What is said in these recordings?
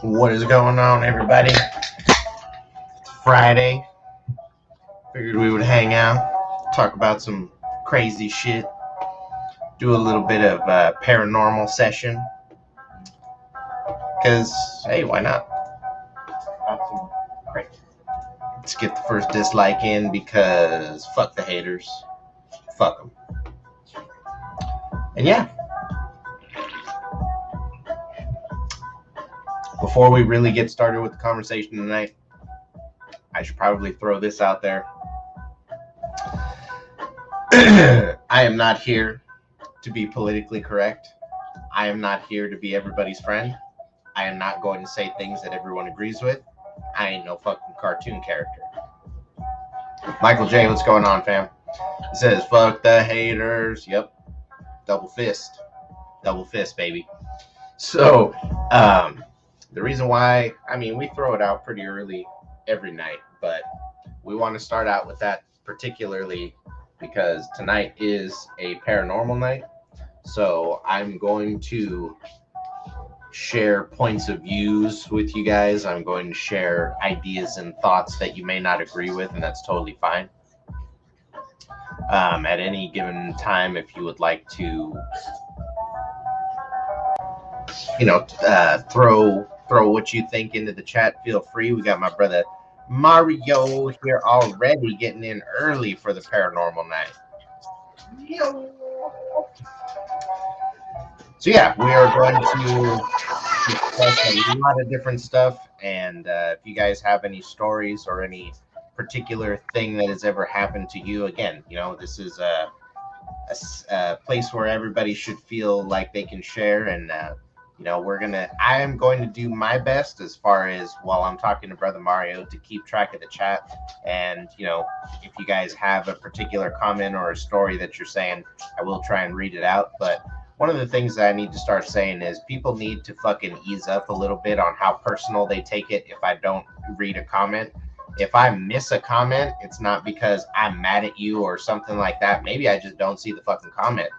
What is going on, everybody? Friday. Figured we would hang out, talk about some crazy shit, do a little bit of paranormal session. Because, hey, why not? Great. Let's get the first dislike in because fuck the haters. Fuck them. And yeah. Before we really get started with the conversation tonight, I should probably throw this out there. I am not here to be politically correct. I am not here to be everybody's friend. I am not going to say things that everyone agrees with. I ain't no fucking cartoon character. Michael J, what's going on, fam? He says, fuck the haters. Yep. Double fist. Double fist, baby. So, the reason why, we throw it out pretty early every night, but we want to start out with that particularly because tonight is a paranormal night. So I'm going to share points of views with you guys. I'm going to share ideas and thoughts that you may not agree with, and that's totally fine. At any given time, if you would like to, throw what you think into the chat, feel free. We got my brother Mario here already getting in early for the paranormal night. So yeah, we are going to discuss a lot of different stuff, and if you guys have any stories or any particular thing that has ever happened to you, again, this is a place where everybody should feel like they can share, and I am going to do my best as far as while I'm talking to Brother Mario to keep track of the chat. And, if you guys have a particular comment or a story that you're saying, I will try and read it out. But one of the things that I need to start saying is people need to fucking ease up a little bit on how personal they take it if I don't read a comment. If I miss a comment, it's not because I'm mad at you or something like that. Maybe I just don't see the fucking comment.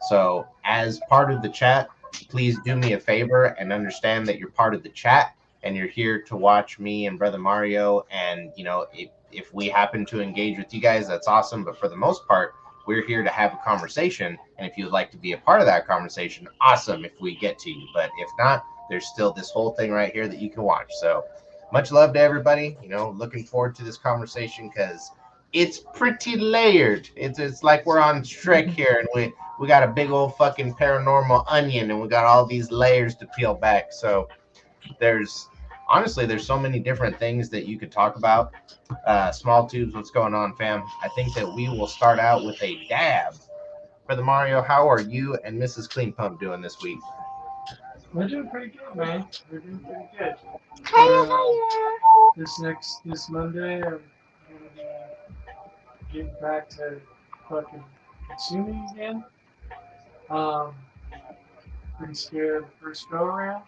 So as part of the chat, please do me a favor and understand that you're part of the chat and you're here to watch me and Brother Mario. And, if we happen to engage with you guys, that's awesome. But for the most part, we're here to have a conversation. And if you would like to be a part of that conversation, awesome if we get to you. But if not, there's still this whole thing right here that you can watch. So much love to everybody. Looking forward to this conversation because it's pretty layered. It's like we're on Shrek here, and we got a big old fucking paranormal onion, and we got all these layers to peel back. So there's so many different things that you could talk about. Small tubes, what's going on, fam? I think that we will start out with a dab. Brother Mario, how are you and Mrs. Clean Pump doing this week? We're doing pretty good, man. We're doing pretty good. This Monday, I'm gonna be getting back to fucking consuming again. Um, Pretty scared of the first go around.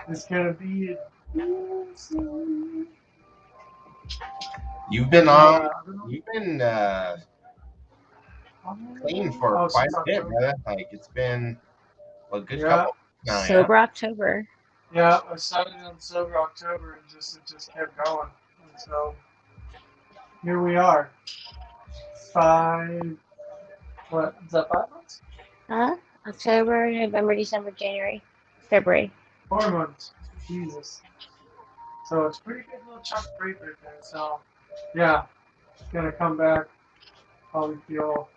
It's gonna be a You've been clean for quite a bit, brother. Like it's been a good couple. Sober October. Yeah, I started on sober October and it just kept going. And so here we are. Is that 5 months? October, November, December, January, February. 4 months. Jesus. So it's a pretty good little chunk of break right there. So yeah, gonna come back. Probably feel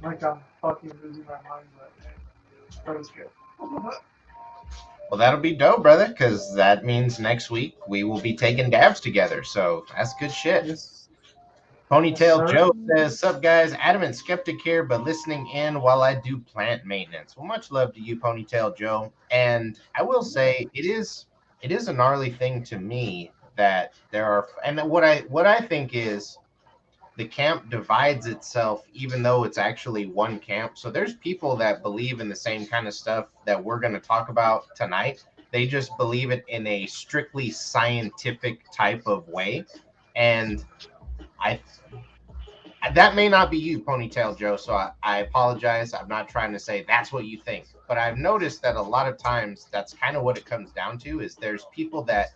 like I'm fucking losing my mind, but it's good. Well, that'll be dope, brother, because that means next week we will be taking dabs together. So that's good shit. Yes. Ponytail Joe says, sup guys, adamant skeptic here, but listening in while I do plant maintenance. Well, much love to you, Ponytail Joe. And I will say it is a gnarly thing to me that there are, and what I think is the camp divides itself even though it's actually one camp. So there's people that believe in the same kind of stuff that we're going to talk about tonight. They just believe it in a strictly scientific type of way. And I that may not be you, Ponytail Joe. So I apologize. I'm not trying to say that's what you think, but I've noticed that a lot of times that's kind of what it comes down to. Is there's people that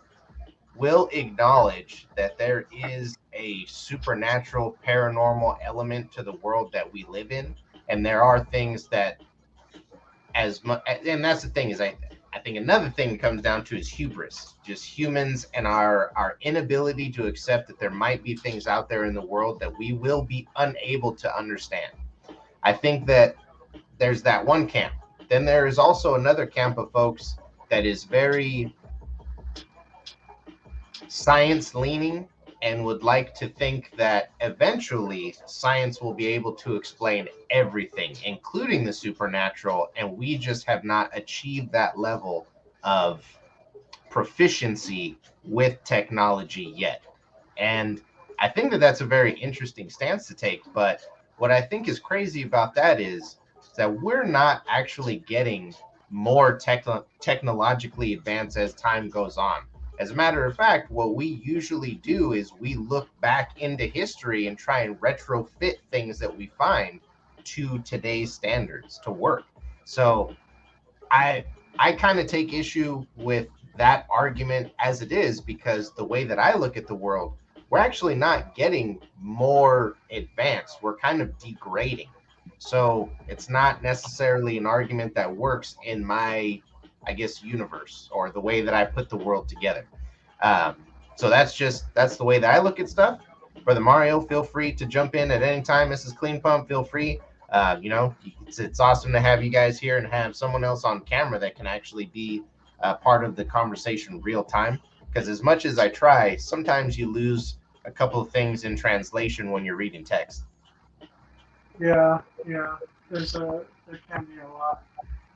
will acknowledge that there is a supernatural, paranormal element to the world that we live in, and there are things that as much, and that's the thing is I think another thing it comes down to is hubris, just humans and our inability to accept that there might be things out there in the world that we will be unable to understand. I think that there's that one camp. Then there is also another camp of folks that is very science leaning and would like to think that eventually science will be able to explain everything, including the supernatural, and we just have not achieved that level of proficiency with technology yet. And I think that that's a very interesting stance to take. But what I think is crazy about that is that we're not actually getting more technologically advanced as time goes on. As a matter of fact, what we usually do is we look back into history and try and retrofit things that we find to today's standards to work. So I I kind of take issue with that argument as it is because the way that I look at the world, we're actually not getting more advanced. We're kind of degrading. So it's not necessarily an argument that works in my, I guess, universe or the way that I put the world together. So that's the way that I look at stuff. Brother Mario, feel free to jump in at any time. Mrs. Clean Pump, feel free. It's awesome to have you guys here and have someone else on camera that can actually be part of the conversation real time. Because as much as I try, sometimes you lose a couple of things in translation when you're reading text. Yeah, yeah. There can be a lot.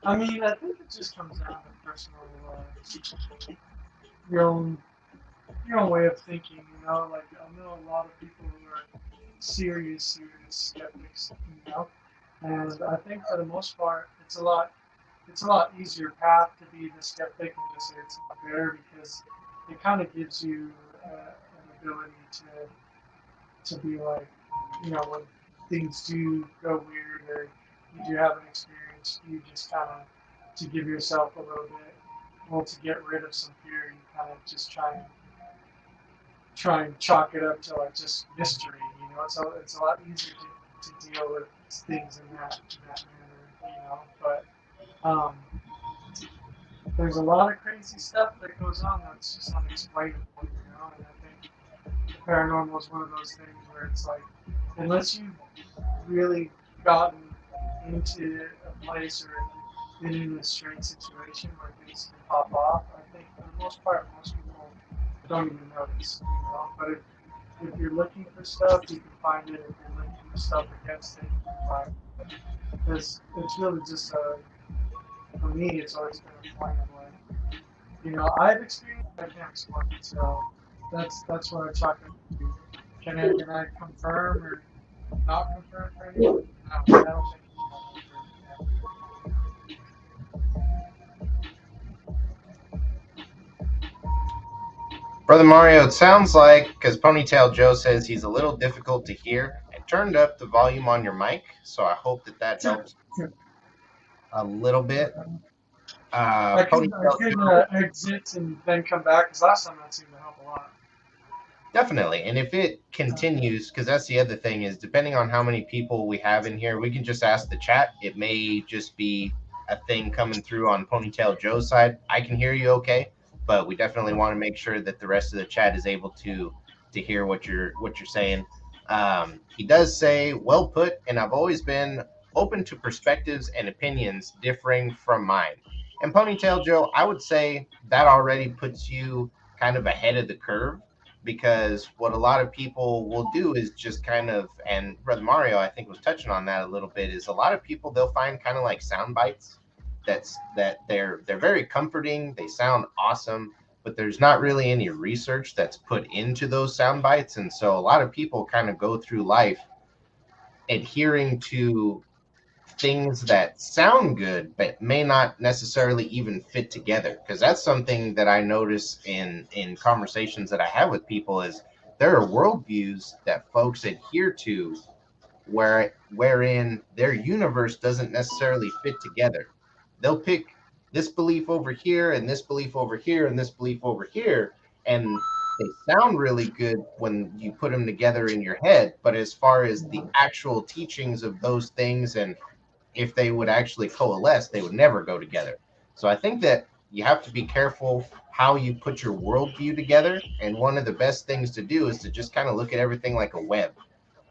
I mean, I think it just comes down to personal, your own your own way of thinking. You know, like I know a lot of people who are serious skeptics. You know, and I think for the most part, it's a lot easier path to be the skeptic and just say it's not there because it kind of gives you an ability to be like, you know, when things do go weird or you do have an experience, you just kind of to give yourself a little bit, well, to get rid of some fear, you kind of just try and chalk it up to like just mystery. You know, it's a lot easier to deal with things in that manner. You know, but there's a lot of crazy stuff that goes on that's just unexplainable. You know, and I think paranormal is one of those things where it's like, unless you've really gotten into a place or been in a strange situation where things can pop off, I think for the most part, most people don't even notice. You know, but if you're looking for stuff, you can find it. If you're looking for stuff against it, you can find it. It's really just for me, it's always been a point of like, you know, I've experienced, I can't explain it, so that's what I talk about. Can I confirm or not confirm for anyone? No, I don't think Brother Mario, it sounds like because Ponytail Joe says he's a little difficult to hear. I turned up the volume on your mic, so I hope that that helps a little bit. I Ponytail could Joe, exit and then come back because last time that seemed to help a lot. definitely. And if it continues, because that's the other thing is depending on how many people we have in here, we can just ask the chat. It may just be a thing coming through on Ponytail Joe's side. I can hear you okay, but we definitely want to make sure that the rest of the chat is able to hear what you're saying. He does say, well put, and I've always been open to perspectives and opinions differing from mine. And Ponytail Joe, I would say that already puts you kind of ahead of the curve because what a lot of people will do is just kind of, and Brother Mario I think was touching on that a little bit, is a lot of people they'll find kind of like sound bites that they're very comforting, they sound awesome, but there's not really any research that's put into those sound bites, and so a lot of people kind of go through life adhering to things that sound good but may not necessarily even fit together, because that's something that I notice in conversations that I have with people is there are worldviews that folks adhere to wherein their universe doesn't necessarily fit together. They'll pick this belief over here and this belief over here and this belief over here, and they sound really good when you put them together in your head. But as far as the actual teachings of those things and if they would actually coalesce, they would never go together. So I think that you have to be careful how you put your worldview together. And one of the best things to do is to just kind of look at everything like a web.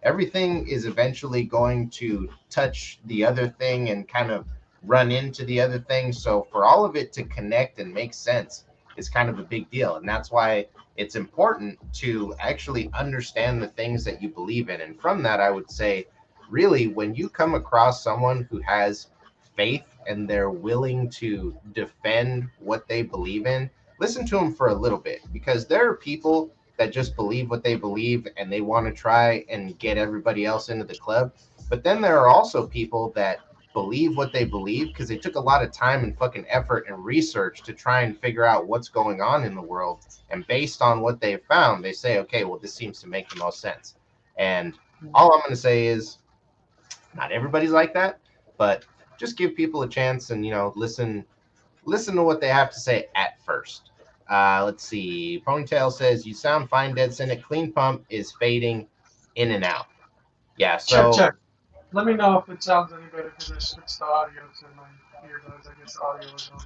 Everything is eventually going to touch the other thing and kind of run into the other thing. So for all of it to connect and make sense is kind of a big deal. And that's why it's important to actually understand the things that you believe in. And from that, I would say, really, when you come across someone who has faith and they're willing to defend what they believe in, listen to them for a little bit, because there are people that just believe what they believe and they want to try and get everybody else into the club. But then there are also people that believe what they believe because they took a lot of time and fucking effort and research to try and figure out what's going on in the world. And based on what they've found, they say, okay, well, this seems to make the most sense. And all I'm going to say is not everybody's like that, but just give people a chance and, listen to what they have to say at first. Let's see. Ponytail says, "You sound fine, Dead Cynic. Clean Pump is fading in and out." Yeah, Check, so, check. Let me know if it sounds any better because I switched the audio to my earbuds. I guess the audio was on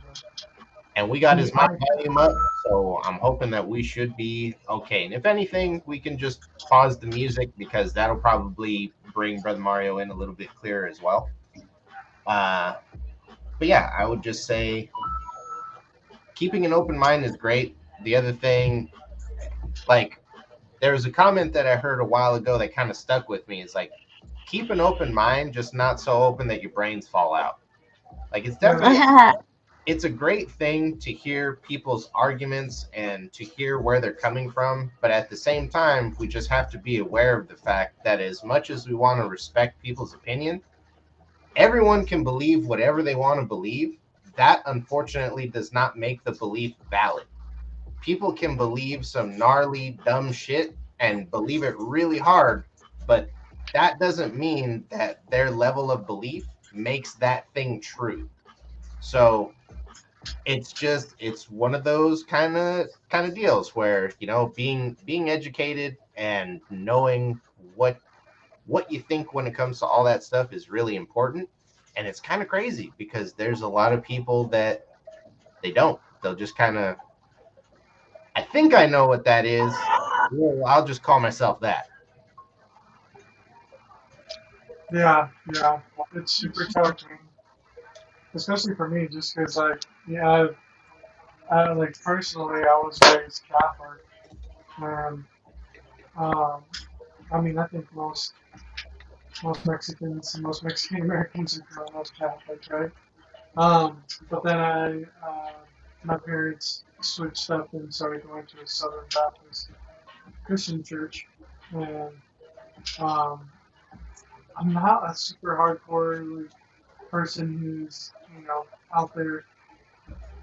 and we got the his mic iPhone. volume up, so I'm hoping that we should be okay. And if anything, we can just pause the music because that'll probably bring Brother Mario in a little bit clearer as well. Uh, but yeah, I would just say keeping an open mind is great. The other thing, like, there was a comment that I heard a while ago that kind of stuck with me. It's like, keep an open mind, just not so open that your brains fall out. Like, it's Yeah. definitely, it's a great thing to hear people's arguments and to hear where they're coming from. But at the same time, we just have to be aware of the fact that as much as we want to respect people's opinion, everyone can believe whatever they want to believe. That unfortunately does not make the belief valid. People can believe some gnarly, dumb shit and believe it really hard, but that doesn't mean that their level of belief makes that thing true. So it's one of those kind of deals where being educated and knowing what you think when it comes to all that stuff is really important. And it's kind of crazy because there's a lot of people that they'll just kind of, I think I know what that is. Well, I'll just call myself that. Yeah, yeah. It's super tough, man. Especially for me, just because, like, yeah, like, personally, I was raised Catholic. And, um, I mean, I think most Mexicans and most Mexican Americans are growing up Catholic, right? But then my parents switched up and started going to a Southern Baptist Christian church, and um, I'm not a super hardcore like, person who's out there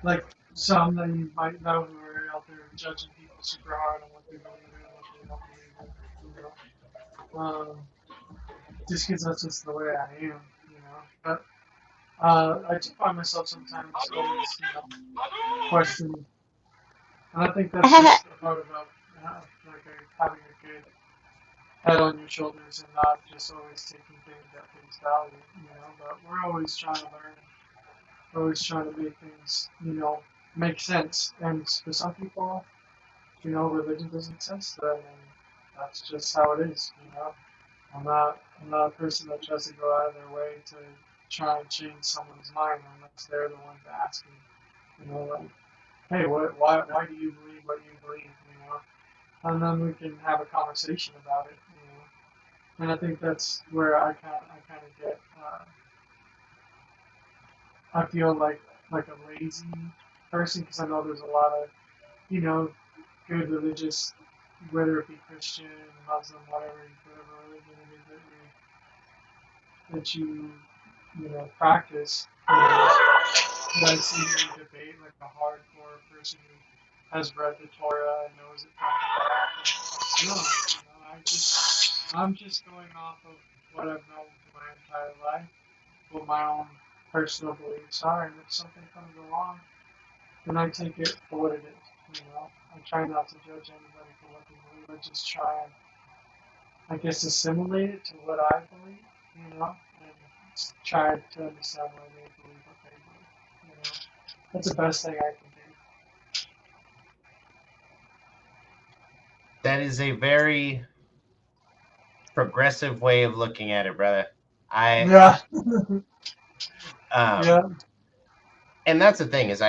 like some that you might know who are out there judging people super hard on what they believe in and what they don't believe in, just because that's just the way I am. But I do find myself sometimes always, questioning. And I think that's just a part about having a good head on your shoulders and not just always taking things at face value. But we're always trying to learn, we're always trying to make things, make sense. And for some people, religion doesn't make sense to them, and that's just how it is. I'm not a person that tries to go out of their way to try and change someone's mind unless they're the ones asking. Like, hey, why do you believe what you believe? And then we can have a conversation about it. And I think that's where I kind of get. I feel like a lazy person because I know there's a lot of you know good religious, whether it be Christian, Muslim, whatever religion it is that you practice. But I see here in debate like a hardcore person who has read the Torah and knows it front to back. And, no, I just I'm just going off of what I've known for my entire life, what my own personal beliefs are, and if something comes along, then I take it for what it is. I try not to judge anybody for what they believe. I just try and, I guess, assimilate it to what I believe, and try to understand why they believe what they believe. That's the best thing I can That is a very progressive way of looking at it, brother. do. I Yeah, um yeah, and that's the thing is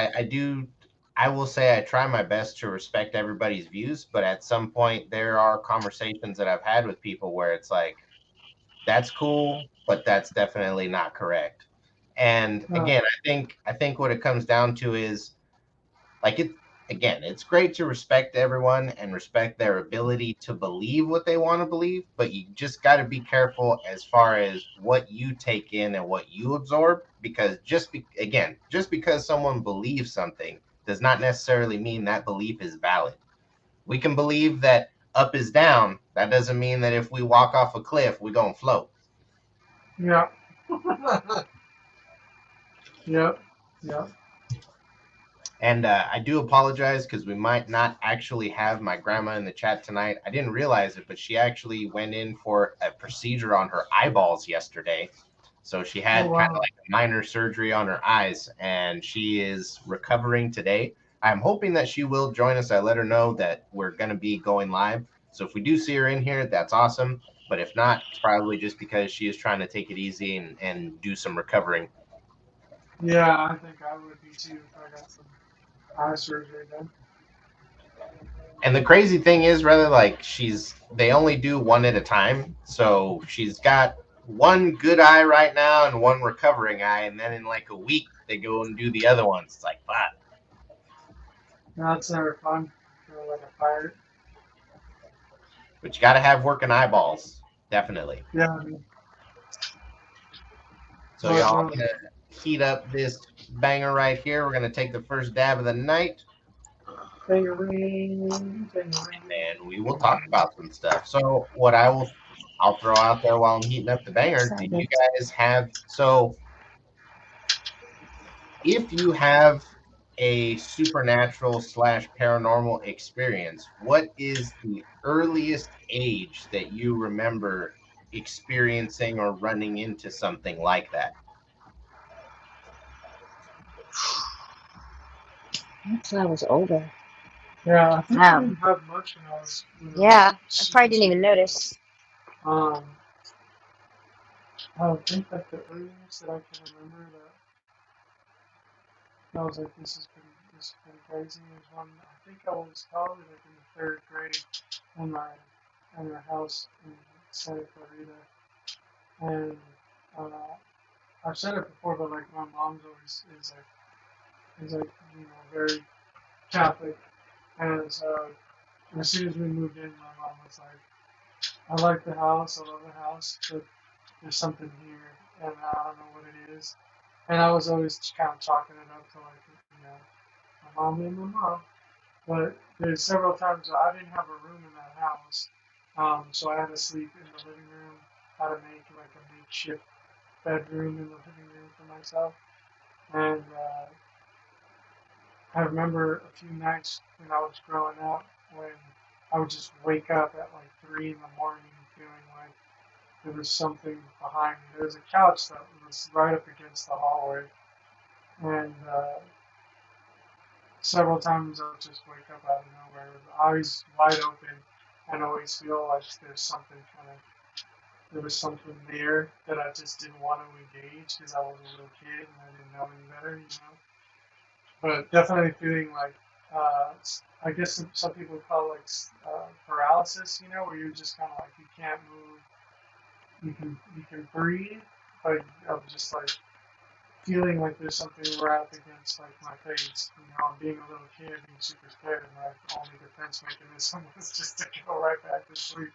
I will say I try my best to respect everybody's views, but at some point there are conversations that I've had with people where it's like that's cool, but that's definitely not correct. And yeah, again, I think what it comes down to is like it again, it's great to respect everyone and respect their ability to believe what they want to believe, but you just got to be careful as far as what you take in and what you absorb because again, just because someone believes something does not necessarily mean that belief is valid. We can believe that up is down. That doesn't mean that if we walk off a cliff, we're going to float. yeah, yeah, yeah. And I do apologize because we might not actually have my grandma in the chat tonight. I didn't realize it, but she actually went in for a procedure on her eyeballs yesterday. So she Oh had kind of wow. like a minor surgery on her eyes, and she is recovering today. I'm hoping that she will join us. I let her know that we're going to be going live. So if we do see her in here, that's awesome. But if not, it's probably just because she is trying to take it easy and do some recovering. Yeah, I think I would be too if I got some eye surgery done. And the crazy thing is, rather like they only do one at a time. So she's got one good eye right now and one recovering eye, and then in like a week they go and do the other ones. It's like fuck. That's never fun. Feel like a pirate. But you got to have working eyeballs, definitely. Yeah, I mean, So but y'all, I'm gonna heat up this banger right here. We're gonna take the first dab of the night, fingering, and we will talk about some stuff. So I'll throw out there while I'm heating up the banger. Do you Excited. guys have if you have a supernatural slash paranormal experience, what is the earliest age that you remember experiencing or running into something like that? Until I was older. Yeah, I think I Wow. didn't have much when I was Yeah, I super probably didn't super even young. notice. Um, I would think that the earliest that I can remember that I was like, this is pretty crazy. Was when I think I was probably like in the third grade in my in our house in Santa Clarita, and uh, I've said it before, but like my mom's always is like very Catholic, and so as soon as we moved in, my mom was like, I like the house, I love the house, but there's something here, and I don't know what it is. And I was always kind of chalking it up to like, my mom and my mom. But there's several times that I didn't have a room in that house, so I had to sleep in the living room. Had to make like a makeshift bedroom in the living room for myself. And I remember a few nights when I was growing up when I would just wake up at like 3 in the morning feeling like there was something behind me. There was a couch that was right up against the hallway, and several times I would just wake up out of nowhere with eyes wide open and always feel like there was something there that I just didn't want to engage because I was a little kid and I didn't know any better. But definitely feeling like uh, I guess some people call it like paralysis, where you're just kind of like you can't move, you can breathe, but I'm just like feeling like there's something right up against like my face. I'm being a little kid, being super scared, and my only defense mechanism was just to go right back to sleep.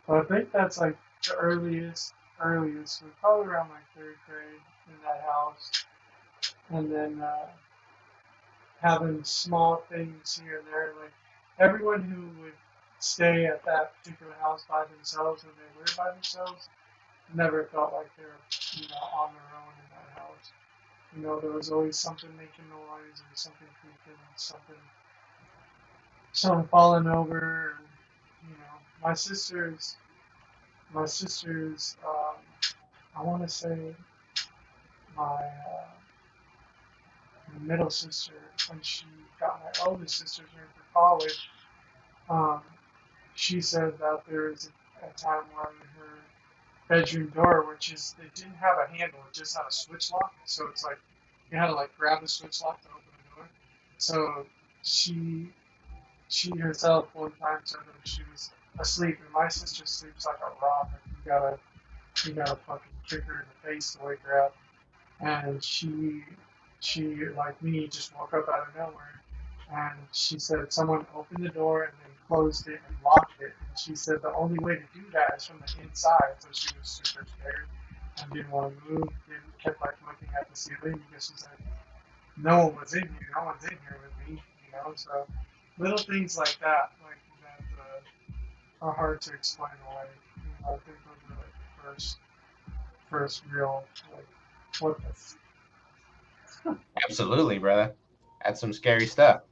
But I think that's like the earliest, so probably around like third grade in that house, and then having small things here and there, like everyone who would stay at that particular house by themselves when they were by themselves. Never felt like they were, on their own in that house. There was always something making noise or something creaking, something falling over. And, my sisters, I want to say my middle sister, when she got my oldest sister here for college, um, she said that there was a time where her bedroom door, which is, they didn't have a handle, it just had a switch lock. So it's like you had to like grab the switch lock to open the door. So she she herself one time said that she was asleep, and my sister sleeps like a rock. Like you gotta fucking kick her in the face to wake her up. And she like me just woke up out of nowhere, and she said someone opened the door and then closed it and locked it. And she said the only way to do that is from the inside. So she was super scared and didn't want to move. Didn't kept like looking at the ceiling because she said no one was in here. No one's in here with me. So little things like that, are hard to explain away. I think those are like the first real like what the Absolutely, brother. That's some scary stuff.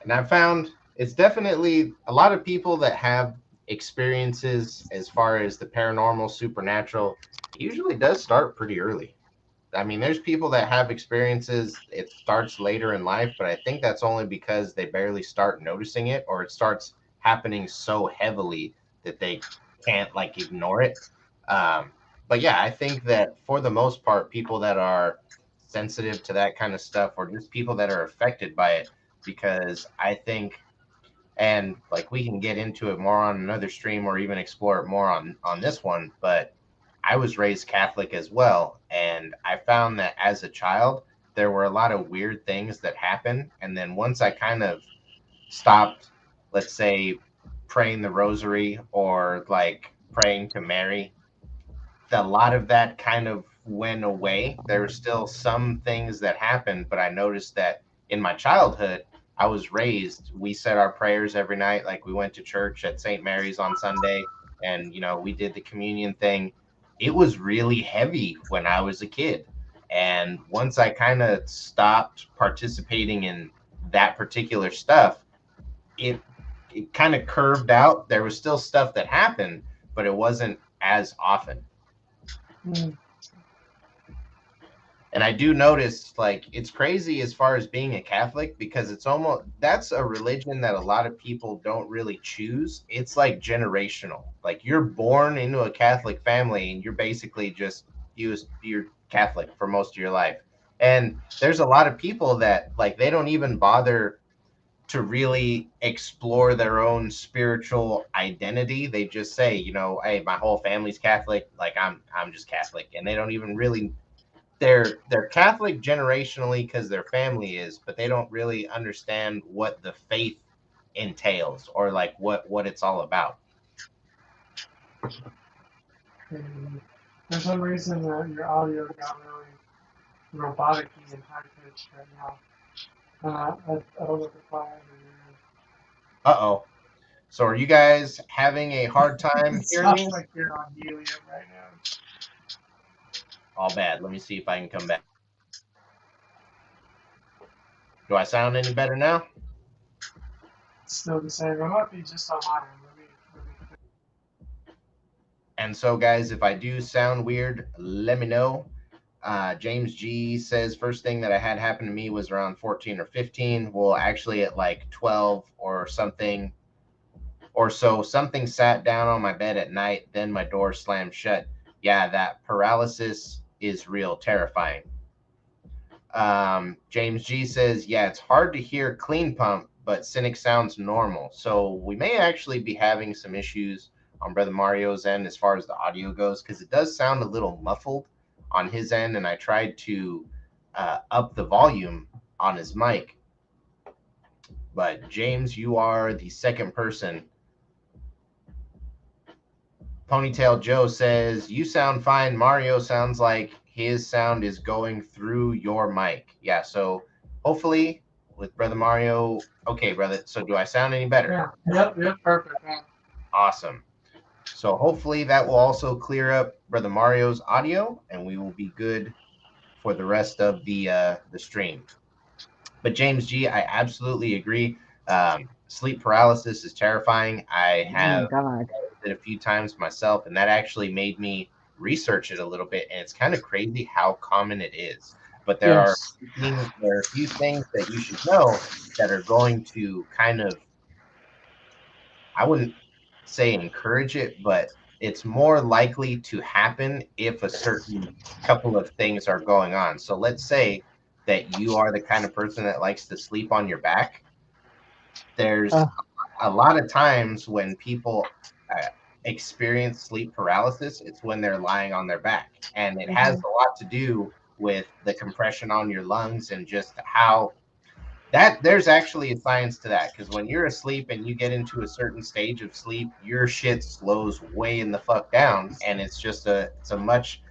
And I found it's definitely a lot of people that have experiences as far as the paranormal, supernatural, it usually does start pretty early. I mean, there's people that have experiences, it starts later in life, but I think that's only because they barely start noticing it or it starts happening so heavily that they can't like ignore it. Um, but yeah, I think that for the most part, people that are sensitive to that kind of stuff or just people that are affected by it, because I think and like we can get into it more on another stream or even explore it more on this one, but I was raised Catholic as well, and I found that as a child there were a lot of weird things that happened, and then once I kind of stopped, let's say, praying the rosary or like praying to Mary, a lot of that kind of went away. There were still some things that happened, but I noticed that in my childhood, I was raised, we said our prayers every night. Like we went to church at St. Mary's on Sunday and, we did the communion thing. It was really heavy when I was a kid. And once I kind of stopped participating in that particular stuff, it, it kind of curved out. There was still stuff that happened, but it wasn't as often. mm, And I do notice like it's crazy as far as being a Catholic because it's almost that's a religion that a lot of people don't really choose. It's like generational. Like you're born into a Catholic family and you're basically just you're Catholic for most of your life. And there's a lot of people that like they don't even bother to really explore their own spiritual identity. They just say, hey, my whole family's Catholic, like I'm just Catholic. And they don't even really they're Catholic generationally because their family is, but they don't really understand what the faith entails or like what it's all about. and for some reason your audio got really robotic and high pitched right now. I don't know if it's fine or Uh-oh. So are you guys having a hard time it hearing sounds me? like you're on helium right now. All bad. Let me see if I can come back. Do I sound any better now? It's still the same. It might be just on my end. Let me And so guys, if I do sound weird, let me know. James G says first thing that I had happen to me was around 14 or 15. Well, actually at like 12 or something or so, something sat down on my bed at night, then my door slammed shut. Yeah, that paralysis is real terrifying. James G says, yeah, it's hard to hear clean pump, but Cynic sounds normal. So we may actually be having some issues on Brother Mario's end as far as the audio goes, because it does sound a little muffled on his end. And I tried to up the volume on his mic. But James, you are the second person. Ponytail Joe says, you sound fine. Mario sounds like his sound is going through your mic. Yeah, so hopefully with Brother Mario. Okay, brother. So do I sound any better? Yeah. Yep. Perfect. Yeah. Awesome. So hopefully that will also clear up Brother Mario's audio, and we will be good for the rest of the stream. But James G, I absolutely agree. Sleep paralysis is terrifying. I Oh have my God. it a few times myself, and that actually made me research it a little bit. And it's kind of crazy how common it is. But Yes. there are a few things that you should know that are going to kind of, I wouldn't say encourage it, but it's more likely to happen if a certain couple of things are going on. So let's say that you are the kind of person that likes to sleep on your back. There's Uh, a lot of times when people experience sleep paralysis, it's when they're lying on their back. And it has mhm, a lot to do with the compression on your lungs and just how that there's actually a science to that, because when you're asleep and you get into a certain stage of sleep, your shit slows way in the fuck down, and it's a much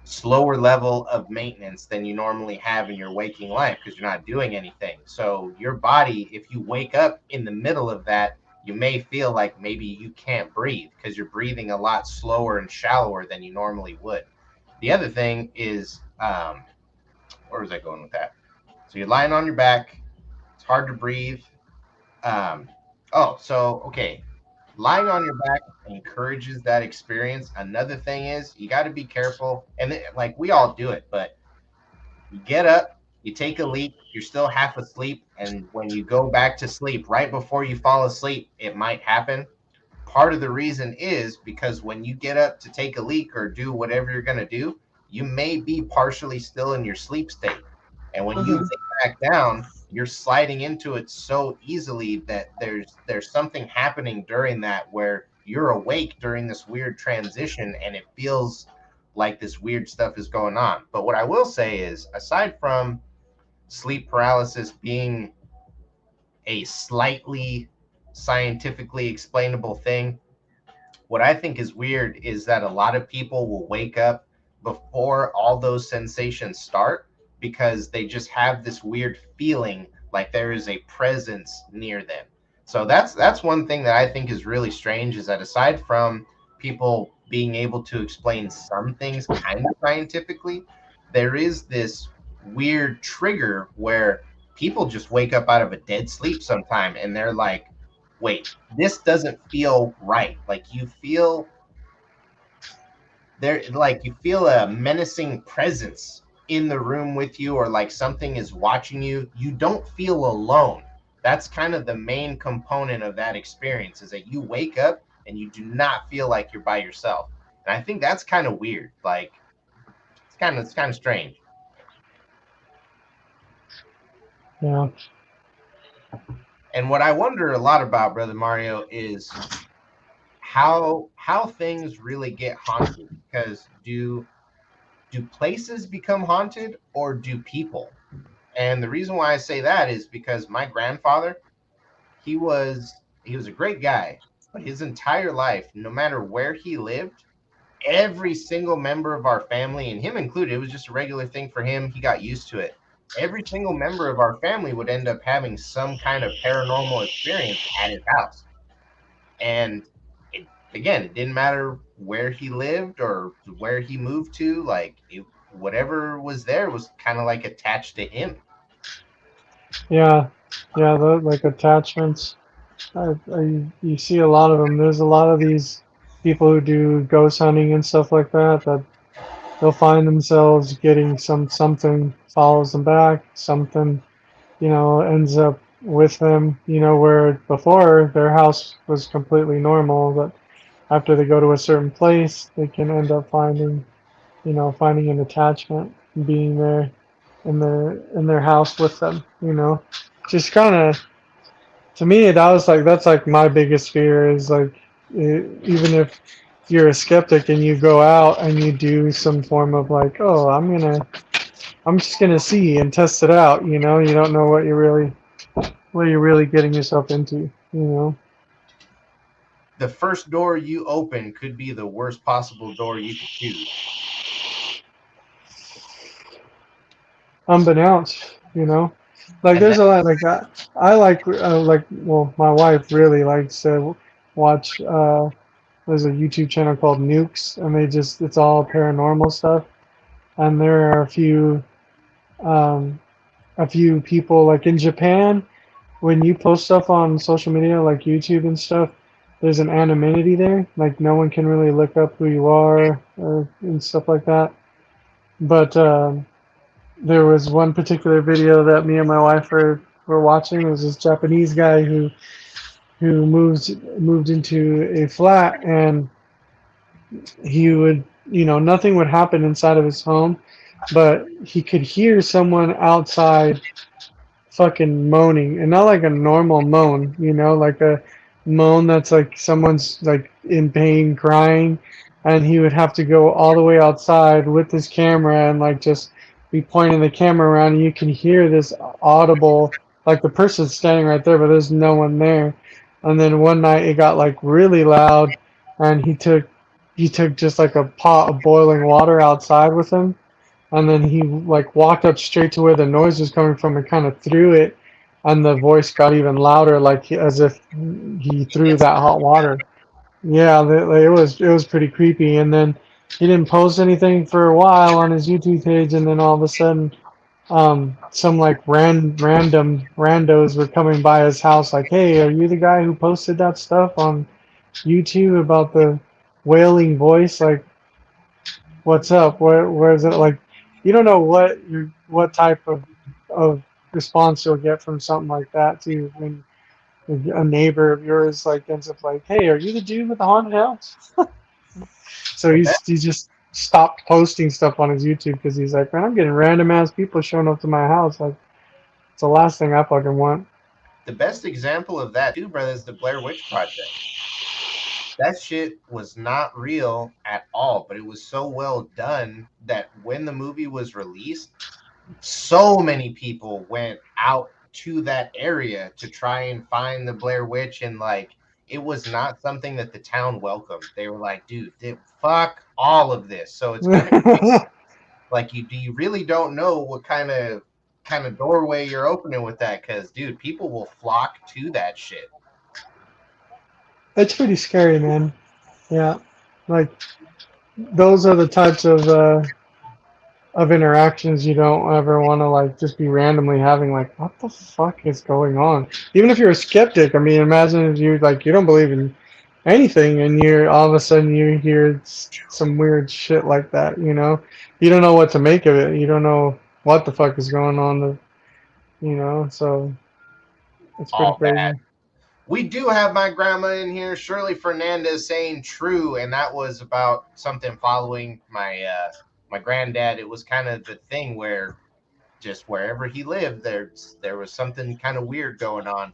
slower level of maintenance than you normally have in your waking life because you're not doing anything. So your body, if you wake up in the middle of that, you may feel like maybe you can't breathe because you're breathing a lot slower and shallower than you normally would. The other thing is, where was I going with that? So you're lying on your back, it's hard to breathe. Um, okay. Lying on your back encourages that experience. Another thing is you got to be careful, and like we all do it, but you get up, you take a leak, you're still half asleep, and when you go back to sleep, right before you fall asleep, it might happen. Part of the reason is because when you get up to take a leak or do whatever you're going to do, you may be partially still in your sleep state. And when you mhm. lay back down, you're sliding into it so easily that there's something happening during that where you're awake during this weird transition and it feels like this weird stuff is going on. But what I will say is, aside from sleep paralysis being a slightly scientifically explainable thing, what I think is weird is that a lot of people will wake up before all those sensations start because they just have this weird feeling like there is a presence near them. So that's one thing that I think is really strange, is that aside from people being able to explain some things kind of scientifically, there is this weird trigger where people just wake up out of a dead sleep sometime and they're like, wait, this doesn't feel right. Like you feel there, like you feel a menacing presence in the room with you, or like something is watching you. You don't feel alone. That's kind of the main component of that experience, is that you wake up and you do not feel like you're by yourself. And I think that's kind of weird. Like it's kind of strange. Yeah. And what I wonder a lot about, Brother Mario, is how things really get haunted. Because do places become haunted or do people? And the reason why I say that is because my grandfather, he was a great guy, but his entire life, no matter where he lived, every single member of our family, and him included, it was just a regular thing for him. He got used to it. Every single member of our family would end up having some kind of paranormal experience at his house. And again, it didn't matter where he lived or where he moved to. Like whatever was there was kind of like attached to him. Yeah. Yeah. Like attachments. You see a lot of them. There's a lot of these people who do ghost hunting and stuff like that. That they'll find themselves getting something follows them back. Something ends up with them. Where before their house was completely normal, but after they go to a certain place, they can end up finding an attachment, being there in their house with them. Just kind of, to me, that was like, that's like my biggest fear is like, even if you're a skeptic and you go out and you do some form of like, oh, I'm just gonna see and test it out. You don't know what you're really getting yourself into. The first door you open could be the worst possible door you could choose. Unbeknownst. Like And there's then a lot I like well my wife really likes to watch there's a YouTube channel called Nukes and they just it's all paranormal stuff and there are um a few people like in Japan when you post stuff on social media like YouTube and stuff there's an anonymity there like no one can really look up who you are or and stuff like that but there was one particular video that me and my wife were watching. There was this Japanese guy who moved into a flat and he would nothing would happen inside of his home, but he could hear someone outside fucking moaning and not like a normal moan, like a moan that's like someone's like in pain crying and he would have to go all the way outside with his camera and like just be pointing the camera around and you can hear this audible like the person's standing right there but there's no one there. And then one night it got like really loud and he took just like a pot of boiling water outside with him and then he like walked up straight to where the noise was coming from and kind of threw it and the voice got even louder like as if he threw it's that hot water. Yeah, it was pretty creepy and then he didn't post anything for a while on his YouTube page and then all of a sudden some like random randos were coming by his house like, hey, are you the guy who posted that stuff on YouTube about the wailing voice? Like, what's up? Where is it? Like, you don't know what type of response you'll get from something like that too. When a neighbor of yours like ends up like, "Hey, are you the dude with the haunted house?" So the best. he just stopped posting stuff on his YouTube because he's like, "Man, I'm getting random ass people showing up to my house. Like, it's the last thing I fucking want." The best example of that too, brother, is the Blair Witch Project. That shit was not real at all, but it was so well done that when the movie was released, so many people went out to that area to try and find the Blair Witch, and like it was not something that the town welcomed. They were like, dude, fuck all of this. So it's kind of like you really don't know what kind of doorway you're opening with that, because dude, people will flock to that shit. It's pretty scary, man. Yeah, like those are the types of interactions you don't ever want to like just be randomly having like what the fuck is going on even if you're a skeptic. I mean, imagine if you like you don't believe in anything and you're all of a sudden you hear some weird shit like that, you don't know what to make of it, you don't know what the fuck is going on, so it's pretty All bad. crazy. We do have my grandma in here, Shirley Fernandez, saying true, and that was about something following my granddad. It was kind of the thing where just wherever he lived, there was something kind of weird going on.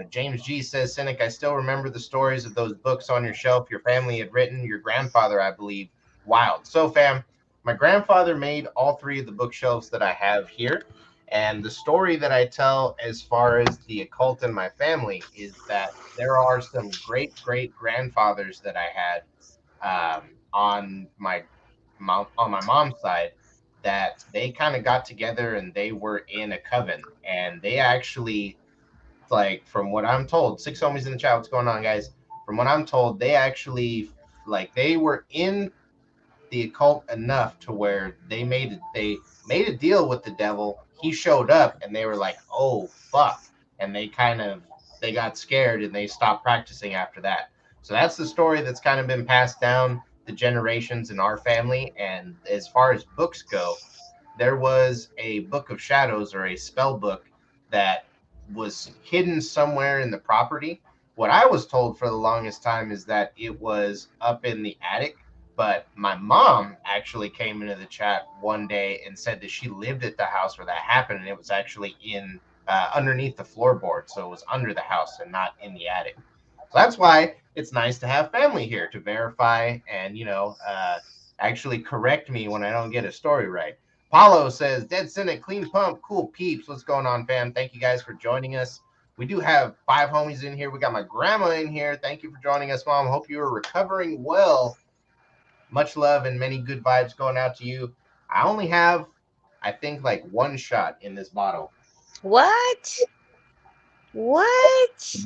James G says, Cynic, I still remember the stories of those books on your shelf your family had written, your grandfather, I believe. Wild. So, fam, my grandfather made all three of the bookshelves that I have here. And the story that I tell as far as the occult in my family is that there are some great great grandfathers that I had on my mom's side, that they kind of got together and they were in a coven, and they actually, like, from what I'm told, six homies in the chat, what's going on, guys? From what I'm told, they actually, like, they were in the occult enough to where they made a deal with the devil. He showed up and they were like, "Oh fuck." And they got scared and they stopped practicing after that. So that's the story that's kind of been passed down the generations in our family. And as far as books go, there was a book of shadows or a spell book that was hidden somewhere in the property. What I was told for the longest time is that it was up in the attic, but my mom actually came into the chat one day and said that she lived at the house where that happened, and it was actually in underneath the floorboard, so it was under the house and not in the attic. So that's why it's nice to have family here to verify and actually correct me when I don't get a story right. Paulo says, Dead Cynic, clean pump, cool peeps. What's going on, fam? Thank you guys for joining us. We do have five homies in here. We got my grandma in here. Thank you for joining us, Mom. Hope you are recovering well. Much love and many good vibes going out to you. I only have, I think, like one shot in this bottle. What? What?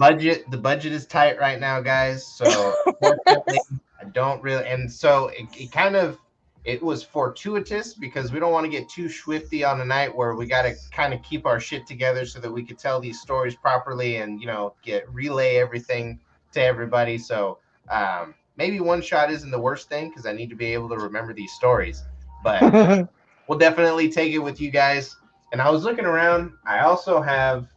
The budget is tight right now, guys. So unfortunately, I don't really. And so it kind of it was fortuitous because we don't want to get too swifty on a night where we got to kind of keep our shit together so that we could tell these stories properly and get relay everything to everybody. So maybe one shot isn't the worst thing because I need to be able to remember these stories, but we'll definitely take it with you guys. And I was looking around. I also have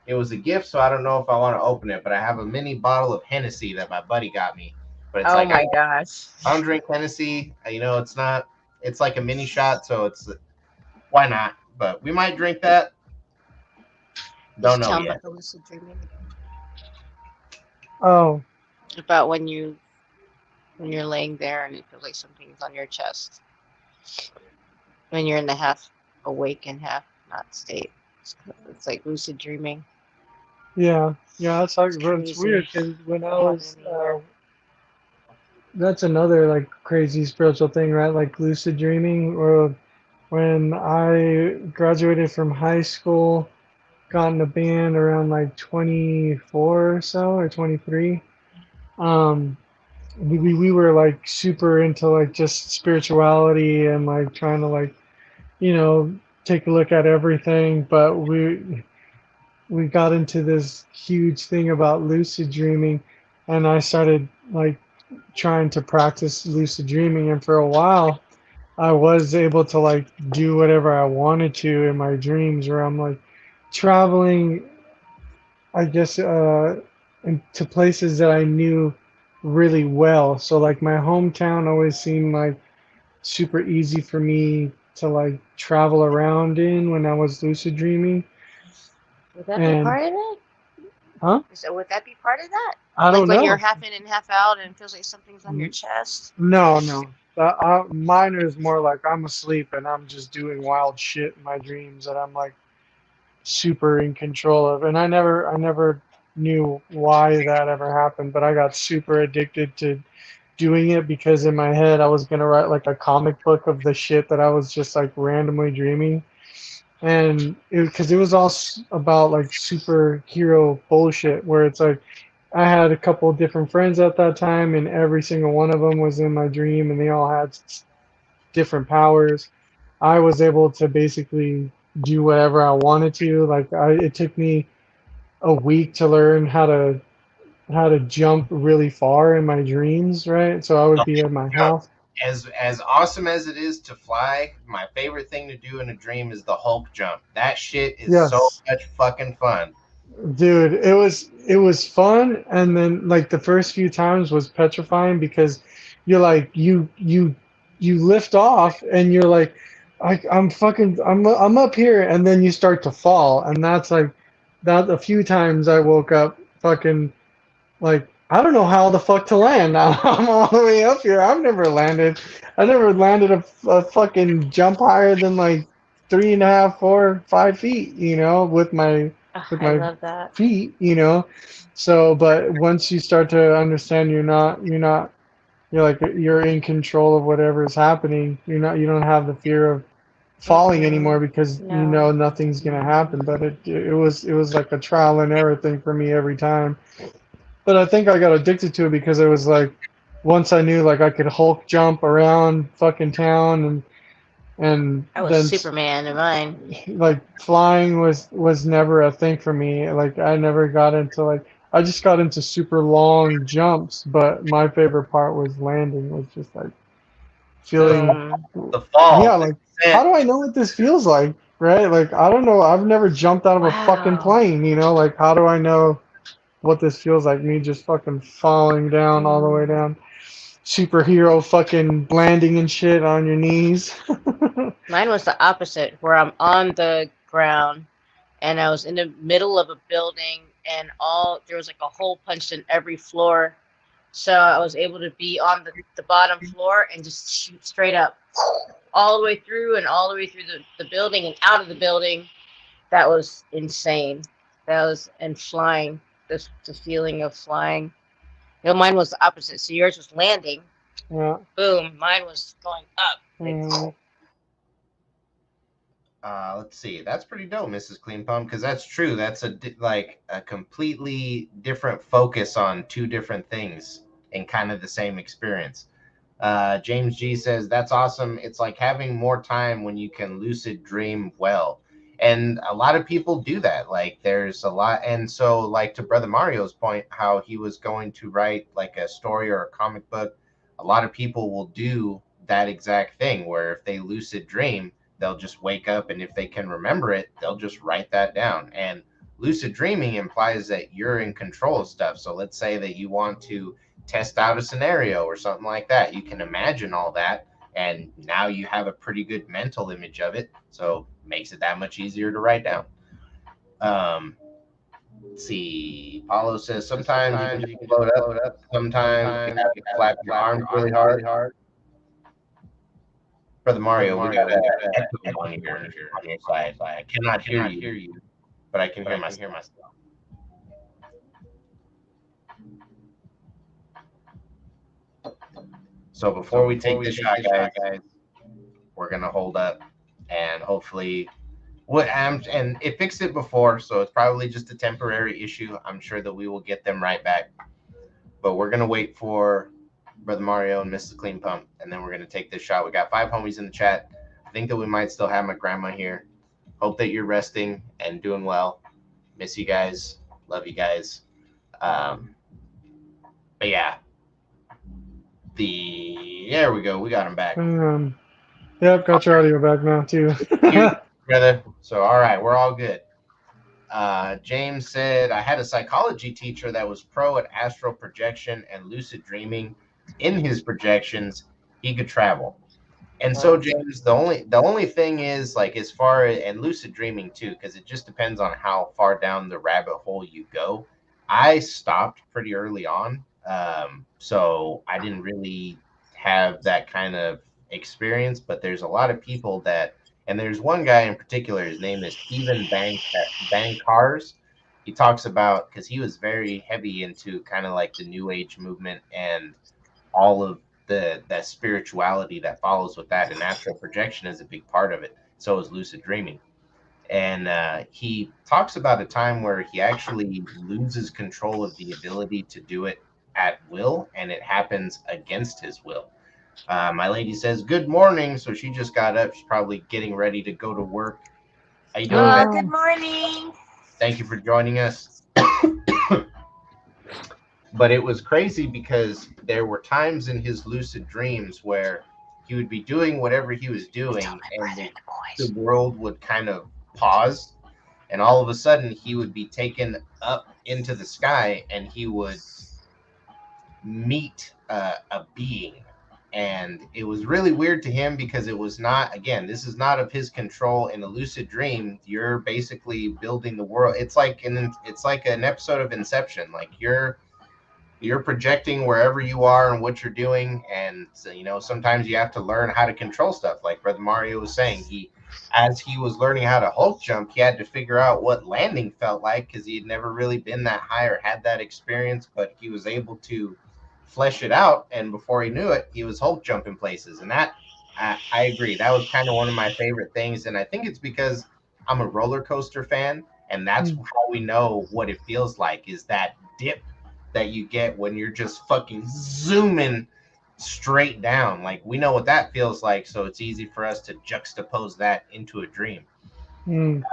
it was a gift, so I don't know if I want to open it, but I have a mini bottle of Hennessy that my buddy got me. But it's Oh like my gosh. I don't drink Hennessy. It's not. It's like a mini shot, so it's why not? But we might drink that. You Don't should know tell them yet. about the lucid dreaming. Oh, About when you're laying there and it feels like something's on your chest. When you're in the half awake and half not state. It's like lucid dreaming. yeah. That's like, It's but it's crazy. weird because when I It happened was, to me here. that's another like crazy spiritual thing, right? Like lucid dreaming. Or when I graduated from high school, got in a band around like 24 or so, or 23. Um, we were like super into like just spirituality and like trying to like you know take a look at everything, but we got into this huge thing about lucid dreaming, and I started like trying to practice lucid dreaming, and for a while I was able to like do whatever I wanted to in my dreams, where I'm like traveling, I guess, into places that I knew really well. So like my hometown always seemed like super easy for me to like travel around in when I was lucid dreaming. Would that be And part of it? huh? So would that be part of that? I Like don't when you're know. half in and half out and it feels like something's on your chest? No, no. Mine is more like I'm asleep and I'm just doing wild shit in my dreams that I'm like super in control of. And I never knew why that ever happened, but I got super addicted to doing it because in my head I was gonna write like a comic book of the shit that I was just like randomly dreaming. And because it was all about like superhero bullshit, where it's like I had a couple of different friends at that time, and every single one of them was in my dream, and they all had different powers. I was able to basically do whatever I wanted to. Like it took me a week to learn how to jump really far in my dreams, right? So I would be at my house. As awesome as it is to fly, my favorite thing to do in a dream is the Hulk jump. That shit is so Yes, much fucking fun. dude, it was fun, and then like the first few times was petrifying because you're like you lift off and you're like I'm up here, and then you start to fall, and that's like that a few times I woke up fucking like I don't know how the fuck to land. I'm all the way up here. I've never landed. I never landed a fucking jump higher than like 3.5, 4, 5 feet. With my Ugh, with I my love that. feet. So, but once you start to understand, you're like you're in control of whatever is happening. You don't have the fear of falling Mm-mm. anymore because No. nothing's gonna happen. But it was like a trial and error thing for me every time. But I think I got addicted to it because it was like once I knew like I could Hulk jump around fucking town, and I was then Superman in mine. like flying was never a thing for me. Like I never got into like I just got into super long jumps, but my favorite part was landing. Was just like The feeling, Mm. the fall, yeah, the like how descent. do I know what this feels like, right? Like I don't know. I've never jumped out of a fucking Wow. plane, like how do I know what this feels like? Me just fucking falling down all the way Mm. down. Superhero fucking landing and shit on your knees. Mine was the opposite, where I'm on the ground and I was in the middle of a building and all there was like a hole punched in every floor. So I was able to be on the bottom floor and just shoot straight up all the way through and all the way through the building and out of the building. That was insane. That was and flying. The feeling of flying. Mine was the opposite. So yours was landing, Yeah. boom. Mine was going up. Like Mm. Let's see. That's pretty dope, Mrs. Clean Pump, because that's true. That's like a completely different focus on two different things in kind of the same experience. James G says that's awesome. It's like having more time when you can lucid dream well. And a lot of people do that. Like there's a lot. And so like to Brother Mario's point, how he was going to write like a story or a comic book, a lot of people will do that exact thing where if they lucid dream, they'll just wake up and if they can remember it, they'll just write that down. And lucid dreaming implies that you're in control of stuff. So let's say that you want to test out a scenario or something like that. You can imagine all that, and now you have a pretty good mental image of it. So makes it that much easier to write down. Let's see. Paulo says sometimes you can just float up. Sometimes you have to flap your arms really hard. Brother Mario, we got an echo on your side. I cannot hear you, but I can hear myself. So before we take this shot, guys, we're gonna hold up and hopefully and it fixed it before, so it's probably just a temporary issue. I'm sure that we will get them right back. But we're gonna wait for Brother Mario and Mrs. Clean Pump, and then we're gonna take this shot. We got 5 homies in the chat. I think that we might still have my grandma here. Hope that you're resting and doing well. Miss you guys. Love you guys. But yeah, there we go. We got him back. Yep, got your audio back now too. Brother. So all right, we're all good. James said, I had a psychology teacher that was pro at astral projection and lucid dreaming. In his projections, he could travel. And so, James, the only thing is like as far and lucid dreaming too, because it just depends on how far down the rabbit hole you go. I stopped pretty early on, so I didn't really have that kind of experience. But there's a lot of people that, and there's one guy in particular. His name is Stephen Bang Cars. He talks about because he was very heavy into kind of like the New Age movement and all of that spirituality that follows with that, and astral projection is a big part of it. So is lucid dreaming. And he talks about a time where he actually loses control of the ability to do it at will, and it happens against his will. My lady says good morning, so she just got up. She's probably getting ready to go to work. How you doing, Hello, man? good morning. Thank you for joining us. But it was crazy because there were times in his lucid dreams where he would be doing whatever he was doing and the world would kind of pause, and all of a sudden he would be taken up into the sky and he would meet a being. And it was really weird to him because it was not, again, this is not of his control. In a lucid dream, you're basically building the world. It's like an episode of Inception. Like you're projecting wherever you are and what you're doing, and so, sometimes you have to learn how to control stuff. Like Brother Mario was saying, as he was learning how to Hulk jump, he had to figure out what landing felt like because he had never really been that high or had that experience, but he was able to flesh it out, and before he knew it, he was Hulk jumping places. And that I agree, that was kind of one of my favorite things, and I think it's because I'm a roller coaster fan, and that's how we know what it feels like, is that dip that you get when you're just fucking zooming straight down. Like we know what that feels like, so it's easy for us to juxtapose that into a dream. What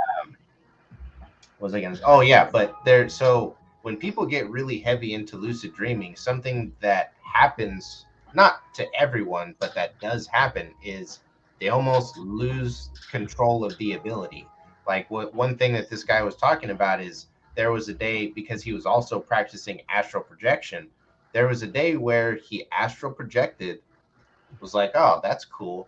was I gonna say? Oh yeah, but there. So when people get really heavy into lucid dreaming, something that happens not to everyone, but that does happen is they almost lose control of the ability. Like one thing that this guy was talking about is there was a day, because he was also practicing astral projection. There was a day where he astral projected, was like, oh, that's cool,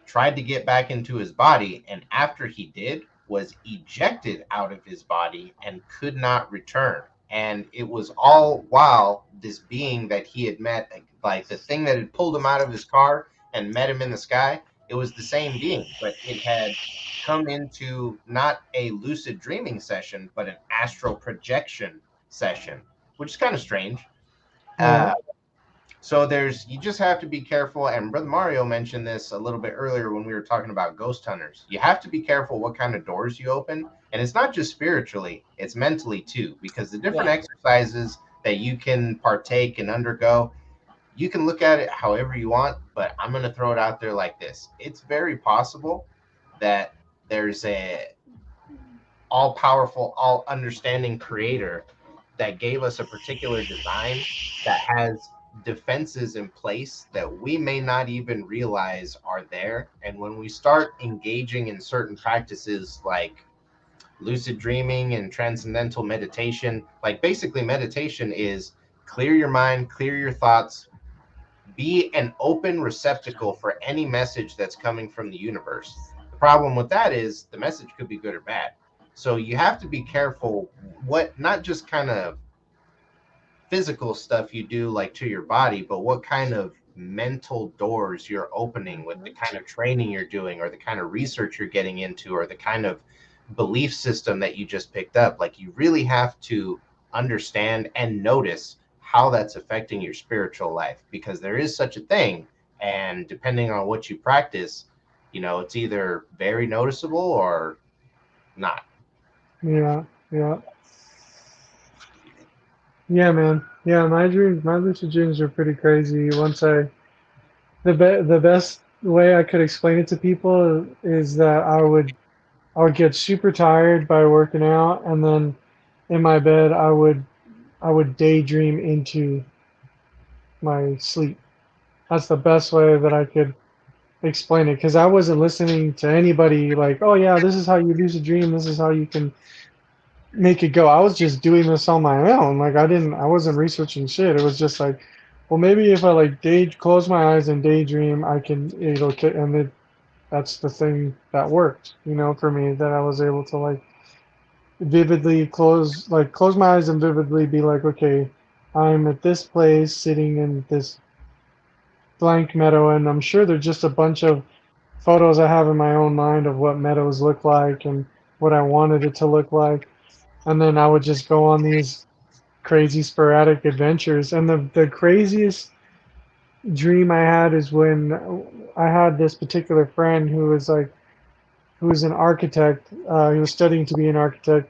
tried to get back into his body, and after he did, was ejected out of his body and could not return. And it was all while this being that he had met, like the thing that had pulled him out of his car and met him in the sky, it was the same being, but it had come into not a lucid dreaming session, but an astral projection session, which is kind of strange. So there's you just have to be careful, and Brother Mario mentioned this a little bit earlier when we were talking about ghost hunters. You have to be careful what kind of doors you open, and it's not just spiritually, it's mentally too, because the different Yeah. exercises that you can partake and undergo, you can look at it however you want, but I'm going to throw it out there like this. It's very possible that there's a all powerful, all understanding creator that gave us a particular design that has defenses in place that we may not even realize are there. And when we start engaging in certain practices like lucid dreaming and transcendental meditation, like basically meditation is clear your mind, clear your thoughts, be an open receptacle for any message that's coming from the universe. The problem with that is the message could be good or bad. So you have to be careful what not just kind of physical stuff you do like to your body, but what kind of mental doors you're opening with the kind of training you're doing or the kind of research you're getting into or the kind of belief system that you just picked up. Like you really have to understand and notice how that's affecting your spiritual life because there is such a thing. And depending on what you practice, it's either very noticeable or not. Yeah, yeah, yeah, man. Yeah, my lucid dreams are pretty crazy. The best way I could explain it to people is that I would get super tired by working out, and then in my bed I would daydream into my sleep. That's the best way that I could explain it because I wasn't listening to anybody like, oh yeah, this is how you lucid dream, this is how you can make it go. I was just doing this on my own. Like I wasn't researching shit. It was just like, well, maybe if I like close my eyes and daydream, that's the thing that worked, for me, that I was able to like vividly close my eyes and vividly be like, okay, I'm at this place sitting in this blank meadow, and I'm sure there's just a bunch of photos I have in my own mind of what meadows look like and what I wanted it to look like. And then I would just go on these crazy sporadic adventures. And the craziest dream I had is when I had this particular friend who was an architect. He was studying to be an architect,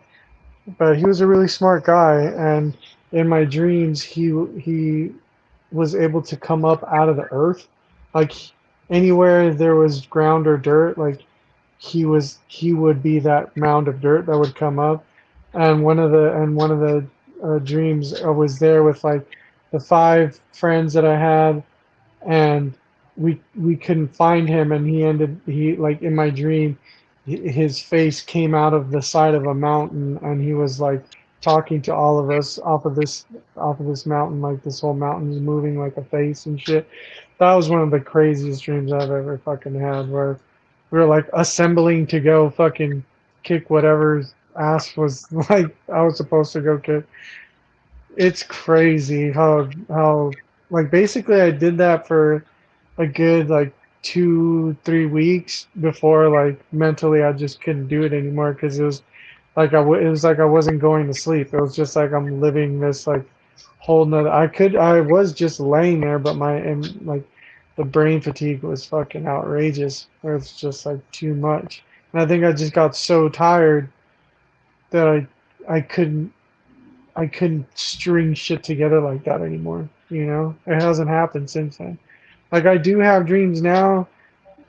but he was a really smart guy. And in my dreams, he was able to come up out of the earth, like anywhere there was ground or dirt, like he would be that mound of dirt that would come up. And one of the dreams, I was there with like the five friends that I had, and we couldn't find him, and he like in my dream, his face came out of the side of a mountain, and he was like talking to all of us off of this mountain, like this whole mountain is moving like a face and shit. That was one of the craziest dreams I've ever fucking had, where we were like assembling to go fucking kick whatever ass was like I was supposed to go kick. It's crazy how like basically I did that for a good like 2 3 weeks before like mentally I just couldn't do it anymore because it was like I wasn't going to sleep. It was just like I'm living this like whole nother. I was just laying there, but and like the brain fatigue was fucking outrageous. It was just like too much, and I think I just got so tired that I couldn't I couldn't string shit together like that anymore. It hasn't happened since then. Like I do have dreams now,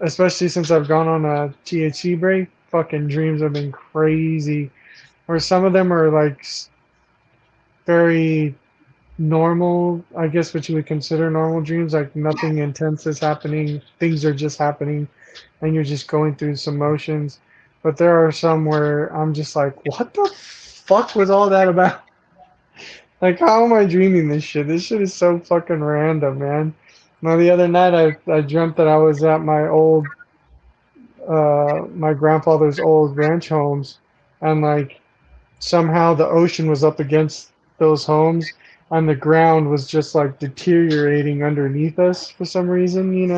especially since I've gone on a THC break. Fucking dreams have been crazy, or some of them are like very normal, I guess what you would consider normal dreams. Like nothing intense is happening, things are just happening, and you're just going through some motions. But there are some where I'm just like, what the fuck was all that about? Like, how am I dreaming this shit? This shit is so fucking random, man. Now, the other night, I dreamt that I was at my grandfather's old ranch homes, and like somehow the ocean was up against those homes, and the ground was just like deteriorating underneath us for some reason.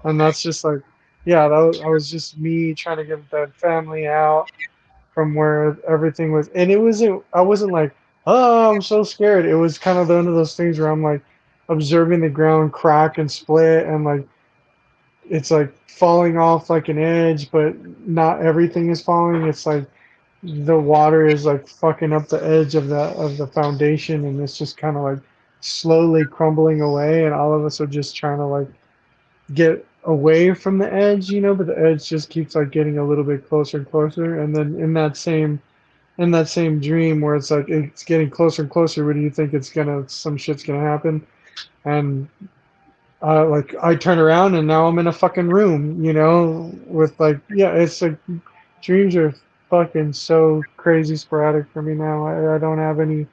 And that's just like, yeah, that was just me trying to get the family out from where everything was. And I wasn't like, oh, I'm so scared. It was kind of one of those things where I'm like, observing the ground crack and split, and like it's like falling off like an edge, but not everything is falling. It's like the water is like fucking up the edge of the foundation, and it's just kind of like slowly crumbling away, and all of us are just trying to like get away from the edge, you know, but the edge just keeps like getting a little bit closer and closer, and then in that same dream where it's like it's getting closer and closer, where do you think it's gonna some shit's gonna happen? And like I turn around and now I'm in a fucking room, you know, with like yeah, it's like dreams are fucking so crazy sporadic for me now. I don't have any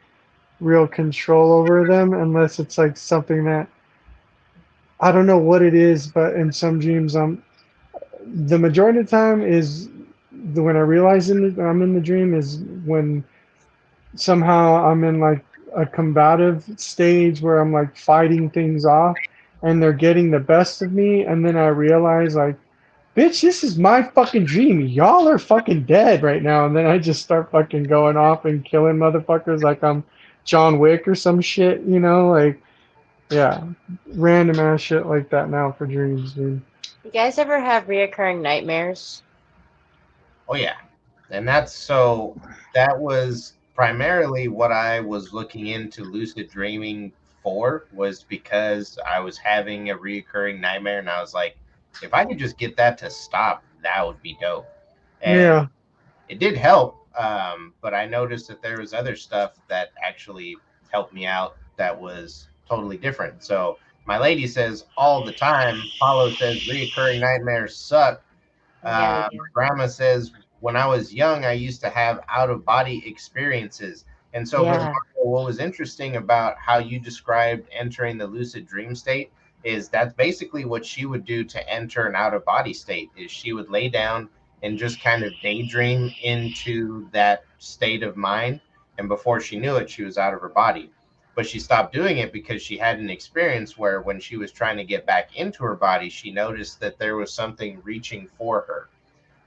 real control over them unless it's like something that I don't know what it is, but in some dreams the majority of the time is when I realize I'm in the dream is when somehow I'm in like a combative stage where I'm like fighting things off and they're getting the best of me, and then I realize like bitch, this is my fucking dream. Y'all are fucking dead right now. And then I just start fucking going off and killing motherfuckers like I'm John Wick or some shit, you know? Like, yeah, random ass shit like that now for dreams, dude. You guys ever have reoccurring nightmares? Oh yeah, and that was primarily what I was looking into lucid dreaming for, was because I was having a reoccurring nightmare, and I was like, if I could just get that to stop, that would be dope. And Yeah, it did help, but I noticed that there was other stuff that actually helped me out that was totally different. So my lady says all the time, Paulo says reoccurring nightmares suck. Yeah, they My do. grandma says when I was young, I used to have out of body experiences. And so, but Yeah. Marco, what was interesting about how you described entering the lucid dream state is that's basically what she would do to enter an out of body state. Is she would lay down and just kind of daydream into that state of mind, and before she knew it, she was out of her body. But she stopped doing it because she had an experience where when she was trying to get back into her body, she noticed that there was something reaching for her.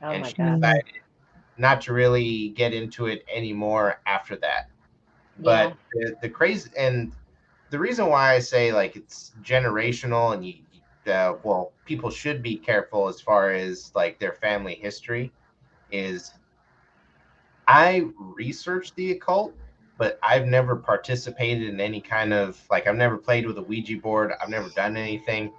Oh And my she god. mm, decided not to really get into it anymore after that. Yeah. But the crazy, and the reason why I say like it's generational, and well, people should be careful as far as like their family history, is I researched the occult, but I've never participated in any kind of like I've never played with a Ouija board. I've never done anything.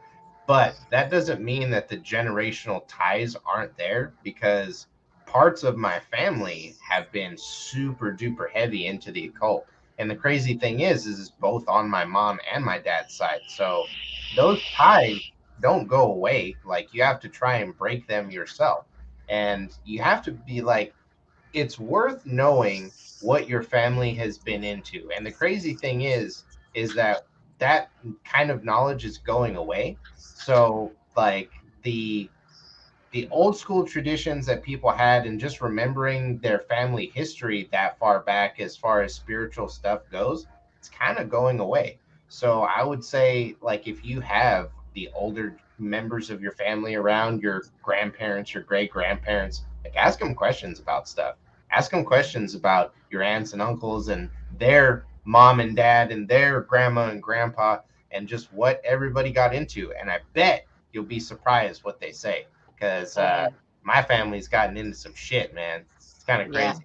But that doesn't mean that the generational ties aren't there, because parts of my family have been super duper heavy into the occult. And the crazy thing is both on my mom and my dad's side. So those ties don't go away. Like you have to try and break them yourself. And you have to be like, it's worth knowing what your family has been into. And the crazy thing is that that kind of knowledge is going away. So like the old school traditions that people had, and just remembering their family history that far back as far as spiritual stuff goes, it's kind of going away. So I would say, like, if you have the older members of your family around, your grandparents, your great grandparents, like, ask them questions about stuff. Ask them questions about your aunts and uncles and their mom and dad and their grandma and grandpa, and just what everybody got into. And I bet you'll be surprised what they say, because Oh yeah. my family's gotten into some shit, man. It's kind of Yeah. crazy.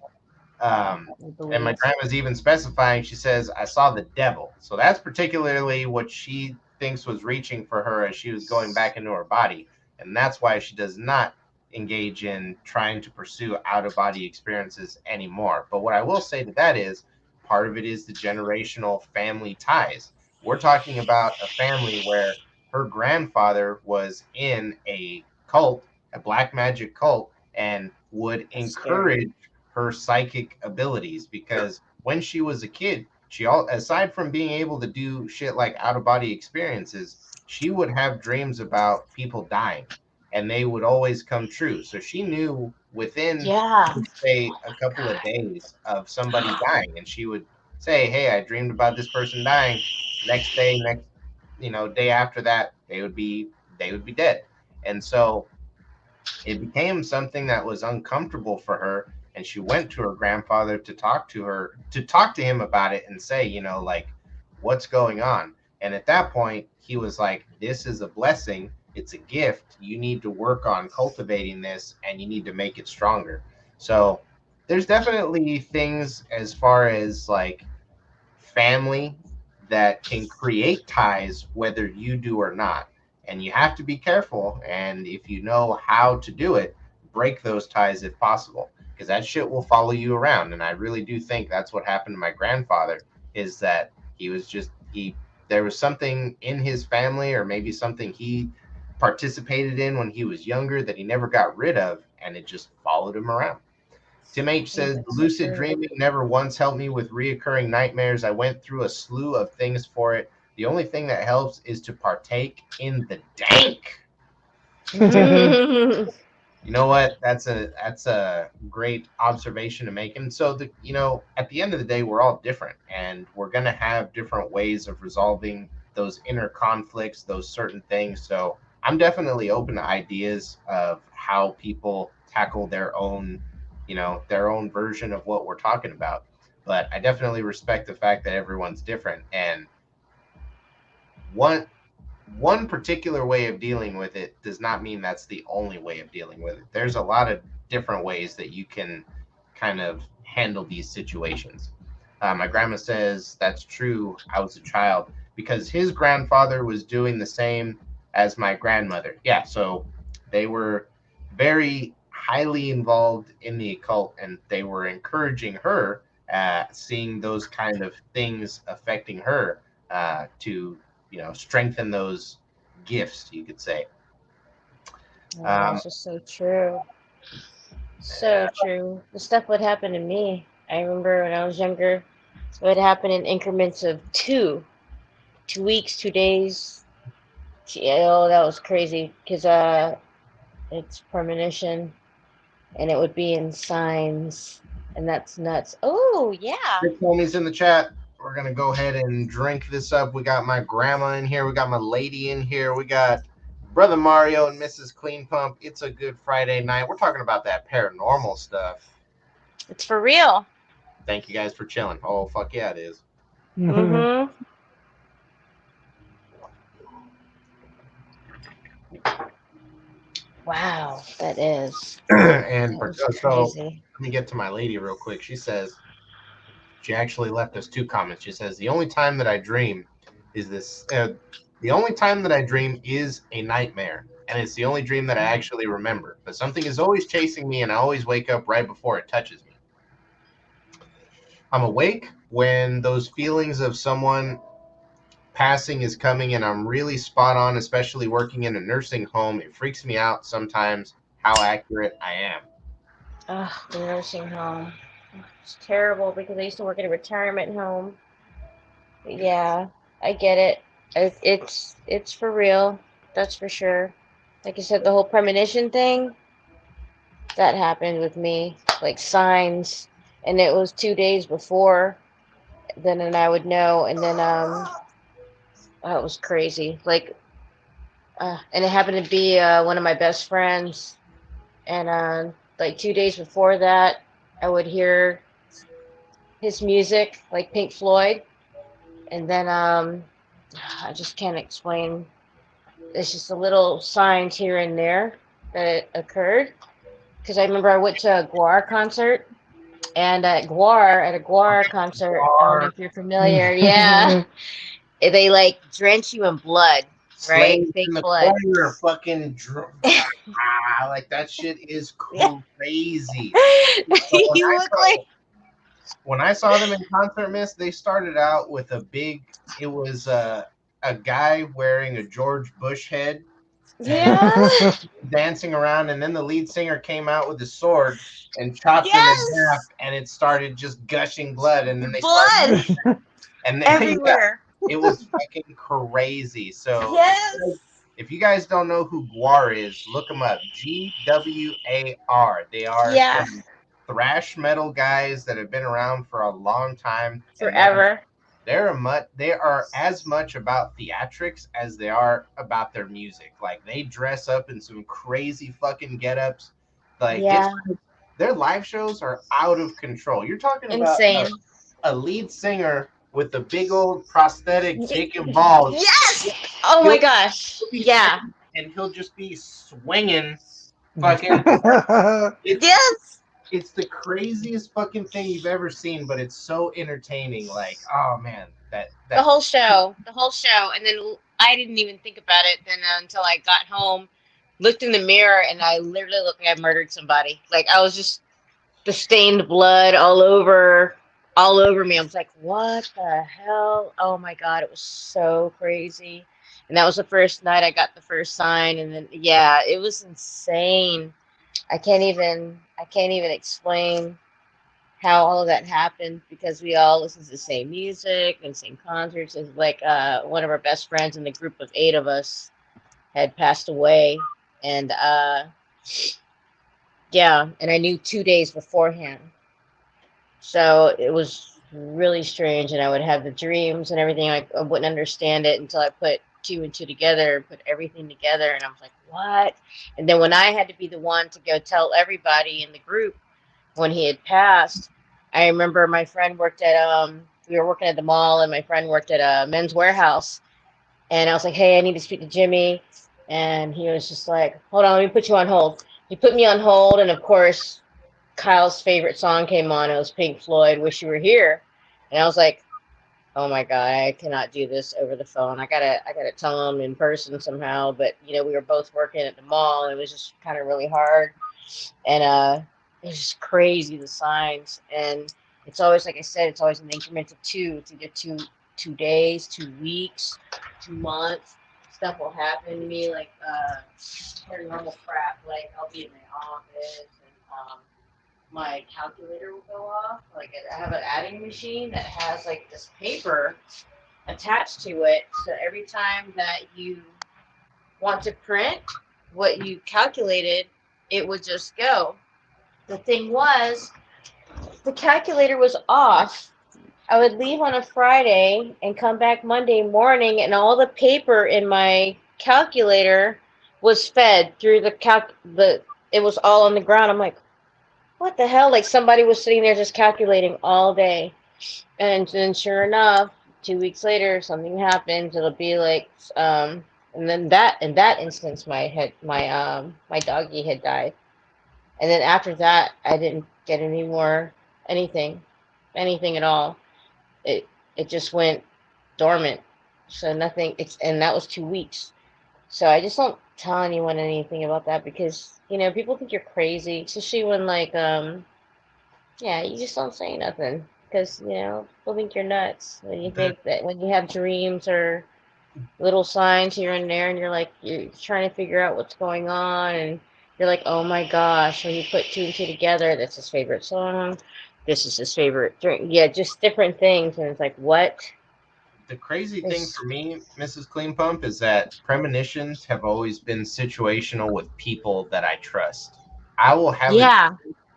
I And believe my it. grandma's even specifying, she says, I saw the devil. So that's particularly what she thinks was reaching for her as she was going back into her body. And that's why she does not engage in trying to pursue out of body experiences anymore. But what I will say to that is part of it is the generational family ties. We're talking about a family where her grandfather was in a cult, a black magic cult, and would That's scary. encourage her psychic abilities, because when she was a kid, she all aside from being able to do shit like out of body experiences, she would have dreams about people dying, and they would always come true. So she knew within, Yeah. let's say, a couple of days of somebody dying, and she would say, "Hey, I dreamed about this person dying." Next day, next day after that, they would be dead. And so it became something that was uncomfortable for her, and she went to her grandfather to talk to him about it and say, like, what's going on. And at that point, he was like, this is a blessing. It's a gift. You need to work on cultivating this and you need to make it stronger. So there's definitely things as far as like family that can create ties whether you do or not. And you have to be careful. And if you know how to do it, break those ties if possible, because that shit will follow you around. And I really do think that's what happened to my grandfather, is that he was just, there was something in his family, or maybe something he participated in when he was younger, that he never got rid of, and it just followed him around. Tim H Yeah, says, that's so lucid true. dreaming never once helped me with reoccurring nightmares. I went through a slew of things for it. The only thing that helps is to partake in the dank. You know what? That's a great observation to make. And so at the end of the day, we're all different, and we're gonna have different ways of resolving those inner conflicts, those certain things. So I'm definitely open to ideas of how people tackle their own version of what we're talking about. But I definitely respect the fact that everyone's different, and one one particular way of dealing with it does not mean that's the only way of dealing with it. There's a lot of different ways that you can kind of handle these situations. My grandma says that's true. I was a child because his grandfather was doing the same as my grandmother. Yeah, so they were very highly involved in the occult, and they were encouraging her, seeing those kind of things affecting her, to strengthen those gifts, you could say. Oh, um, that's just so true. So true. The stuff would happen to me. I remember when I was younger, it would happen in increments of 2 weeks, 2 days. Oh, that was crazy because it's premonition, and it would be in signs, and that's nuts. Oh yeah. Rick homies in the chat, we're gonna go ahead and drink this up. We got my grandma in here, we got my lady in here, we got brother Mario and Mrs. Clean Pump. It's a good Friday night. We're talking about that paranormal stuff. It's for real. Thank you guys for chilling. Oh fuck yeah, it is. Mm-hmm. Wow, that is. And That was so crazy. let me get to my lady real quick. She says, she actually left us two comments. She says, the only time that I dream is this the only time that I dream is a nightmare, and it's the only dream that I actually remember, but something is always chasing me and I always wake up right before it touches me. I'm awake when those feelings of someone passing is coming, and I'm really spot on, especially working in a nursing home. It freaks me out sometimes how accurate I am. Ugh, the nursing home. It's terrible because I used to work at a retirement home. But yeah, I get it. It's for real. That's for sure. Like you said, the whole premonition thing that happened with me, like signs, and it was 2 days before. Then and I would know, and then oh, it was crazy. Like, and it happened to be one of my best friends, and like 2 days before that, I would hear his music, like Pink Floyd, and then I just can't explain. It's just a little signs here and there that it occurred. Because I remember I went to a Guar concert, and at a Guar concert, I don't know if you're familiar. Yeah, they like drench you in blood, right? Slaves Fake in the blood. corner, fucking like that shit is Yeah, crazy. So you look like when I saw them in concert, Miss, they started out with a big. It was a guy wearing a George Bush head and yeah, dancing around, and then the lead singer came out with a sword and chopped him in half, yes, and it started just gushing blood, and then they started, blood and then, yeah, everywhere. it was fucking crazy. So Yes, if you guys don't know who Guar is, look them up. GWAR. They are yeah, some thrash metal guys that have been around for a long time, and forever. they are as much about theatrics as they are about their music. Like they dress up in some crazy fucking get-ups. Like Yeah, their live shows are out of control. You're talking about insane. a lead singer with the big old prosthetic dick and balls. Yes. Oh my He'll, gosh. he'll be Yeah. standing and he'll just be swinging. Fucking, it's Yes. it's the craziest fucking thing you've ever seen, but it's so entertaining. Like, oh man, The that whole show. The whole show. And then I didn't even think about it then until I got home, looked in the mirror, and I literally looked like I murdered somebody. Like I was just the stained blood all over me. I was like, what the hell? Oh my god, it was so crazy. And that was the first night I got the first sign, and then yeah, it was insane. I can't even explain how all of that happened because we all listened to the same music and same concerts. It's like one of our best friends in the group of eight of us had passed away, and yeah, and I knew 2 days beforehand. So it was really strange, and I would have the dreams and everything. I wouldn't understand it until I put two and two together, put everything together, and I was like, "What?" And then when I had to be the one to go tell everybody in the group when he had passed, I remember my friend worked at we were working at the mall, and my friend worked at a Men's Warehouse, and I was like, "Hey, I need to speak to Jimmy," and he was just like, "Hold on, let me put you on hold." He put me on hold, and of course, Kyle's favorite song came on. It was Pink Floyd, "Wish You Were Here," and I was like, "Oh my god, I cannot do this over the phone. I gotta tell him in person somehow." But we were both working at the mall, and it was just kind of really hard, and it was just crazy the signs, and it's always like I said, it's always in increments of two. It's either 2 days, 2 weeks, 2 months. Stuff will happen to me like paranormal crap. Like I'll be in my office and my calculator will go off. Like I have an adding machine that has like this paper attached to it. So every time that you want to print what you calculated, it would just go. The thing was, the calculator was off. I would leave on a Friday and come back Monday morning, and all the paper in my calculator was fed through the. It was all on the ground. I'm like, what the hell? Like somebody was sitting there just calculating all day. And then sure enough, 2 weeks later, something happens. It'll be like, and then that in that instance, my doggy had died. And then after that, I didn't get any more anything, anything at all. It just went dormant. So nothing. And that was 2 weeks. So I just don't tell anyone anything about that because people think you're crazy, especially when like yeah, you just don't say nothing because people think you're nuts when you the think that when you have dreams or little signs here and there, and you're trying to figure out what's going on, and you're like, oh my gosh, when you put two and two together, that's his favorite song. This is his favorite drink. Yeah, just different things, and it's like, what? the crazy thing It's, for me, Mrs. Clean Pump, is that premonitions have always been situational with people that I trust. I will have a yeah,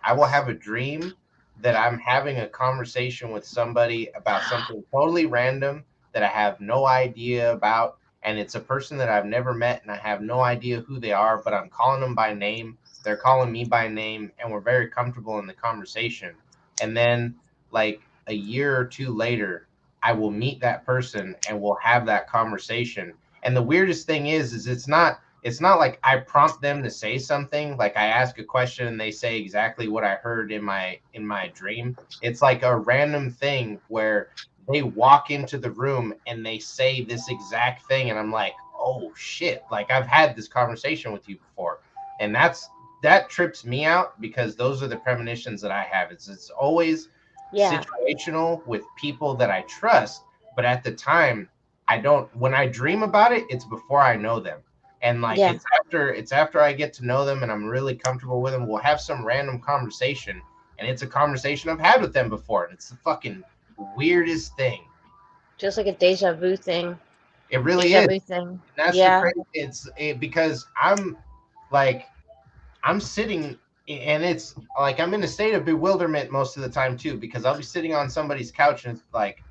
I will have a dream that I'm having a conversation with somebody about something totally random that I have no idea about. And it's a person that I've never met and I have no idea who they are, but I'm calling them by name. They're calling me by name and we're very comfortable in the conversation. And then, like a year or two later, I will meet that person and we'll have that conversation. And the weirdest thing is it's not like I prompt them to say something, like I ask a question and they say exactly what I heard in my dream. It's like a random thing where they walk into the room and they say this exact thing and I'm like, "Oh shit, like I've had this conversation with you before." And that trips me out because those are the premonitions that I have. It's always yeah, situational with people that I trust, but at the time I don't when I dream about it, it's before I know them, and like yeah. it's after I get to know them and I'm really comfortable with them. We'll have some random conversation, and it's a conversation I've had with them before, and it's the fucking weirdest thing. Just like a deja vu thing. It really Deja is. vu thing. That's the Yeah, crazy. Because like I'm sitting, and it's like I'm in a state of bewilderment most of the time too, because I'll be sitting on somebody's couch and it's like,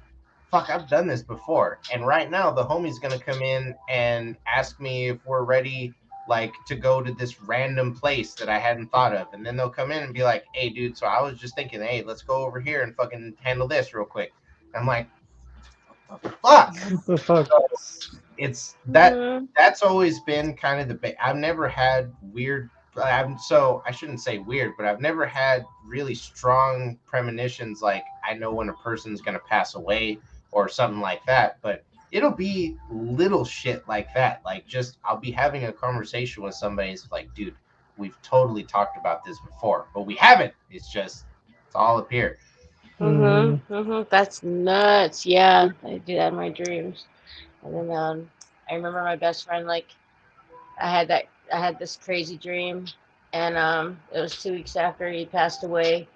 fuck, I've done this before. And right now, the homie's gonna come in and ask me if we're ready, like, to go to this random place that I hadn't thought of. And then they'll come in and be like, hey, dude, so I was just thinking, hey, let's go over here and fucking handle this real quick. I'm like, Fuck. What the fuck? So it's that Mm-hmm. that's always been kind of I've never had weird. So I shouldn't say weird, but I've never had really strong premonitions like I know when a person's gonna pass away or something like that. But it'll be little shit like that. Like just I'll be having a conversation with somebody. It's like, dude, we've totally talked about this before, but we haven't. It's all appeared. Mm-hmm. That's nuts. Yeah, I do that in my dreams. And then I remember my best friend like I had this crazy dream, and it was 2 weeks after he passed away.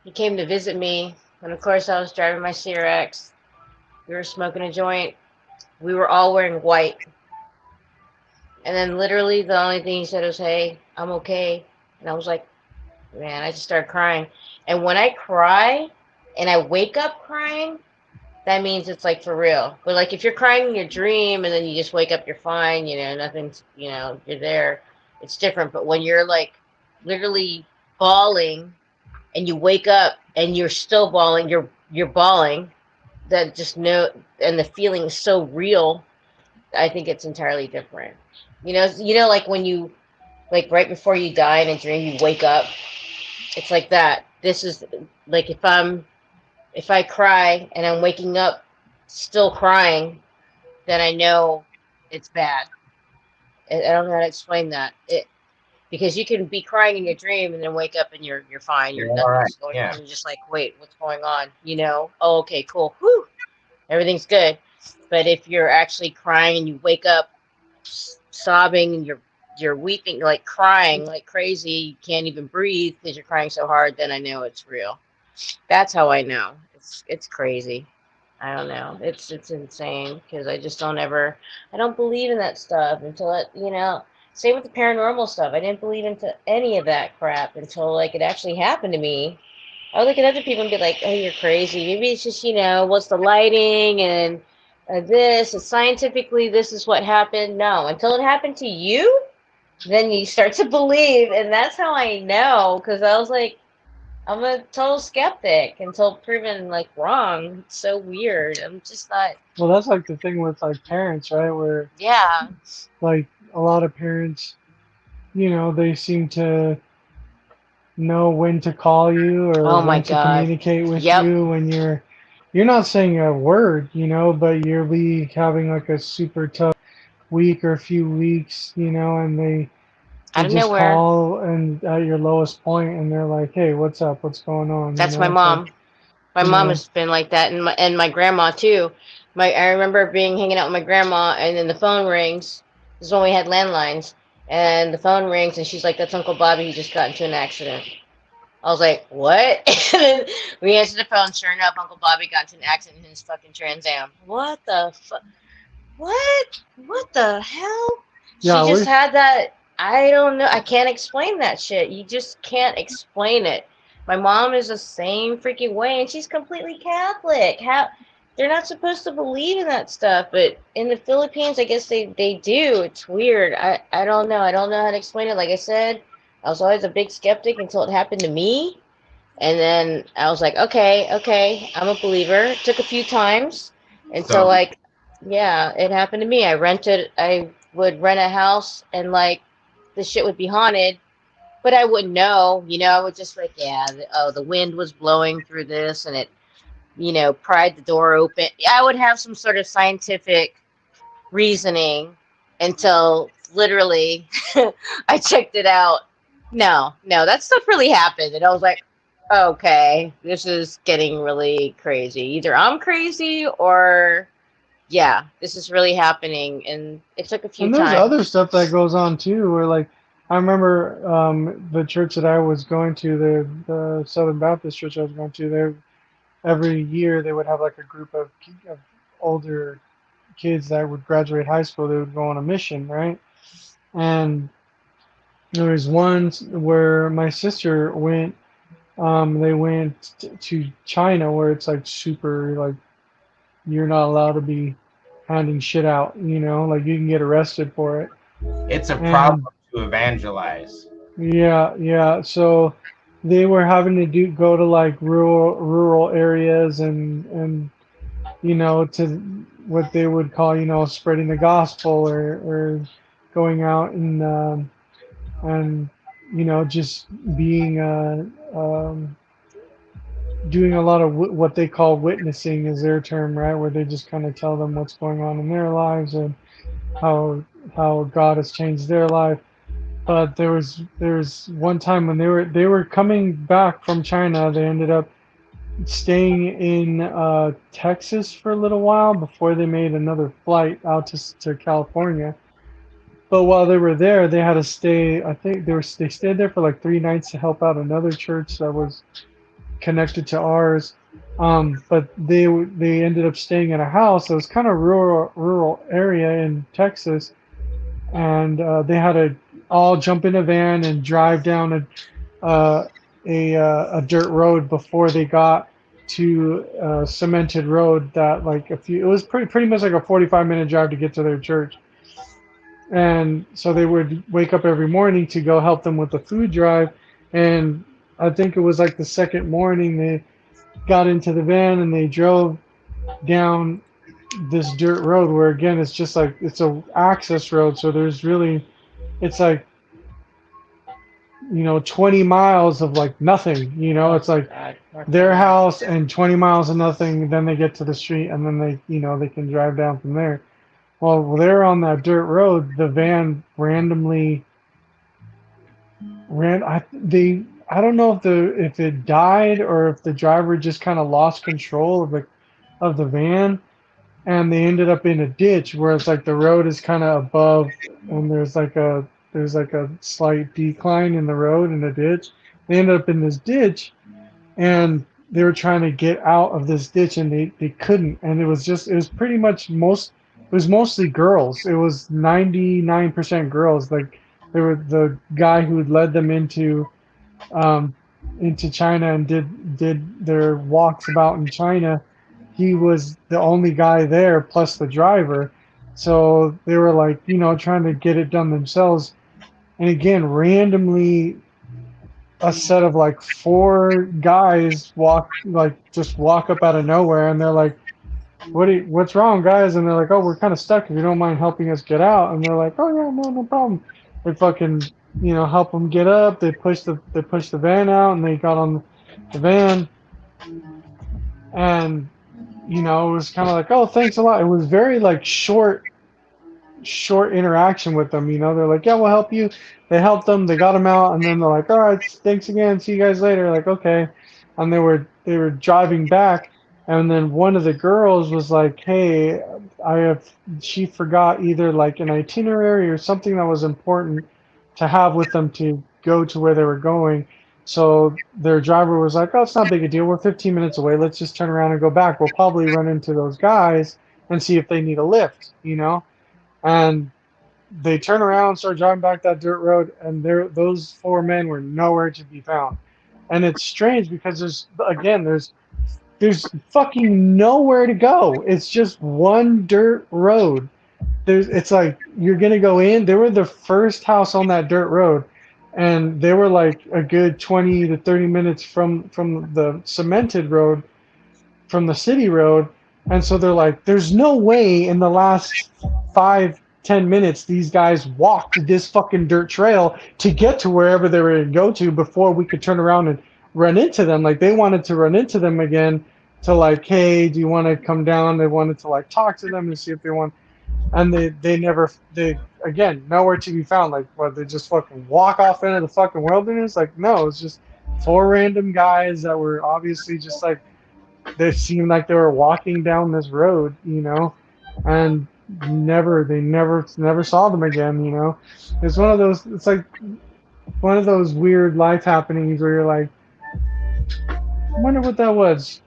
He came to visit me, and of course I was driving my CRX. We were smoking a joint. We were all wearing white, and then literally the only thing he said was, "Hey, I'm okay," and I was like, man, I just started crying. And when I cry, and I wake up crying, that means it's like for real. But like if you're crying in your dream and then you just wake up, you're fine, nothing's, you're there. It's different. But when you're like literally bawling and you wake up and you're still bawling, you're bawling. That just no, and the feeling is so real. I think it's entirely different. Like when you like right before you die in a dream, you wake up. It's like that. This is like if I cry and I'm waking up still crying, then I know it's bad. I don't know how to explain that. Because you can be crying in your dream and then wake up and you're fine. You're You're all right. nothing's going Yeah. on. You're just like, wait, what's going on? Oh, okay, cool. Whew, everything's good. But if you're actually crying and you wake up sobbing and you're weeping, like crying like crazy, you can't even breathe because you're crying so hard, then I know it's real. That's how I know. It's crazy. I don't know. It's insane because I just don't ever. I don't believe in that stuff until it. Same with the paranormal stuff. I didn't believe into any of that crap until like it actually happened to me. I would look at other people and be like, "Oh, you're crazy. Maybe it's just what's the lighting and this. And scientifically, this is what happened." No, until it happened to you, then you start to believe, and that's how I know. Because I was like, I'm a total skeptic until proven like wrong. It's so weird. I'm just not. Well, that's like the thing with like parents, right? Where Yeah. like a lot of parents, they seem to know when to call you or Oh my when to god. communicate with Yep. you when you're not saying a word, but you're be having like a super tough week or a few weeks, and they Out of just nowhere. call and at your lowest point and they're like, "Hey, what's up? What's going on?" That's my It's like, mom. My you mom know, has been like that, and my grandma too. I remember being hanging out with my grandma, and then the phone rings. This is when we had landlines, and the phone rings, and she's like, "That's Uncle Bobby. He just got into an accident." I was like, "What?" And then we answered the phone. Sure enough, Uncle Bobby got into an accident in his fucking Trans Am. What the fuck? What? What the hell? She yeah, just we're had that. I don't know. I can't explain that shit. You just can't explain it. My mom is the same freaking way, and she's completely Catholic. How they're not supposed to believe in that stuff, but in the Philippines, I guess they do. It's weird. I don't know. I don't know how to explain it. Like I said, I was always a big skeptic until it happened to me, and then I was like, okay, I'm a believer. It took a few times until So like, yeah, it happened to me. I would rent a house and like the shit would be haunted, but I wouldn't know, I would just like, yeah, the wind was blowing through this and it, pried the door open. I would have some sort of scientific reasoning until literally I checked it out. No, that stuff really happened. And I was like, okay, this is getting really crazy. Either I'm crazy or, yeah, this is really happening. And it took a few and there's other times. stuff that goes on too, where like I remember the church that I was going to, the Southern Baptist church I was going to, there every year they would have like a group of older kids that would graduate high school. They would go on a mission, right? And there was one where my sister went. They went to China, where it's like super like you're not allowed to be handing shit out. Like you can get arrested for it. it's a And problem to evangelize. yeah, yeah. So they were having to go to like rural areas and to what they would call, spreading the gospel, or going out and just being doing a lot of what they call witnessing is their term, right? Where they just kind of tell them what's going on in their lives and how God has changed their life. But there was one time when they were coming back from China. They ended up staying in Texas for a little while before they made another flight out to California. But while they were there, they had to stay. I think they stayed there for like 3 nights to help out another church that was connected to ours. But they ended up staying in a house that was kind of rural area in Texas, and they had to all jump in a van and drive down a dirt road before they got to a cemented road that it was pretty much like a 45-minute drive to get to their church. And so they would wake up every morning to go help them with the food drive. And I think it was like the second morning they got into the van and they drove down this dirt road where again it's just like it's a access road, so there's really it's like 20 miles of like nothing. It's like their house and 20 miles of nothing, then they get to the street, and then they can drive down from there. Well, they're on that dirt road, the van randomly ran. I don't know if it died or if the driver just kind of lost control of the van, and they ended up in a ditch where it's like the road is kind of above, and there's like a slight decline in the road in a ditch. They ended up in this ditch, and they were trying to get out of this ditch, and they couldn't. And it was pretty much it was mostly girls. It was 99% girls. Like they were the guy who had led them um, into China and did their walks about in China. He was the only guy there, plus the driver. So they were like, trying to get it done themselves. And again, randomly, a set of like four guys just walk up out of nowhere, and they're like, what's wrong, guys? And they're like, oh, we're kind of stuck. If you don't mind helping us get out. And they're like, oh yeah, no problem. They fucking, help them get up. They pushed the van out, and they got on the van, and it was kind of like, oh, thanks a lot. It was very like short interaction with them. They're like, yeah, we'll help you. They helped them. They got them out, and then they're like, all right, thanks again. See you guys later. Like, okay. And they were driving back, and then one of the girls was like, hey, she forgot either like an itinerary or something that was important to have with them to go to where they were going. So their driver was like, oh, it's not big a deal. We're 15 minutes away. Let's just turn around and go back. We'll probably run into those guys and see if they need a lift. And they turn around, start driving back that dirt road, and those four men were nowhere to be found. And it's strange because there's fucking nowhere to go. It's just one dirt road. It's like you're gonna go in. They were the first house on that dirt road, and they were like a good 20 to 30 minutes from the cemented road, from the city road. And so they're like, there's no way in the last 5-10 minutes these guys walked this fucking dirt trail to get to wherever they were going to go to before we could turn around and run into them. Like they wanted to run into them again to like, hey, do you want to come down? They wanted to like talk to them and see if they want. And they again, nowhere to be found. Like, what, they just fucking walk off into the fucking wilderness? Like, no, it's just four random guys that were obviously just like, they seemed like they were walking down this road, and they never saw them again. It's one of those, it's like one of those weird life happenings where you're like, I wonder what that was.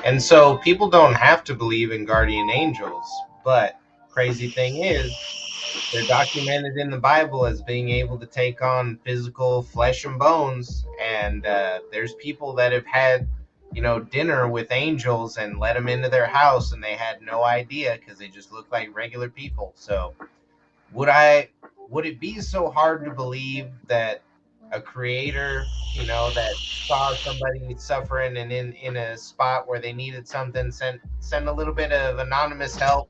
And so people don't have to believe in guardian angels, but crazy thing is, they're documented in the Bible as being able to take on physical flesh and bones. And there's people that have had, dinner with angels and let them into their house, and they had no idea because they just looked like regular people. So would it be so hard to believe that a creator, that saw somebody suffering and in a spot where they needed something, send a little bit of anonymous help.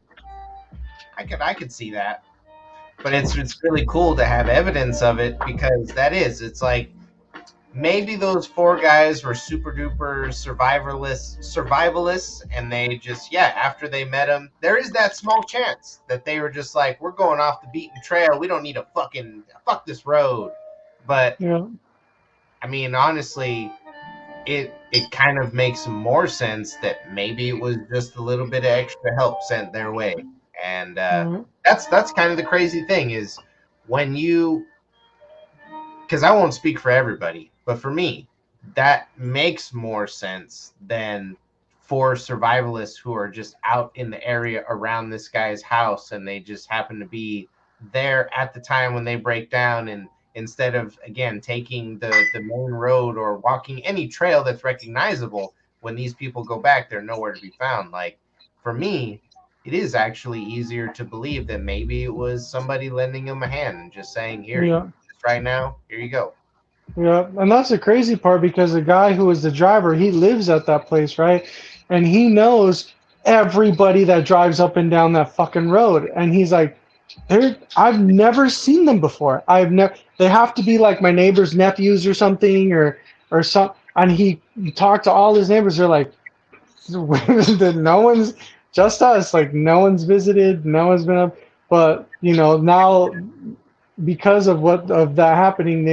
I could see that. But it's really cool to have evidence of it, because it's like maybe those four guys were super duper survivalists, and they just, yeah, after they met him, there is that small chance that they were just like, we're going off the beaten trail, we don't need a fuck this road. But Yeah. I mean, honestly, it kind of makes more sense that maybe it was just a little bit of extra help sent their way. And Right. that's kind of the crazy thing, is when you, because I won't speak for everybody, but for me, that makes more sense than for survivalists who are just out in the area around this guy's house, and they just happen to be there at the time when they break down. And instead of, again, taking the main road or walking any trail that's recognizable, when these people go back, they're nowhere to be found. Like, for me, it is actually easier to believe that maybe it was somebody lending him a hand and just saying, here, you Yeah. need this right now, here you go. Yeah, and that's the crazy part because the guy who was the driver, he lives at that place, right? And he knows everybody that drives up and down that fucking road. And he's like, I've never seen them before. I've never. They have to be like my neighbor's nephews or something, or some. And he talked to all his neighbors. They're like, no one's, just us. Like no one's visited, no one's been up. But now because of what of that happening,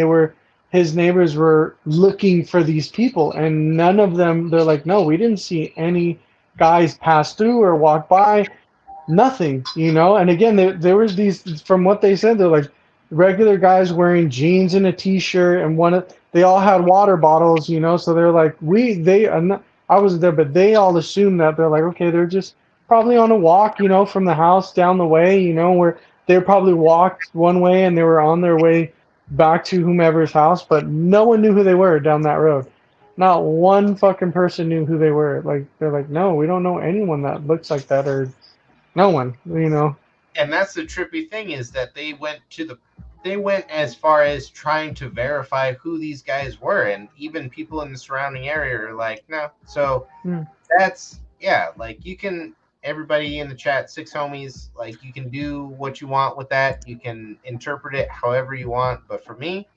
his neighbors were looking for these people, and none of them. They're like, no, we didn't see any guys pass through or walk by, nothing. And again, there was these, from what they said, they're like regular guys wearing jeans and a t-shirt, and they all had water bottles. So they're like, I wasn't there, but they all assumed that. They're like, okay, they're just probably on a walk, from the house down the way, where they probably walked one way and they were on their way back to whomever's house, but no one knew who they were down that road. Not one fucking person knew who they were. Like they're like, no, we don't know anyone that looks like that, or no one. And that's the trippy thing, is that they went as far as trying to verify who these guys were, and even people in the surrounding area are like, no. So Hmm. that's, yeah, like, you can, everybody in the chat, six homies, like, you can do what you want with that, you can interpret it however you want, but for me,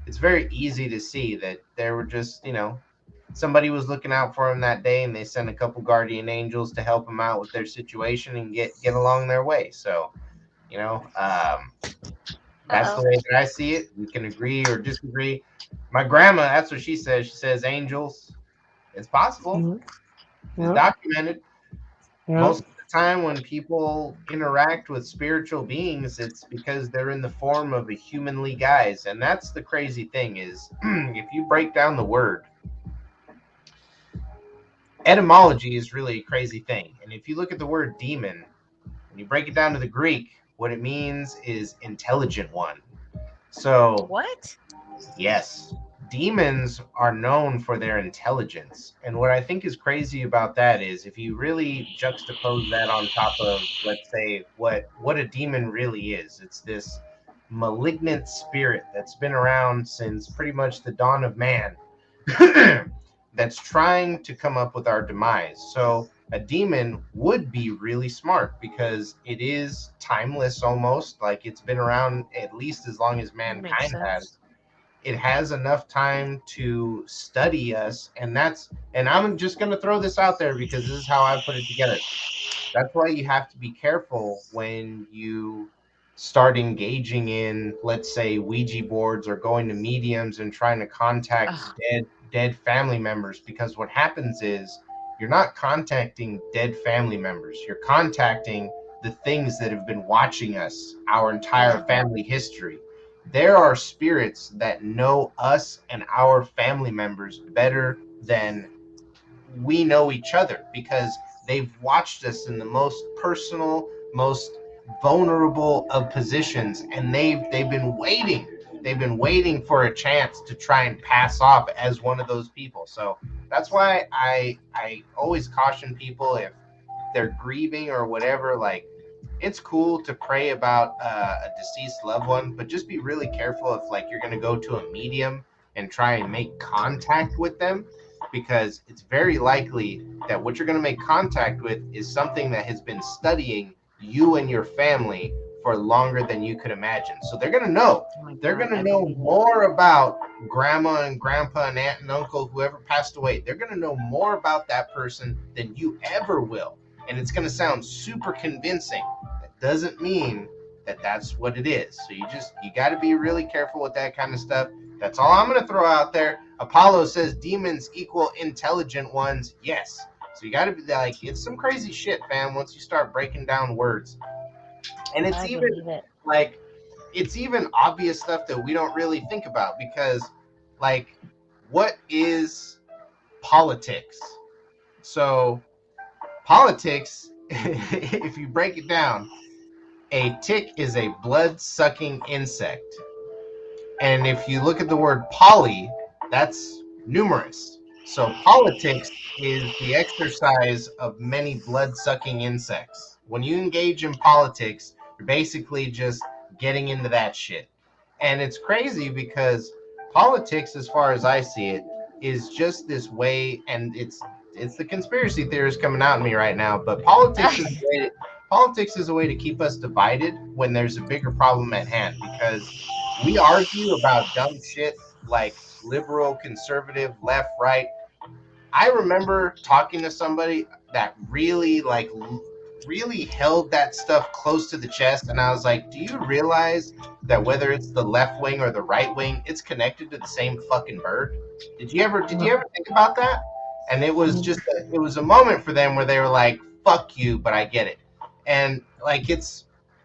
it's very easy to see that there were just, somebody was looking out for him that day, and they sent a couple guardian angels to help him out with their situation and get along their way. So, you know, um, that's the Uh-oh. way that I see it. We can agree or disagree. My grandma, that's what she says. She says angels. It's possible. Hmm. It's Yeah. documented. Yeah. Most of the time, when people interact with spiritual beings, it's because they're in the form of a humanly guise, and that's the crazy thing. Is if you break down the word, etymology is really a crazy thing. And if you look at the word demon, when you break it down to the Greek, what it means is intelligent one. So, What? yes, demons are known for their intelligence. And what I think is crazy about that is, if you really juxtapose that on top of, let's say, what a demon really is, it's this malignant spirit that's been around since pretty much the dawn of man. That's trying to come up with our demise. So a demon would be really smart, because it is timeless, almost like it's been around at least as long as That makes mankind sense. has. It has enough time to study us, and I'm just going to throw this out there because this is how I put it together. That's why you have to be careful when you start engaging in, let's say, Ouija boards, or going to mediums and trying to contact Ugh. dead family members, because what happens is, you're not contacting dead family members. You're contacting the things that have been watching us our entire Yeah. family history. There are spirits that know us and our family members better than we know each other, because they've watched us in the most personal, most vulnerable of positions, and they've been waiting. They've been waiting for a chance to try and pass off as one of those people. So that's why I always caution people, if they're grieving or whatever, like, it's cool to pray about a deceased loved one, but just be really careful if like you're going to go to a medium and try and make contact with them, because it's very likely that what you're going to make contact with is something that has been studying you and your family for longer than you could imagine. So they're going to know. Oh my They're God, going to I know believe it. more about grandma and grandpa and aunt and uncle, whoever passed away. They're going to know more about that person than you ever will. And it's going to sound super convincing. That doesn't mean that that's what it is. So you got to be really careful with that kind of stuff. That's all I'm going to throw out there. Apollo says demons equal intelligent ones. Yes. So you got to be like, it's some crazy shit, fam, once you start breaking down words. And it's I even believe it. like, it's even obvious stuff that we don't really think about, because like, what is politics? So politics, if you break it down, a tick is a blood-sucking insect. And if you look at the word poly, that's numerous. So politics is the exercise of many blood-sucking insects. When you engage in politics, you're basically just getting into that shit. And it's crazy because politics, as far as I see it, is just this way, and it's the conspiracy theorists coming out in me right now, but politics is a way to keep us divided when there's a bigger problem at hand, because we argue about dumb shit like liberal, conservative, left, right. I remember talking to somebody that really held that stuff close to the chest, and I was like, do you realize that whether it's the left wing or the right wing, it's connected to the same fucking bird? Did you ever think about that? And it was a moment for them where they were like, fuck you, but I get it. And like, it's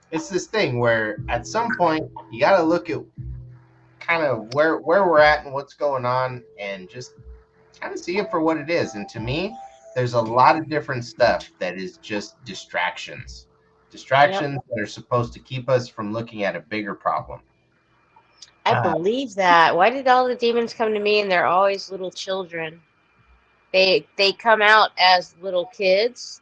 this thing where at some point you got to look at kind of where we're at and what's going on, and just kind of see it for what it is. And to me, there's a lot of different stuff that is just Yep. distractions that are supposed to keep us from looking at a bigger problem. I uh, believe that. Why did all the demons come to me and they're always little children? They come out as little kids,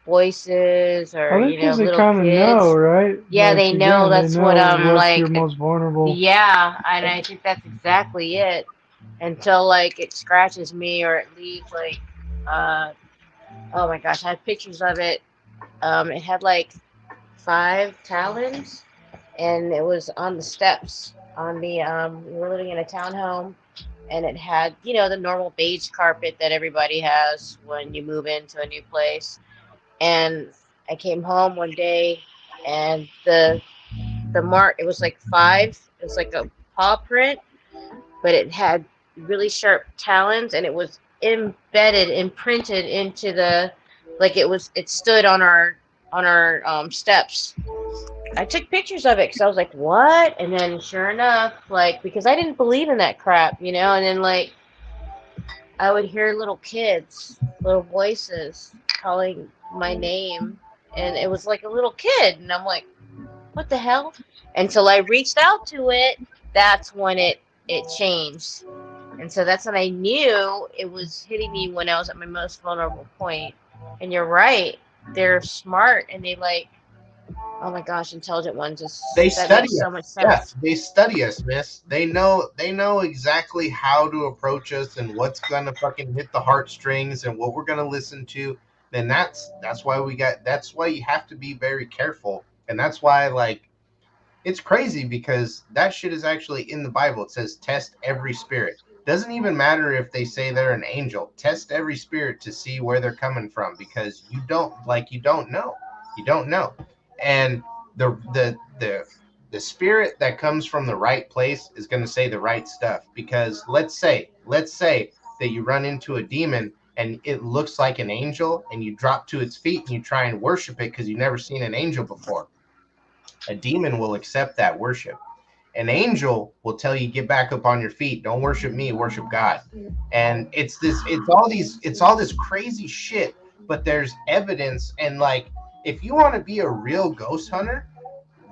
voices, or I think because they little kind of know, kids. right? Yeah, Like they know. again, they That's what know I'm what you're like. most vulnerable. Yeah, and I think that's exactly it. Until like it scratches me or it leaves like, uh, oh my gosh, I have pictures of it. It had like 5 talons, and it was on the steps on the we were living in a townhome, and it had the normal beige carpet that everybody has when you move into a new place. And I came home one day, and the mark, it was like five, it was like a paw print, but it had really sharp talons, and it was embedded, imprinted into the, like it stood on our steps. I took pictures of it because I was like, what? And then sure enough, like, because I didn't believe in that crap, and then like I would hear little kids, little voices calling my name, and it was like a little kid, and I'm like, what the hell? Until I reached out to it, that's when it changed. And so that's when I knew it was hitting me when I was at my most vulnerable point. And you're right. They're smart, and they like, oh my gosh, intelligent ones, they just that study makes so much us. Yeah, sense. they study us, miss. They know exactly how to approach us and what's gonna fucking hit the heartstrings and what we're gonna listen to. Then that's why you have to be very careful. And that's why, like, it's crazy because that shit is actually in the Bible. It says test every spirit. Doesn't even matter if they say they're an angel. Test every spirit to see where they're coming from, because you don't know. You don't know. And the spirit that comes from the right place is going to say the right stuff, because let's say that you run into a demon and it looks like an angel, and you drop to its feet and you try and worship it because you've never seen an angel before. A demon will accept that worship. An angel will tell you, get back up on your feet, don't worship me, worship God. And it's all this crazy shit, but there's evidence. And like, if you want to be a real ghost hunter,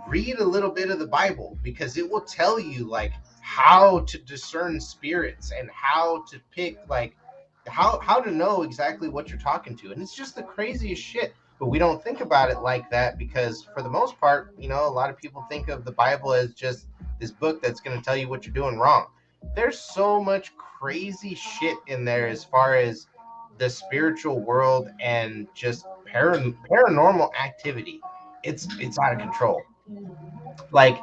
read a little bit of the Bible, because it will tell you like how to discern spirits and how to pick, like, how to know exactly what you're talking to. And it's just the craziest shit. But we don't think about it like that because, for the most part, a lot of people think of the Bible as just this book that's going to tell you what you're doing wrong. There's so much crazy shit in there as far as the spiritual world and just paranormal activity. It's out of control. Like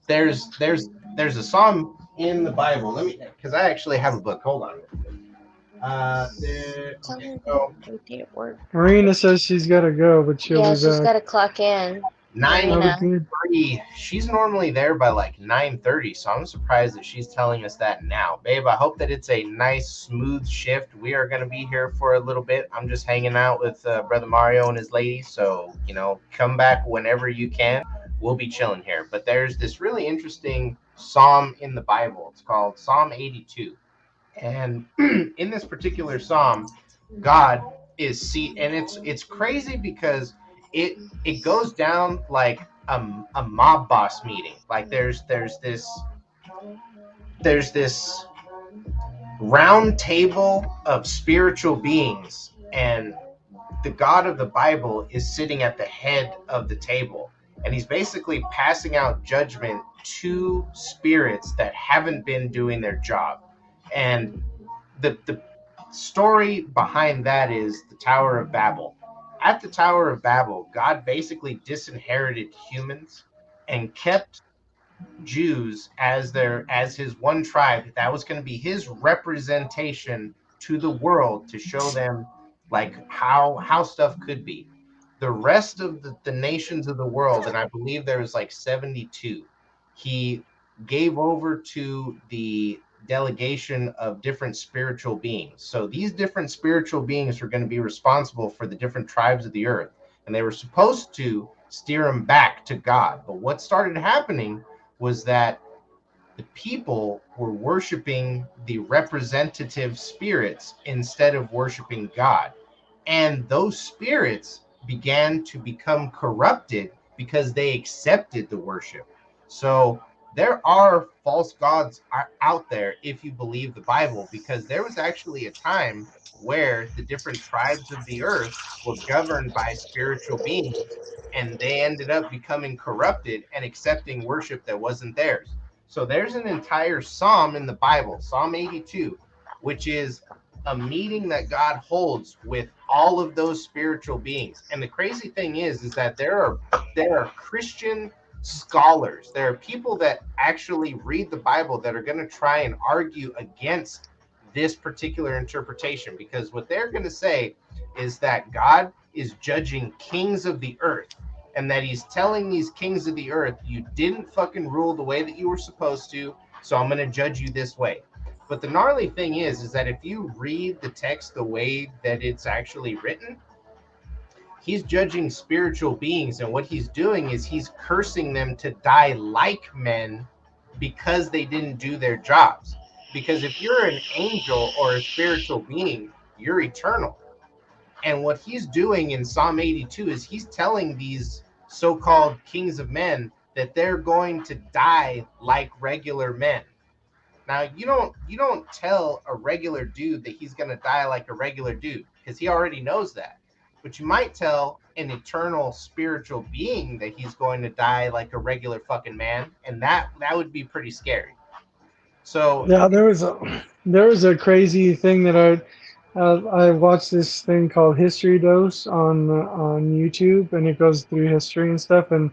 there's a psalm in the Bible. Let me, because I actually have a book. Hold on. Tell Okay, her that so everything at work. Marina says she's got to go, but she'll Yeah, be she's back. got to clock in. nine Marina. Okay. she's normally there by like 9:30, so I'm surprised that she's telling us that now. Babe, I hope that it's a nice smooth shift. We are going to be here for a little bit. I'm just hanging out with brother Mario and his lady, so come back whenever you can. We'll be chilling here. But there's this really interesting psalm in the Bible. It's called Psalm 82. And in this particular psalm, God is and it's crazy because it goes down like a mob boss meeting. Like there's this round table of spiritual beings, and the God of the Bible is sitting at the head of the table, and he's basically passing out judgment to spirits that haven't been doing their job. And the story behind that is the Tower of Babel. At the Tower of Babel, God basically disinherited humans and kept Jews as his one tribe. That was going to be his representation to the world to show them like how stuff could be. The rest of the nations of the world, and I believe there was like 72, he gave over to the delegation of different spiritual beings. So these different spiritual beings were going to be responsible for the different tribes of the earth, and they were supposed to steer them back to God. But what started happening was that the people were worshiping the representative spirits instead of worshiping God. And those spirits began to become corrupted because they accepted the worship. So there are false gods out there if you believe the Bible, because there was actually a time where the different tribes of the earth were governed by spiritual beings, and they ended up becoming corrupted and accepting worship that wasn't theirs. So there's an entire psalm in the Bible, Psalm 82, which is a meeting that God holds with all of those spiritual beings. And the crazy thing is that there are Christian scholars. There are people that actually read the Bible that are going to try and argue against this particular interpretation, because what they're going to say is that God is judging kings of the earth, and that he's telling these kings of the earth, you didn't fucking rule the way that you were supposed to, so I'm going to judge you this way. But the gnarly thing is that if you read the text the way that it's actually written, he's judging spiritual beings, and what he's doing is he's cursing them to die like men because they didn't do their jobs. Because if you're an angel or a spiritual being, you're eternal. And what he's doing in Psalm 82 is he's telling these so-called kings of men that they're going to die like regular men. Now, you don't tell a regular dude that he's going to die like a regular dude, because he already knows that. But you might tell an eternal spiritual being that he's going to die like a regular fucking man, and that would be pretty scary. So Yeah, there was a crazy thing that I watched this thing called History Dose on YouTube, and it goes through history and stuff. And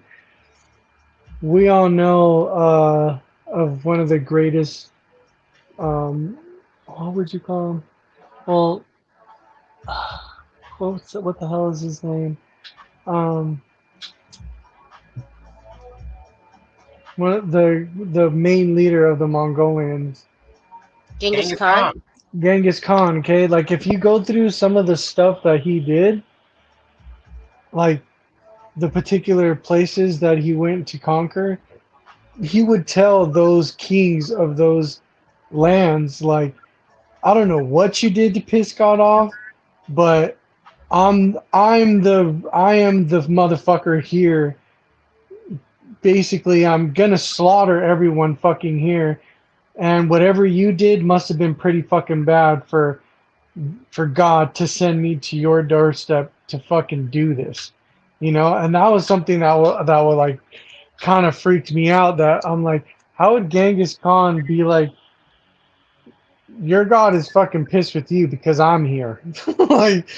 we all know of one of the greatest, what would you call him? Well, what the hell is his name? Um, one of the main leader of the Mongolians, Genghis Genghis Khan. Khan. Genghis Khan. Okay, like if you go through some of the stuff that he did, like the particular places that he went to conquer, he would tell those kings of those lands, like, I don't know what you did to piss God off, but I am the motherfucker here. Basically, I'm gonna slaughter everyone fucking here, and whatever you did must have been pretty fucking bad for God to send me to your doorstep to fucking do this, you know? And that was something that would like kind of freaked me out. That I'm like, how would Genghis Khan be like, your God is fucking pissed with you because I'm here? Like,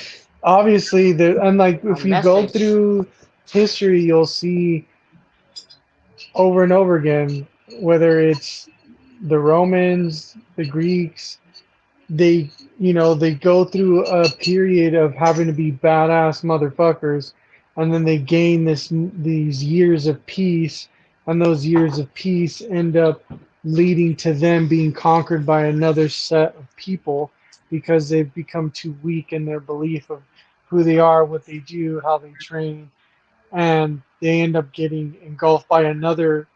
obviously, and like A if you go message. through history, you'll see over and over again, whether it's the Romans, the Greeks, they they go through a period of having to be badass motherfuckers, and then they gain these years of peace, and those years of peace end up leading to them being conquered by another set of people because they've become too weak in their belief of who they are, what they do, how they train, and they end up getting engulfed by another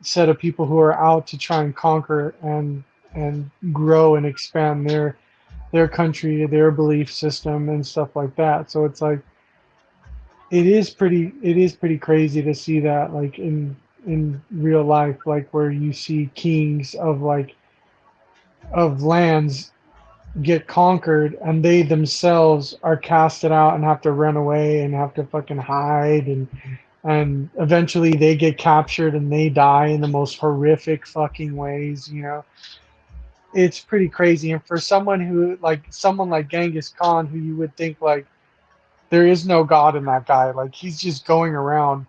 set of people who are out to try and conquer and grow and expand their country, their belief system, and stuff like that. So it's like it is pretty crazy to see that like in real life, like where you see kings of like of lands get conquered and they themselves are casted out and have to run away and have to fucking hide and eventually they get captured and they die in the most horrific fucking ways, you know. It's pretty crazy. And for someone like Genghis Khan, who you would think like there is no God in that guy, like he's just going around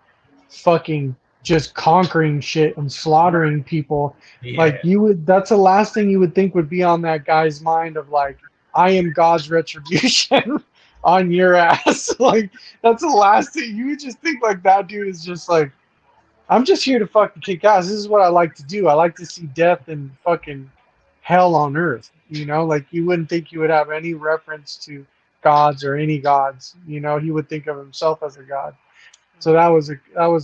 fucking just conquering shit and slaughtering people. Yeah. Like you would, that's the last thing you would think would be on that guy's mind of like, I am God's retribution on your ass. Like that's the last thing you would just think like that dude is just like, I'm just here to fucking kick ass. This is what I like to do. I like to see death and fucking hell on earth. You know, like you wouldn't think you would have any reference to gods or any gods. You know, he would think of himself as a god. So that was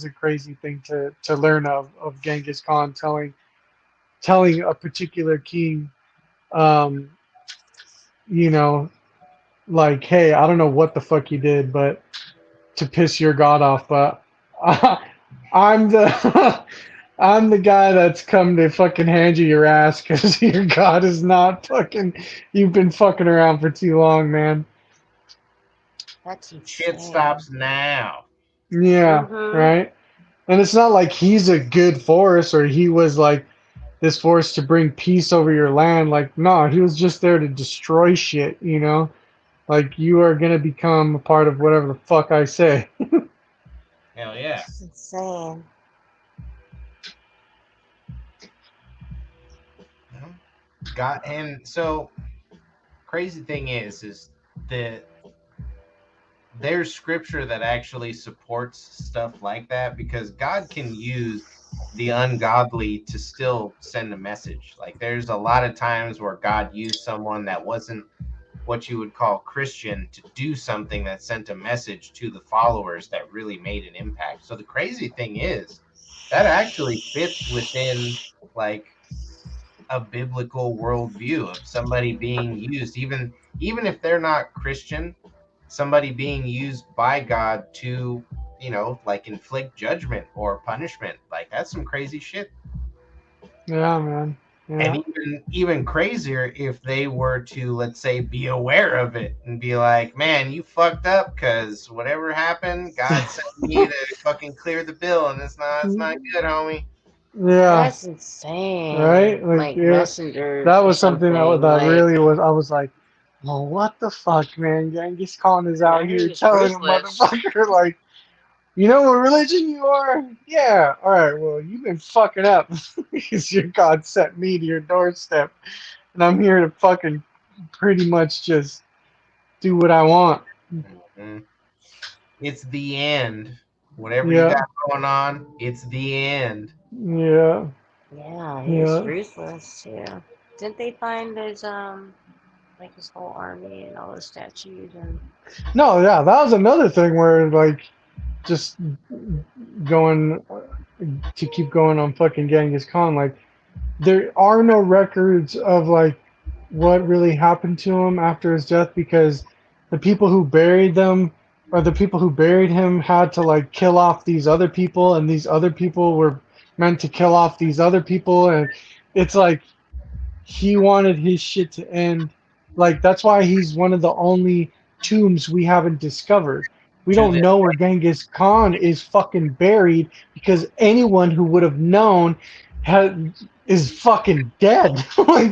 a crazy thing to learn of Genghis Khan telling a particular king, um, you know, like, hey, I don't know what the fuck you did, but to piss your god off, but I'm the I'm the guy that's come to fucking hand you your ass because your god is not fucking. You've been fucking around for too long, man. That's Shit insane. stops now. Yeah, Mm-hmm. right. And it's not like he's a good force or he was like this force to bring peace over your land. Like, no, he was just there to destroy shit. You know, like you are gonna become a part of whatever the fuck I say. Hell yeah. That's insane. Mhm. God, and so crazy thing is that there's scripture that actually supports stuff like that because God can use the ungodly to still send a message. Like there's a lot of times where God used someone that wasn't what you would call Christian to do something that sent a message to the followers that really made an impact. So the crazy thing is that actually fits within like a biblical worldview of somebody being used, even if they're not Christian, somebody being used by God to, like inflict judgment or punishment. Like that's some crazy shit. Yeah, man. And Yeah. even crazier if they were to, let's say, be aware of it and be like, man, you fucked up because whatever happened, God sent me to fucking clear the bill, and it's not good, homie. Yeah. That's insane. Right. Like Like yeah, messengers that or was something something. that Like, really was. I was like, well, what the fuck, man? Genghis Khan is out yeah, he here was telling a ruthless. motherfucker like, you know what religion you are? Yeah. All right. Well, you've been fucking up because your God sent me to your doorstep, and I'm here to fucking pretty much just do what I want. Mhm. It's the end. Whatever you got Yeah. going on, it's the end. Yeah. Yeah, he was Yeah. ruthless too. Didn't they find his like his whole army and all the statues and No. Yeah. That was another thing where like just going to keep going on fucking Genghis Khan. Like there are no records of like what really happened to him after his death because the people who buried them or the people who buried him had to like kill off these other people and these other people were meant to kill off these other people and it's like he wanted his shit to end Like that's why he's one of the only tombs we haven't discovered. We To don't this know where Genghis Khan is fucking buried because anyone who would have known is fucking dead. Like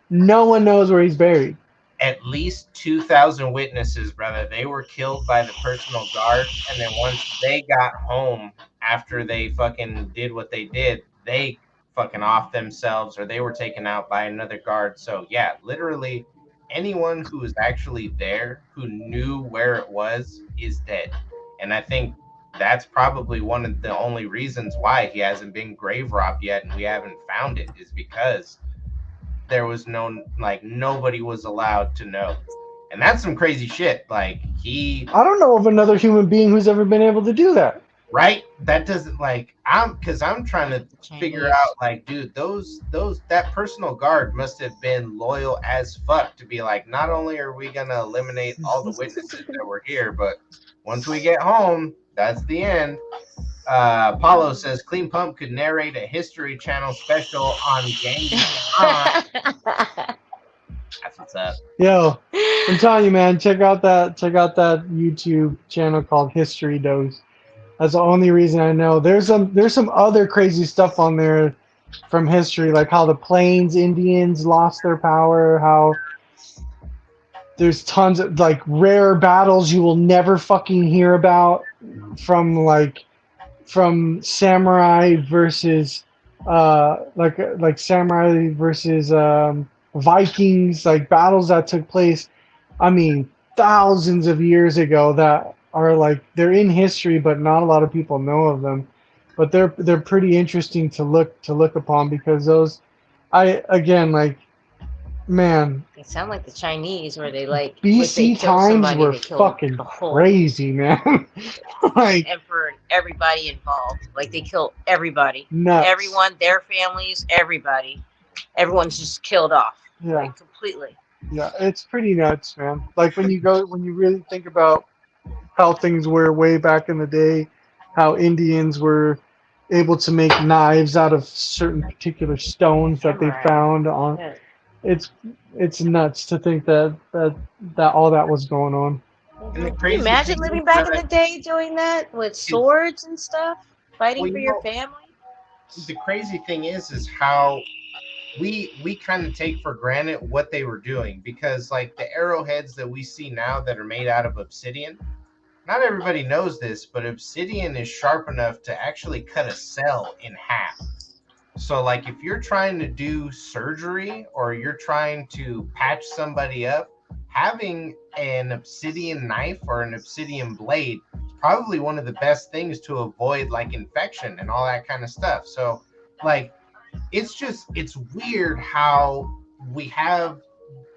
no one knows where he's buried. at least 2,000 witnesses, brother. They were killed by the personal guard, and then once they got home after they fucking did what they did, they fucking off themselves, or they were taken out by another guard. So yeah, literally anyone who was actually there who knew where it was is dead. And I think that's probably one of the only reasons why he hasn't been grave robbed yet and we haven't found it, is because there was no, like, nobody was allowed to know. And that's some crazy shit. Like, he, I don't know of another human being who's ever been able to do that. right, that doesn't, like, I'm, because I'm trying to The figure Chinese. out, like, dude, those that personal guard must have been loyal as fuck to be like, not only are we gonna eliminate all the witnesses that were here, but once we get home, that's the end. Paulo says Clean Pump could narrate a History Channel special on Genghis Khan. That's what's up. Yo, I'm telling you, man, check out that YouTube channel called History Dose. That's the only reason I know. There's some other crazy stuff on there from history, like how the Plains Indians lost their power, how there's tons of like rare battles you will never fucking hear about from samurai versus like samurai versus Vikings, like battles that took place, I mean, thousands of years ago that are like they're in history, but not a lot of people know of them. But they're pretty interesting to look upon because those, I again like man, They sound like the Chinese, where they like if they BC kill times somebody, were they kill fucking the whole crazy, man. Like emperor and everybody involved. Like they kill everybody, nuts. everyone, their families, everybody. Everyone's just killed off, Yeah, like completely. yeah, it's pretty nuts, man. Like when you really think about how things were way back in the day, how Indians were able to make knives out of certain particular stones that they Samurai. found on. Yeah. It's it's nuts to think that all that was going on. And the Can you crazy thing imagine is, living back in brother, the day doing that with is, swords and stuff, fighting well, for you your know, family? the crazy thing is how we kind of take for granted what they were doing, because like the arrowheads that we see now that are made out of obsidian, not everybody knows this, but obsidian is sharp enough to actually cut a cell in half. So, like, if you're trying to do surgery or you're trying to patch somebody up, having an obsidian knife or an obsidian blade is probably one of the best things to avoid, like, infection and all that kind of stuff. So, like, it's weird how we have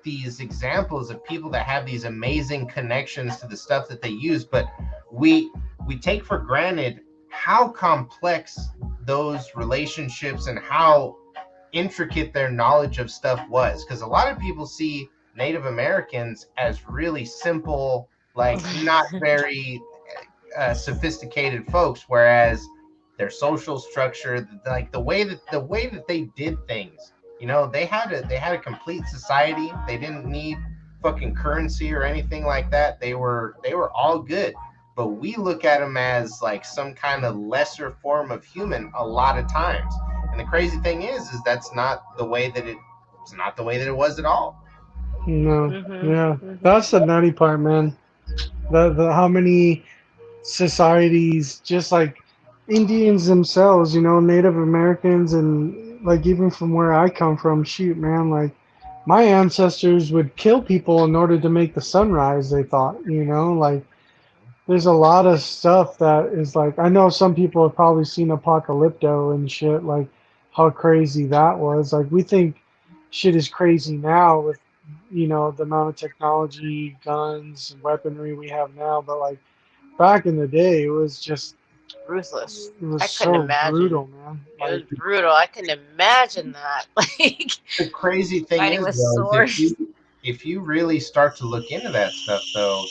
these examples of people that have these amazing connections to the stuff that they use, but we we take for granted how complex those relationships and how intricate their knowledge of stuff was, because a lot of people see Native Americans as really simple, like not very sophisticated folks, whereas their social structure, like the way that they did things, they had a complete society. They didn't need fucking currency or anything like that. They were all good. But we look at them as like some kind of lesser form of human a lot of times. And the crazy thing is that's not the way that it's not the way that it was at all. No, Mhm. yeah, Mhm. that's the nutty part, man. The how many societies, just like Indians themselves, Native Americans, and like even from where I come from, shoot, man, like my ancestors would kill people in order to make the sunrise. They thought, like there's a lot of stuff that is like I know some people have probably seen Apocalypto and shit, like how crazy that was. Like we think shit is crazy now with the amount of technology, guns, weaponry we have now, but like back in the day, it was just Ruthless. it was I couldn't so imagine. brutal, man. It was Like brutal. I couldn't imagine that. Like The crazy thing fighting is, with though, is if swords. you if you really start to look into that stuff, though,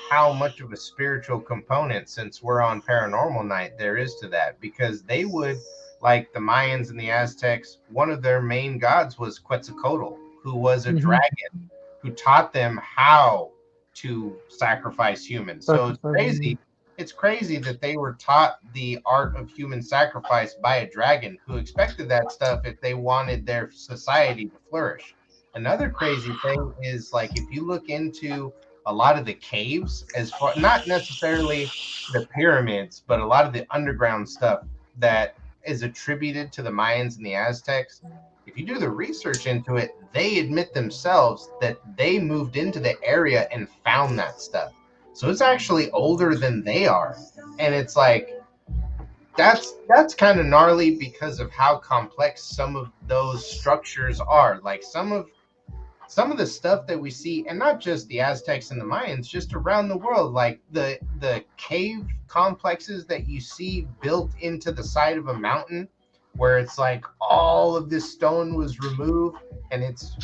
how much of a spiritual component, since we're on paranormal night, there is to that, because they would, like the Mayans and the Aztecs, one of their main gods was Quetzalcoatl, who was a hmm dragon who taught them how to sacrifice humans. So it's Sacrificing. crazy. It's crazy that they were taught the art of human sacrifice by a dragon who expected that stuff if they wanted their society to flourish. Another crazy thing is like if you look into a lot of the caves, as far not necessarily the pyramids, but a lot of the underground stuff that is attributed to the Mayans and the Aztecs. If you do the research into it, they admit themselves that they moved into the area and found that stuff. So it's actually older than they are. And it's like that's kind of gnarly because of how complex some of those structures are. Like some of the stuff that we see, and not just the Aztecs and the Mayans, just around the world, like the cave complexes that you see built into the side of a mountain, where it's like all of this stone was removed, and it's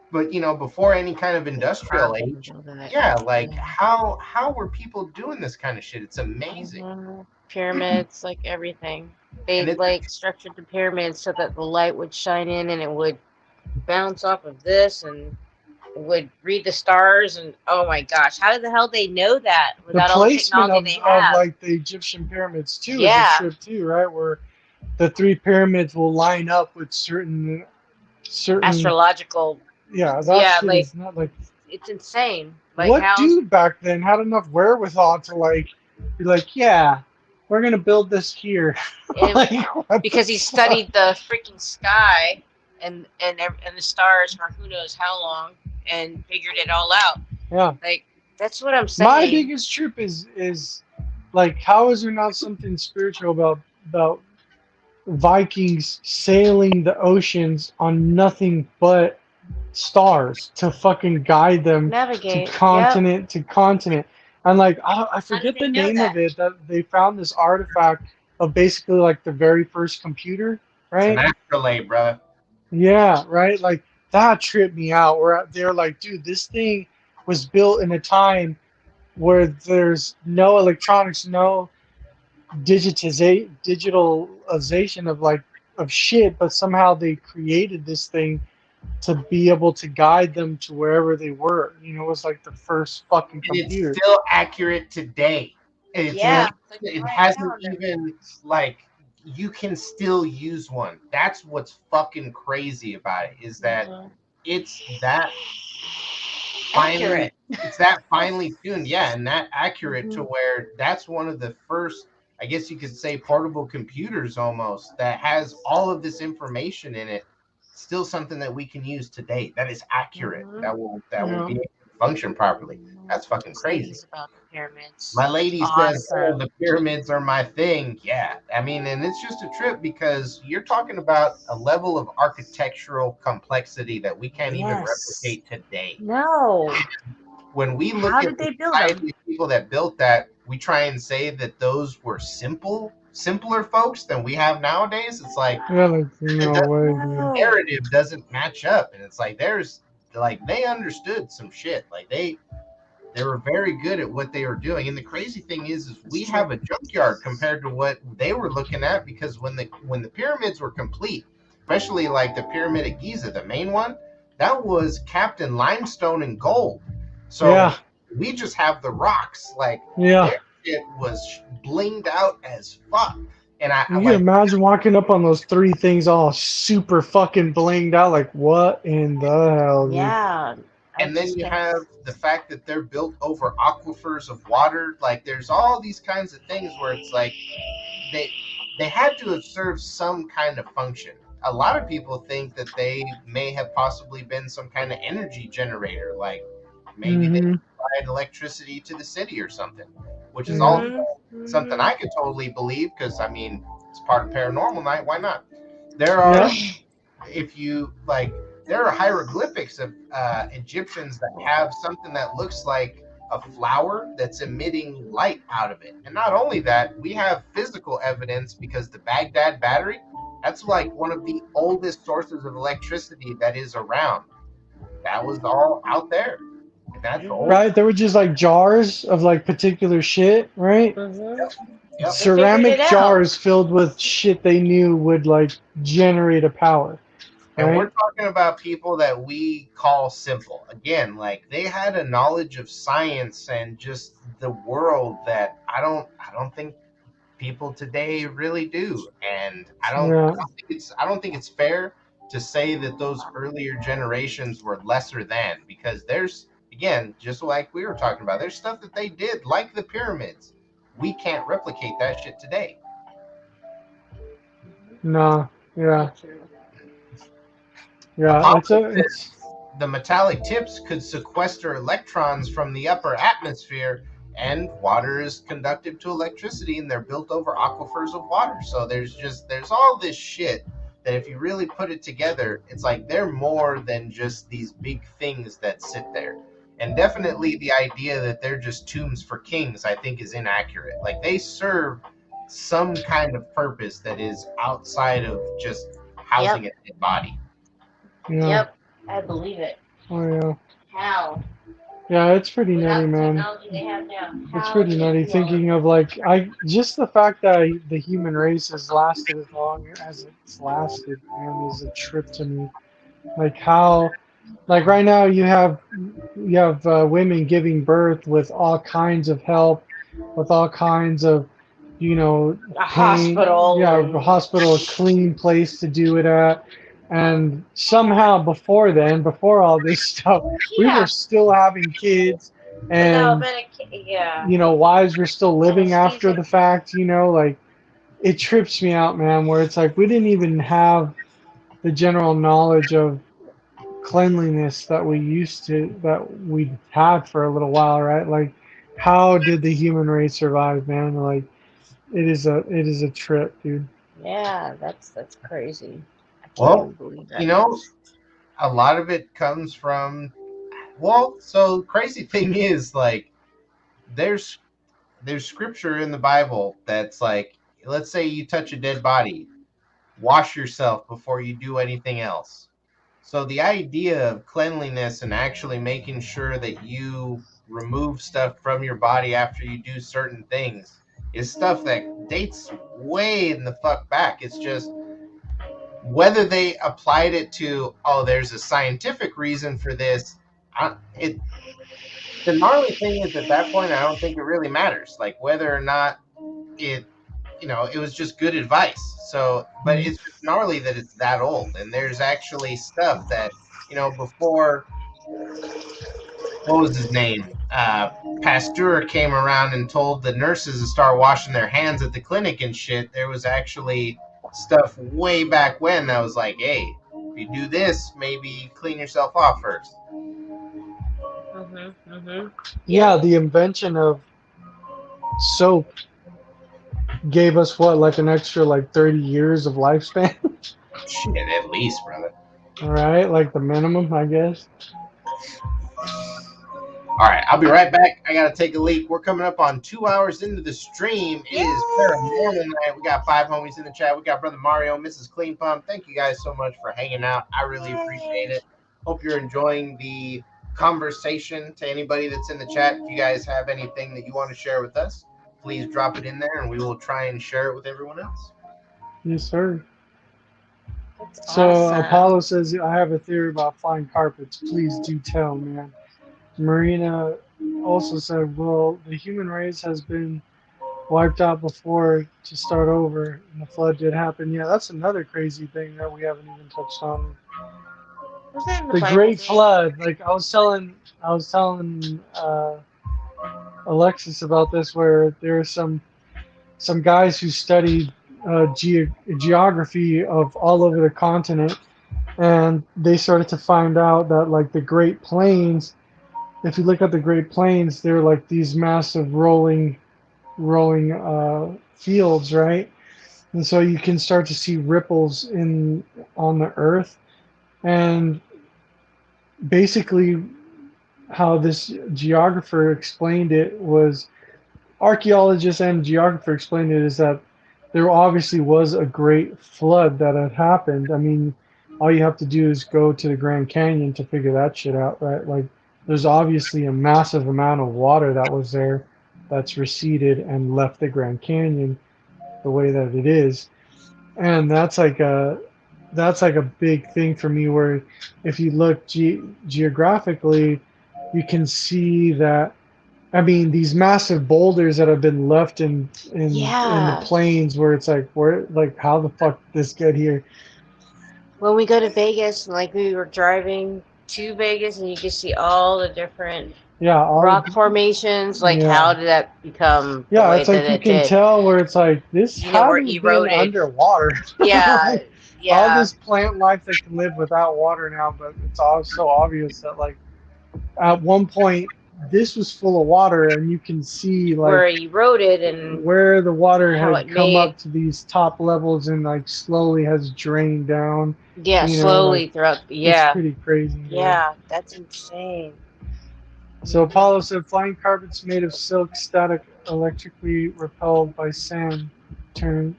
but before any kind of industrial Carbon age. building it. Yeah, like Yeah. how were people doing this kind of shit? It's amazing. Pyramids, like everything. And They it's like structured the pyramids so that the light would shine in and it would bounce off of this and it would read the stars and oh my gosh, how the hell they know that The without all the placement technology of, they of have? like the Egyptian pyramids too is a Yeah. trip too, right? Where the three pyramids will line up with certain Astrological. yeah, that Yeah, shit like is not like it's insane. Like what how dude back then had enough wherewithal to like be like, yeah, we're gonna build this here. it, Like, what because the he fuck? studied the freaking sky and the stars for who knows how long and figured it all out. Yeah. Like that's what I'm My saying. biggest trip is like how is there not something spiritual about Vikings sailing the oceans on nothing but stars to fucking guide them to Navigate. Yep. continent to continent. And like I How did forget they the know name that? of it that they found this artifact of basically like the very first computer, it's an right? astrolabe, bro. Yeah, right. Like that tripped me out. Where they're like, dude, this thing was built in a time where there's no electronics, no digitalization of like of shit, but somehow they created this thing to be able to guide them to wherever they were. It was like the first fucking And it's computer. still accurate today. It's Yeah, like the it Mayan hasn't calendar. even like you can still use one. That's what's fucking crazy about it is that Mhm. it's that finely Accurate. it's that finely tuned, yeah, and that accurate to Mhm. where that's one of the first, I guess you could say, portable computers almost that has all of this information in it. Still something that we can use today. That is accurate. Mhm. That will Yeah. be able to function properly. That's fucking This crazy. lady's about the pyramids. My lady says, "Oh, Awesome. the pyramids are my thing." Yeah, I mean, and it's just a trip because you're talking about a level of architectural complexity that we can't even Yes. replicate today. No. When we look How at did the they build them? society of people that built that, we try and say that those were simpler folks than we have nowadays. It's like Yeah, like it no does, way, dude. the No. narrative doesn't match up, and it's like there's like they understood some shit. Like they were very good at what they were doing. And the crazy thing is That's we true. have a junkyard compared to what they were looking at because when the pyramids were complete, especially like the pyramid at Giza, the main one, that was capped in limestone and gold. So Yeah, we just have the rocks. Like yeah. their shit was blinged out as fuck. And I You can like imagine walking up on those three things all super fucking blinged out. Like, what in the hell, dude? Yeah. I and then just you can't. have the fact that they're built over aquifers of water. Like there's all these kinds of things where it's like they they had to have served some kind of function. A lot of people think that they may have possibly been some kind of energy generator, like maybe they Mm-hmm. supplied electricity to the city or something, which is Yeah. also Mhm. something Mhm. I could totally believe because I mean it's part of paranormal night. Why not? There Yeah. are if you like there are hieroglyphics of Egyptians that have something that looks like a flower that's emitting light out of it. And not only that, we have physical evidence because the Baghdad battery, that's like one of the oldest sources of electricity that is around. That was all out there. And that's old. Mhm. Right? There were just like jars of like particular shit, right? Mhm. Yep. They figured it Ceramic out. jars filled with shit they knew would like generate a power, And we're right? talking about people that we call simple. again, like they had a knowledge of science and just the world that I don't think people today really do. And Yeah. I don't think it's fair to say that those earlier generations were lesser than, because there's, again, just like we were talking about, there's stuff that they did, like the pyramids. We can't replicate that shit today. No. Yeah. True. Yeah. Apollo It's says the metallic tips could sequester electrons from the upper atmosphere, and water is conductive to electricity, and they're built over aquifers of water. So there's all this shit that if you really put it together, it's like they're more than just these big things that sit there. And definitely the idea that they're just tombs for kings, I think, is inaccurate. Like they serve some kind of purpose that is outside of just Yep. housing a dead body. yeah. Yep. I believe it. Oh yeah. How? Yeah. It's pretty nutty, Without the man. technology they have now. It's How pretty did they nutty do all of thinking this? of like just the fact that the human race has lasted as long as it's lasted, man, is a trip to me. Like how, like right now you have women giving birth with all kinds of help, with all kinds of, you know, A pain. hospital Yeah, a and hospital, a clean place to do it at. And somehow before then, before all this stuff, we were yeah, still having kids, without and yeah, wives were still living after anesthesia. the fact. Like it trips me out, man. Where it's like we didn't even have the general knowledge of cleanliness that we had for a little while, right? Like, how did the human race survive, man? Like, it is a trip, dude. Yeah, that's crazy. I can't even Well, believe you that. know, a lot of it comes from, well, so crazy thing is, like, there's scripture in the Bible that's like, let's say you touch a dead body, wash yourself before you do anything else. So the idea of cleanliness and actually making sure that you remove stuff from your body after you do certain things is stuff that dates way in the fuck back. It's just whether they applied it to, oh, there's a scientific reason for this. It The gnarly thing is, at that point, I don't think it really matters, like whether or not it, it was just good advice. So, but it's just gnarly that it's that old, and there's actually stuff that, before, what was his name, Pasteur came around and told the nurses to start washing their hands at the clinic and shit. There was actually stuff way back when that was like, hey, if you do this, maybe clean yourself off first. Mhm. Mhm. Yeah, Yep. the invention of soap gave us what, like an extra like 30 years of lifespan, Shit, at least, brother. right? Like the minimum, I guess. All right, I'll be right back. I gotta take a leak. We're coming up on 2 hours into the stream. It is Paranormal night. We got 5 homies in the chat. We got Brother Mario, Mrs. Clean Pump. Thank you guys so much for hanging out. I really appreciate it. Hope you're enjoying the conversation. To anybody that's in the chat, if you guys have anything that you want to share with us, please drop it in there, and we will try and share it with everyone else. Yes, sir. That's So awesome. Apollo says, I have a theory about flying carpets. Please do tell, man. Marina also said, well, the human race has been wiped out before to start over, and the flood did happen. Yeah, that's another crazy thing that we haven't even touched on. Was that in the The Bible, Great Jay? Flood. Like I was telling Alexis about this, where there are some guys who studied geography of all over the continent, and they started to find out that like the Great Plains, if you look at the Great Plains, they're like these massive rolling fields, right? And so you can start to see ripples in on the earth, and basically how this geographer explained it was, archaeologist and geographer explained it, is that there obviously was a great flood that had happened. I mean, all you have to do is go to the Grand Canyon to figure that shit out, right? Like, there's obviously a massive amount of water that was there that's receded and left the Grand Canyon the way that it is. And that's like that's like a big thing for me. Where if you look geographically, you can see that. I mean, these massive boulders that have been left in the Yeah. plains, where it's like, where like how the fuck did this get here? When we go to Vegas, like we were driving to Vegas, and you can see all the different Yeah, all rock formations. Like, yeah. how did that become the Yeah, way it's that like you it can did? tell where it's like this We're hasn't been eroded. underwater. Yeah, Like, all yeah. this plant life that can live without water now, but it's all so obvious that like at one point this was full of water and you can see like We're eroded, and where the water how had it come made, up to these top levels and like slowly has drained down. yeah, You know, like slowly throughout. it's Yeah, pretty crazy, man. yeah. That's insane. So Hmm. Apollo said flying carpets made of silk, static, electrically repelled by sand, turn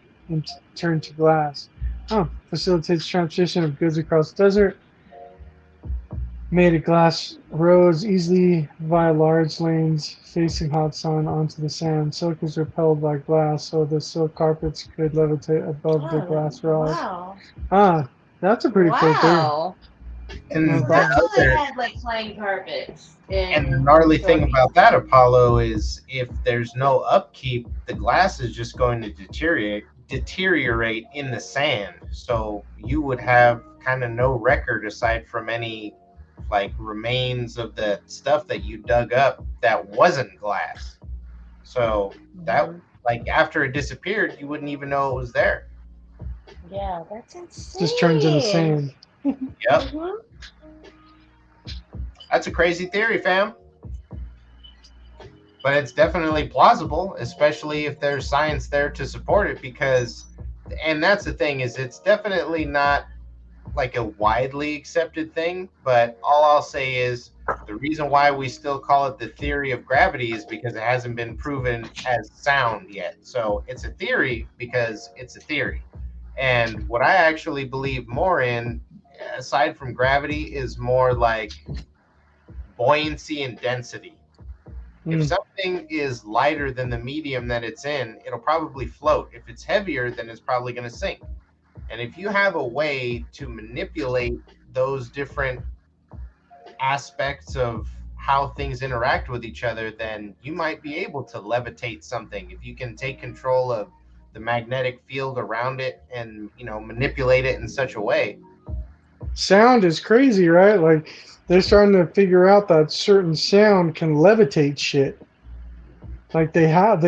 turn to glass. Oh, facilitates transportation of goods across desert. Made of glass roads easily via large lanes facing hot sun onto the sand. Silk is repelled by glass, so the silk carpets could levitate above the glass rods. Wow. Ah, that's a pretty cool theory. Wow. No And So that's the problem. why they other had like flying carpets and the in the gnarly thing stories. about that, Apollo, is if there's no upkeep, the glass is just going to deteriorate in the sand. So you would have kind of no record aside from any like remains of the stuff that you dug up that wasn't glass. So that Hmm. like after it disappeared, you wouldn't even know it was there. Yeah, that's Just turns into insane. sand. Yep. Hmm. That's a crazy theory, fam. But it's definitely plausible, especially if there's science there to support it. Because, and that's the thing, is it's definitely not like a widely accepted thing. But all I'll say is the reason why we still call it the theory of gravity is because it hasn't been proven as sound yet. So it's a theory because it's a theory. And what I actually believe more in, aside from gravity, is more like buoyancy and density. If Mm. something is lighter than the medium that it's in, it'll probably float. If it's heavier, then it's probably going to sink. And if you have a way to manipulate those different aspects of how things interact with each other, then you might be able to levitate something. If you can take control of the magnetic field around it and, manipulate it in such a way. Sound is crazy, right? Like they're starting to figure out that certain sound can levitate shit. Like they have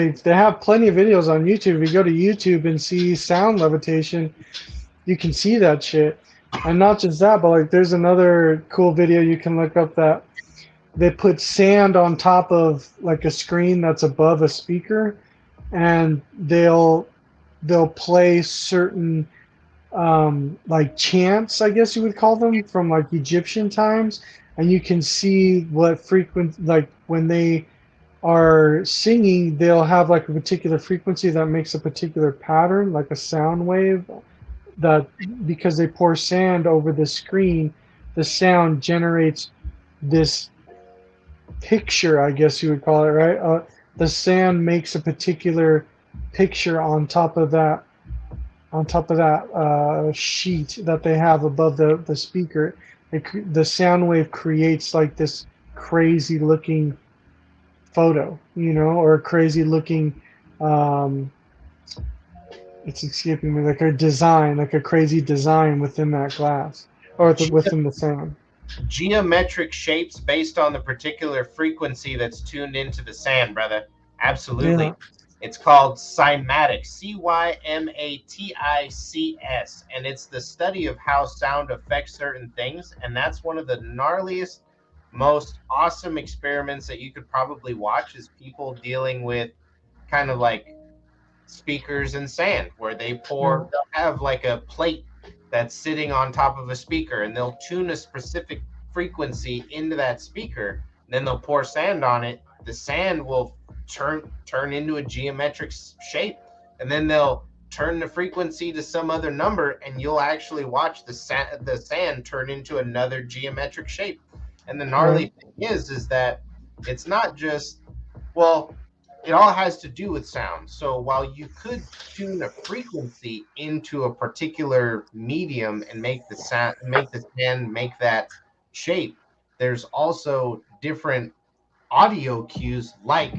plenty of videos on YouTube. If you go to YouTube and see sound levitation, you can see that shit. And not just that, but like there's another cool video you can look up that they put sand on top of like a screen that's above a speaker, and they'll play certain like chants, I guess you would call them, from like Egyptian times, and you can see what frequent like when they are singing, they'll have like a particular frequency that makes a particular pattern, like a sound wave. That because they pour sand over the screen, the sound generates this picture, I guess you would call it, right? The sand makes a particular picture on top of that sheet that they have above the speaker. The sound wave creates like this crazy looking photo, or a crazy looking, um, it's escaping me, like a design, like a crazy design within that glass or within the sound. Geometric shapes based on the particular frequency that's tuned into the sand, brother. Yeah. Absolutely. It's called cymatics, Cymatics, and it's the study of how sound affects certain things. And that's one of the gnarliest, most awesome experiments that you could probably watch is people dealing with kind of like speakers and sand where Yeah. they'll have like a plate that's sitting on top of a speaker and they'll tune a specific frequency into that speaker, then they'll pour sand on it. The sand will turn into a geometric shape, and then they'll turn the frequency to some other number, and you'll actually watch the sand turn into another geometric shape. And the gnarly Right. thing is that it's not just, well, it all has to do with sound. So while you could tune a frequency into a particular medium and make the sound, make the sand, make that shape, there's also different audio cues like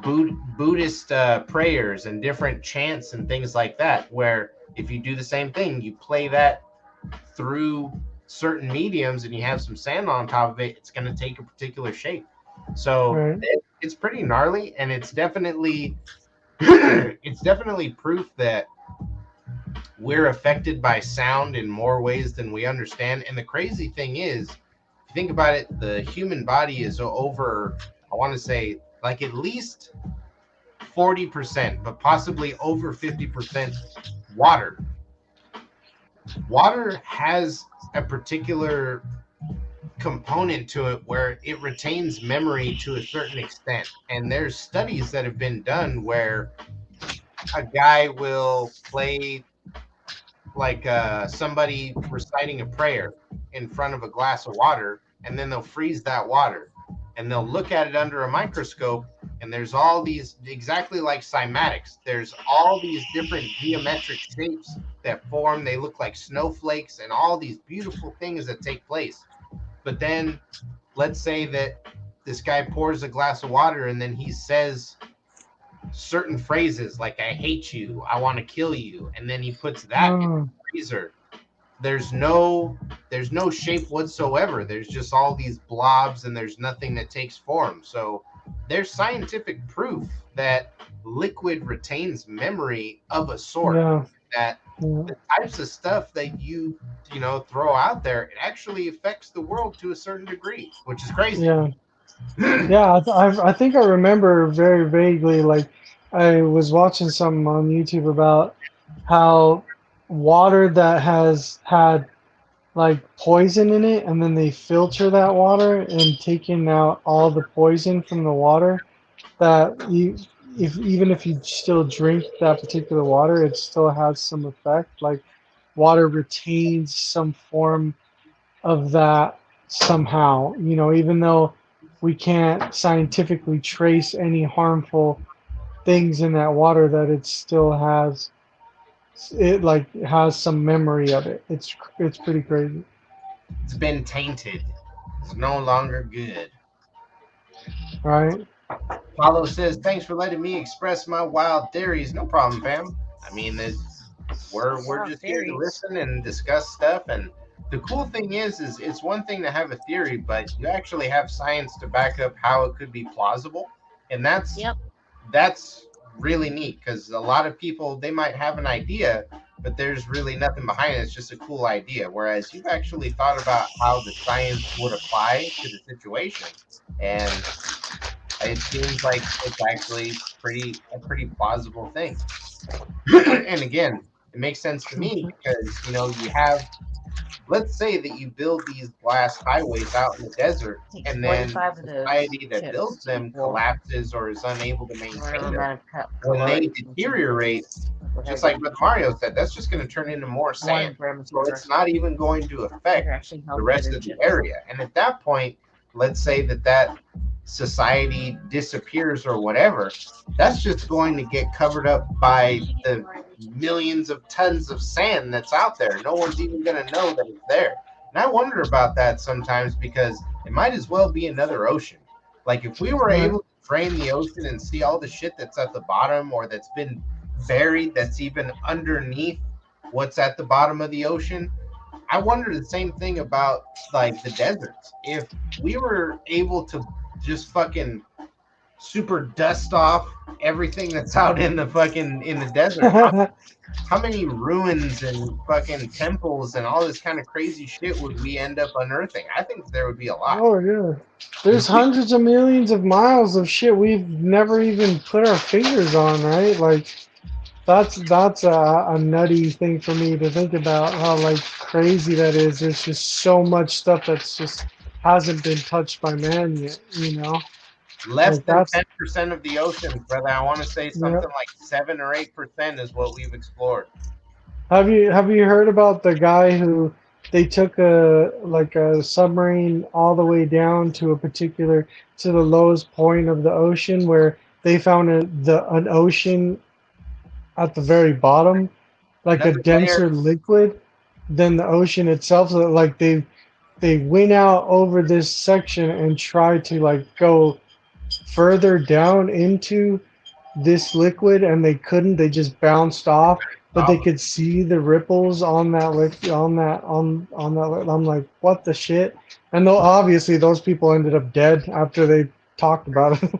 Buddhist prayers and different chants and things like that, where if you do the same thing, you play that through certain mediums and you have some sand on top of it, it's going to take a particular shape. So Right. it's pretty gnarly, and it's definitely it's definitely proof that we're affected by sound in more ways than we understand. And the crazy thing is, if you think about it, the human body is over, I want to say, like at least 40%, but possibly over 50% water. Water has a particular component to it where it retains memory to a certain extent. And there's studies that have been done where a guy will play like somebody reciting a prayer in front of a glass of water, and then they'll freeze that water and they'll look at it under a microscope, and there's all these, exactly like cymatics, there's all these different geometric shapes that form. They look like snowflakes and all these beautiful things that take place. But then let's say that this guy pours a glass of water and then he says certain phrases like "I hate you," "I want to kill you," and then he puts that in the Oh, freezer. There's no shape whatsoever. There's just all these blobs and there's nothing that takes form. So there's scientific proof that liquid retains memory of a sort, yeah. that Yeah. the types of stuff that you throw out there, it actually affects the world to a certain degree, which is crazy. Yeah. Yeah, I think I remember very vaguely, like I was watching something on YouTube about how water that has had like poison in it, and then they filter that water and taking out all the poison from the water, that you, if even if you still drink that particular water, it still has some effect. Like water retains some form of that somehow, even though we can't scientifically trace any harmful things in that water, that it still has, it like has some memory of it. It's pretty crazy. It's been tainted. It's no longer good. Right. Paulo says, "Thanks for letting me express my wild theories." No problem, fam. I mean, we're Wow, just here to theories. listen and discuss stuff. And the cool thing is it's one thing to have a theory, but you actually have science to back up how it could be plausible, and Yep. that's really neat, because a lot of people, they might have an idea, but there's really nothing behind it. It's just a cool idea. Whereas you've actually thought about how the science would apply to the situation, and it seems like it's actually a pretty plausible thing. And again, it makes sense to me because you have, let's say that you build these glass highways out in the desert, Takes and then 45 of the those society that chips builds to them equal collapses or is unable to whatever maintain them. amount of When they caloric you can deteriorate, with just every like Brother Mario said, that's just going to turn into more sand. 1 gram of So sugar. it's not even going to These are affect actually the healthier rest than of the chips. area. And at that point, let's say that society disappears or whatever, that's just going to get covered up by the millions of tons of sand that's out there. No one's even going to know that it's there. And I wonder about that sometimes, because it might as well be another ocean. Like if we were Right. able to drain the ocean and see all the shit that's at the bottom or that's been buried, that's even underneath what's at the bottom of the ocean, I wonder the same thing about like the deserts. If we were able to just fucking super dust off everything that's out in the desert, how many ruins and fucking temples and all this kind of crazy shit would we end up unearthing? I think there would be a lot. Oh yeah. There's hundreds of millions of miles of shit we've never even put our fingers on, right? Like that's a nutty thing for me to think about, how like crazy that is. There's just so much stuff that's just hasn't been touched by man yet. Less Like than that's 10% of the oceans, brother. I want to say yeah. something like 7 or 8% is what we've explored. Have you heard about the guy who they took a submarine all the way down to a particular, to the lowest point of the ocean, where they found an ocean at the very bottom, like a Another layer. denser liquid than the ocean itself. So like they went out over this section and tried to like go further down into this liquid and they couldn't. They just bounced off, but they Off. could see the ripples on that liquid on that I'm like, what the shit? And though obviously those people ended up dead after they talked about it.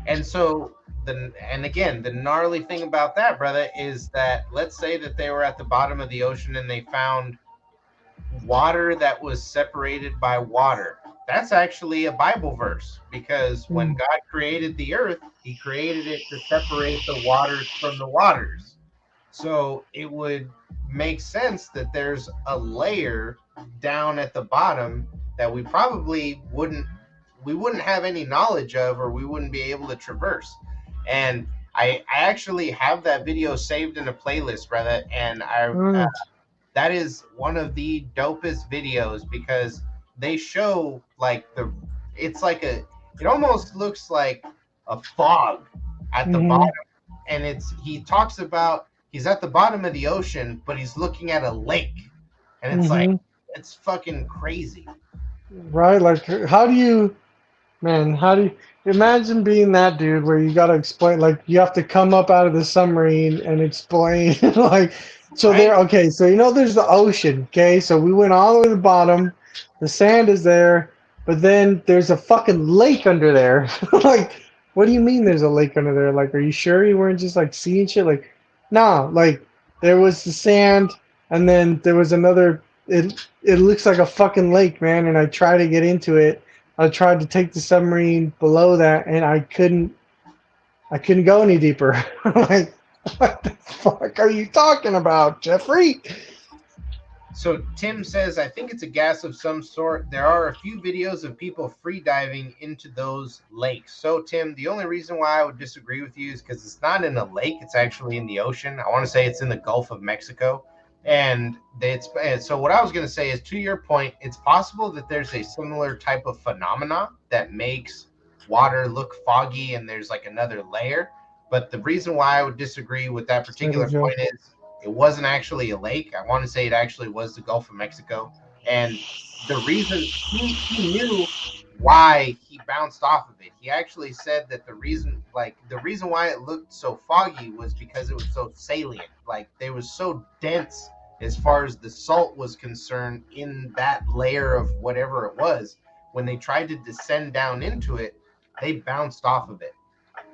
And so and again, the gnarly thing about that, brother, is that let's say that they were at the bottom of the ocean and they found water that was separated by water. That's actually a Bible verse because when God created the earth, he created it to separate the waters from the waters. So it would make sense that there's a layer down at the bottom that we wouldn't have any knowledge of, or we wouldn't be able to traverse. And I actually have that video saved in a playlist, brother, and Mm, that is one of the dopest videos because they show like it's like it almost looks like a fog at the bottom, mm-hmm, and he talks about he's at the bottom of the ocean but he's looking at a lake, and it's like mm-hmm. it's fucking crazy. Right? Like, how do you, man, how do you imagine being that dude where you got to explain, like, you have to come up out of the submarine and explain, like, so Right. there, okay, so there's the ocean, okay, so we went all the way to the bottom, the sand is there, but then there's a fucking lake under there. Like, what do you mean there's a lake under there? Like, are you sure you weren't just like seeing shit? Like, nah, like, there was the sand, and then there was another, it looks like a fucking lake, man, and I tried to get into it. I tried to take the submarine below that, and I couldn't. I couldn't go any deeper. Like, what the fuck are you talking about, Jeffrey? So Tim says, I think it's a gas of some sort. There are a few videos of people free diving into those lakes. So Tim, the only reason why I would disagree with you is because it's not in a lake; it's actually in the ocean. I want to say it's in the Gulf of Mexico, and so what I was going to say is, to your point, it's possible that there's a similar type of phenomena that makes water look foggy, and there's like another layer. But the reason why I would disagree with that Steady particular Joe. point is it wasn't actually a lake. I want to say it actually was the Gulf of Mexico. And the reason he knew why he bounced off of it. He actually said that the reason why it looked so foggy was because it was so salient. Like they was so dense as far as the salt was concerned in that layer of whatever it was. When they tried to descend down into it, they bounced off of it.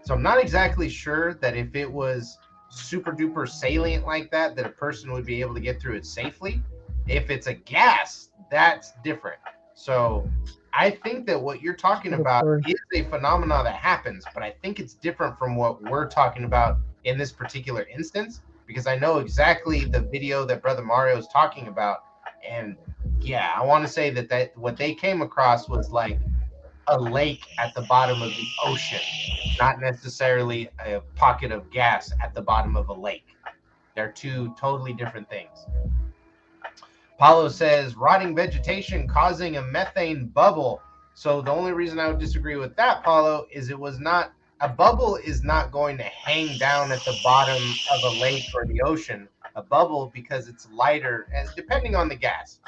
So I'm not exactly sure that if it was super duper salient like that, that a person would be able to get through it safely. If it's a gas, that's different. So I think that what you're talking What up, about Corey? is a phenomena that happens, but I think it's different from what we're talking about in this particular instance because I know exactly the video that Brother Mario is talking about. And yeah, I want to say that what they came across was like a lake at the bottom of the ocean, not necessarily a pocket of gas at the bottom of a lake. They're two totally different things. Paulo says rotting vegetation causing a methane bubble. So the only reason I would disagree with that, Paulo, is it was not a bubble is not going to hang down at the bottom of a lake or the ocean. A bubble, because it's lighter, and depending on the gas,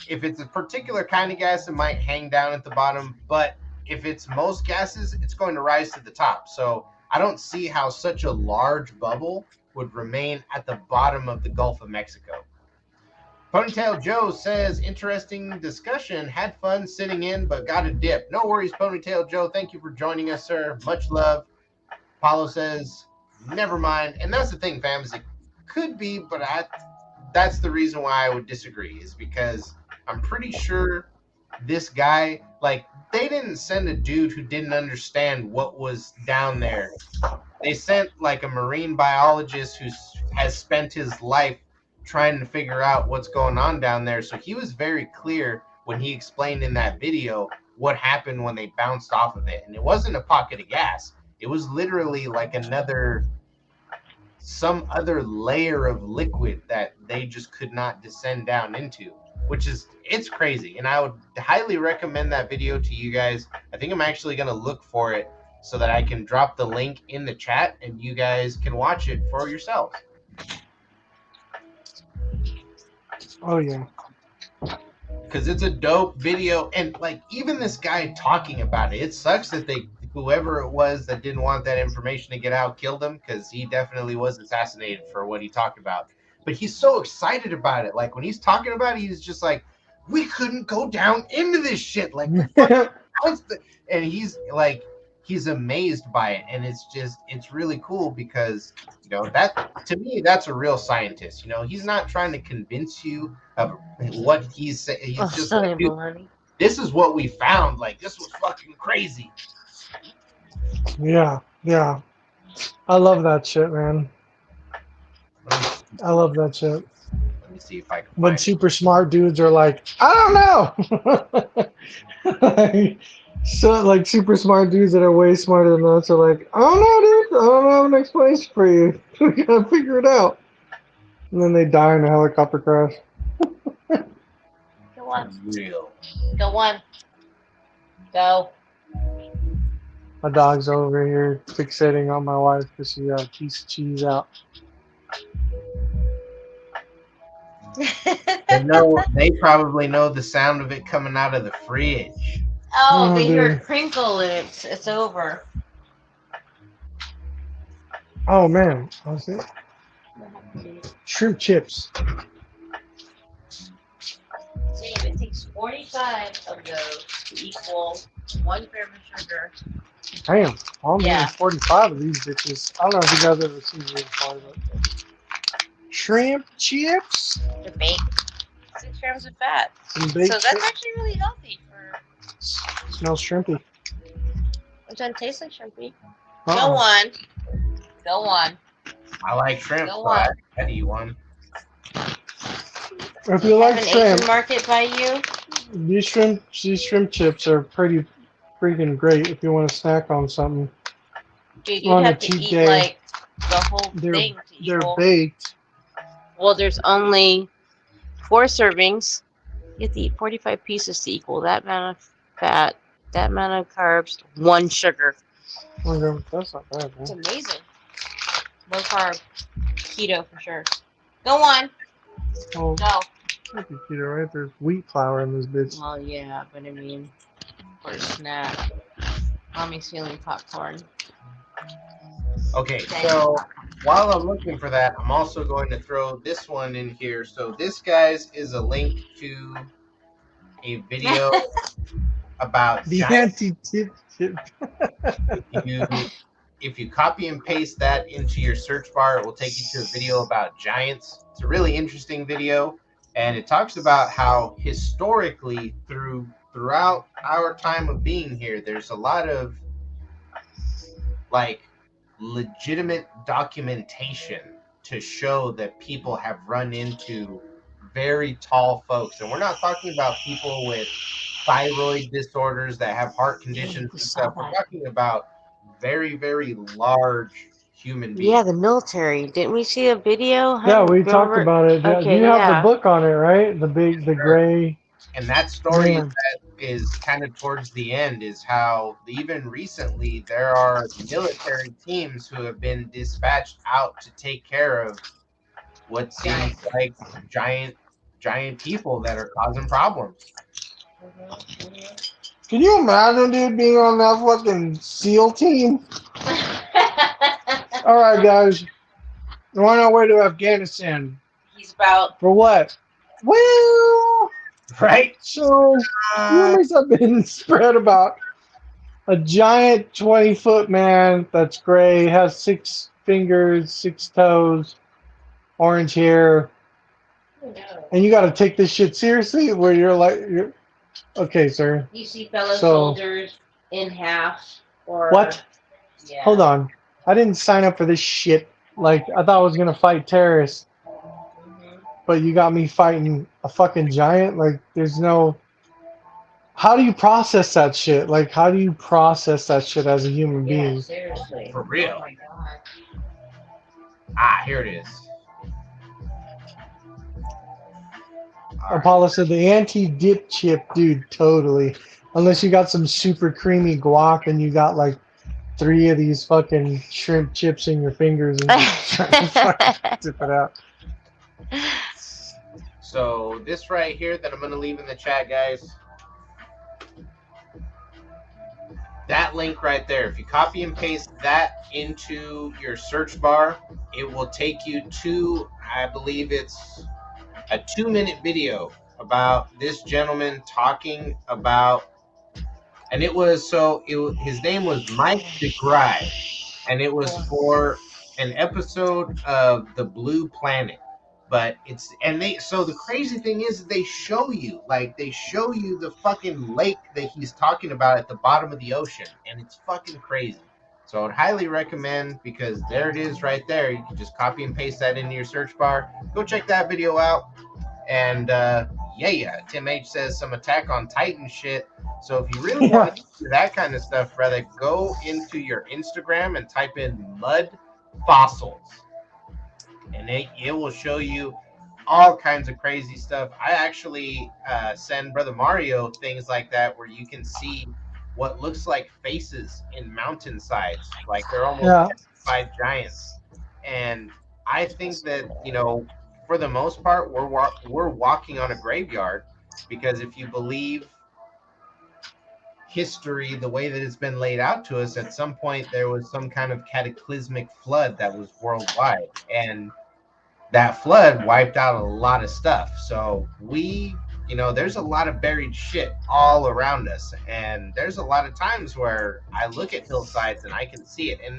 if it's a particular kind of gas, it might hang down at the bottom. But if it's most gases, it's going to rise to the top. So I don't see how such a large bubble would remain at the bottom of the Gulf of Mexico. Ponytail Joe says, interesting discussion. Had fun sitting in, but got a dip. No worries, Ponytail Joe. Thank you for joining us, sir. Much love. Paulo says, never mind. And that's the thing, fam, is it could be, but that's the reason why I would disagree, is because I'm pretty sure this guy, like, they didn't send a dude who didn't understand what was down there. They sent like a marine biologist who has spent his life trying to figure out what's going on down there. So he was very clear when he explained in that video what happened when they bounced off of it. And it wasn't a pocket of gas. It was literally like some other layer of liquid that they just could not descend down into, which is it's crazy. And I would highly recommend that video to you guys. I think I'm actually going to look for it so that I can drop the link in the chat and you guys can watch it for yourselves. Oh yeah. Because it's a dope video, and like even this guy talking about it, it sucks that whoever it was that didn't want that information to get out killed him, because he definitely was assassinated for what he talked about. But he's so excited about it. Like when he's talking about it, he's just like, we couldn't go down into this shit. Like and he's like, he's amazed by it, and it's really cool because that, to me, that's a real scientist. He's not trying to convince you of what he's saying. Oh, He's just like, sorry, dude, honey. this is what we found. Like, this was fucking crazy. Yeah, yeah. I love that shit, man. I love that shit. Let me see if I can When find super smart dudes are like, I don't know. So like super smart dudes that are way smarter than us are like, I don't know, dude. I don't have an explanation for you. We gotta figure it out. And then they die in a helicopter crash. Go on. real. Go on. Go. My dog's over here fixating on my wife because she got a piece of cheese out. They probably know the sound of it coming out of the fridge. Oh, they hear dude. it crinkle and it's over. Oh man, what's it? Shrimp chips. See, it takes 45 of those to equal 1 gram of sugar. Damn, I'm Yeah. getting 45 of these bitches. I don't know if you guys ever seen these before, but shrimp chips. They're baked. 6 grams of fat. Some So baked that's chips. actually really healthy for. Smells shrimpy. It doesn't taste like shrimpy. Uh-uh. Go on. Go on. I like shrimp, Go so I on. had to eat one. If you like Have an shrimp, Asian market by you? these shrimp chips are pretty freaking great if you want to snack on something. Dude, On you'd a have to cheat eat day. like the whole They're thing to they're equal. baked. Well, there's only 4 servings. You have to eat 45 pieces to equal that amount of fat, that amount of carbs, 1 sugar. Okay, that's not bad, It's man. amazing. Low carb, keto for sure. Go on. Oh, Go. can't be keto, right? There's wheat flour in this bitch. Well, yeah, but I mean, for a snack. Mommy's feeling popcorn. Okay, so while I'm looking for that, I'm also going to throw this one in here. So this, guys, is a link to a video about The giant. anti-tip chip. If you copy and paste that into your search bar, it will take you to a video about giants. It's a really interesting video, and it talks about how historically throughout our time of being here, there's a lot of like legitimate documentation to show that people have run into very tall folks. And we're not talking about people with thyroid disorders that have heart conditions and stuff. We're talking about very, very large human beings. Yeah, the military. Didn't we see a video? Yeah, we talked about it. Okay, you have yeah. the book on it, right? The gray. And that story Man. that is kind of towards the end is how even recently there are military teams who have been dispatched out to take care of what seems like giant people that are causing problems. Can you imagine, dude, being on that fucking SEAL team? All right, guys. We're on our way to Afghanistan. He's about. For what? Well, right. So rumors have been spread about a giant 20-foot man that's gray, has 6 fingers, 6 toes, orange hair, and you got to take this shit seriously. Where you're okay, sir. You see fellow soldiers in half or what? Yeah. Hold on, I didn't sign up for this shit. Like I thought I was gonna fight terrorists. But you got me fighting a fucking giant? Like, there's no... How do you process that shit? Like, how do you process that shit as a human being? Seriously. For real. Oh my God. Here it is. Apollo said the anti-dip chip, dude, totally. Unless you got some super creamy guac and you got, like, 3 of these fucking shrimp chips in your fingers and just try to fucking dip it out. So this right here that I'm gonna leave in the chat, guys. That link right there. If you copy and paste that into your search bar, it will take you to, I believe it's a 2-minute video about this gentleman talking about, and it was his name was Mike DeGry, and it was for an episode of The Blue Planet. But so the crazy thing is they show you the fucking lake that he's talking about at the bottom of the ocean, and it's fucking crazy. So I would highly recommend, because there it is right there. You can just copy and paste that into your search bar. Go check that video out. And Tim H says some Attack on Titan shit. So if you really want to do that kind of stuff, brother, go into your Instagram and type in mud fossils, and it will show you all kinds of crazy stuff. I actually send Brother Mario things like that where you can see what looks like faces in mountainsides, like they're almost petrified giants. And I think that, for the most part, we're walking on a graveyard, because if you believe history the way that it's been laid out to us, at some point there was some kind of cataclysmic flood that was worldwide, and that flood wiped out a lot of stuff. So there's a lot of buried shit all around us, and there's a lot of times where I look at hillsides and I can see it, and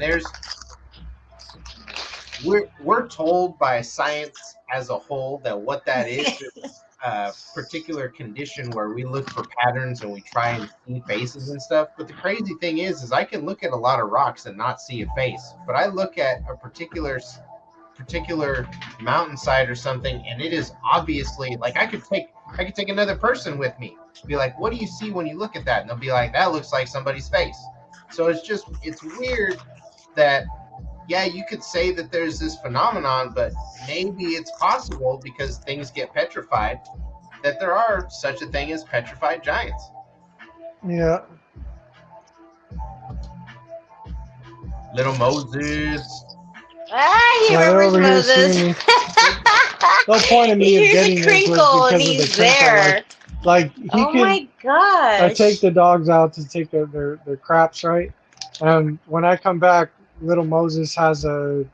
we're told by science as a whole that what that is a particular condition where we look for patterns and we try and see faces and stuff. But the crazy thing is I can look at a lot of rocks and not see a face, but I look at a particular mountainside or something, and it is obviously like I could take another person with me, be like, what do you see when you look at that? And they'll be like, that looks like somebody's face. So it's weird that, yeah, you could say that there's this phenomenon, but maybe it's possible, because things get petrified, that there are such a thing as petrified giants. Yeah. Little Moses. He remembers Moses. No point in me Here's getting a crinkle, and he's there. Like he oh could, my gosh! I take the dogs out to take their craps, right? And when I come back, little Moses has a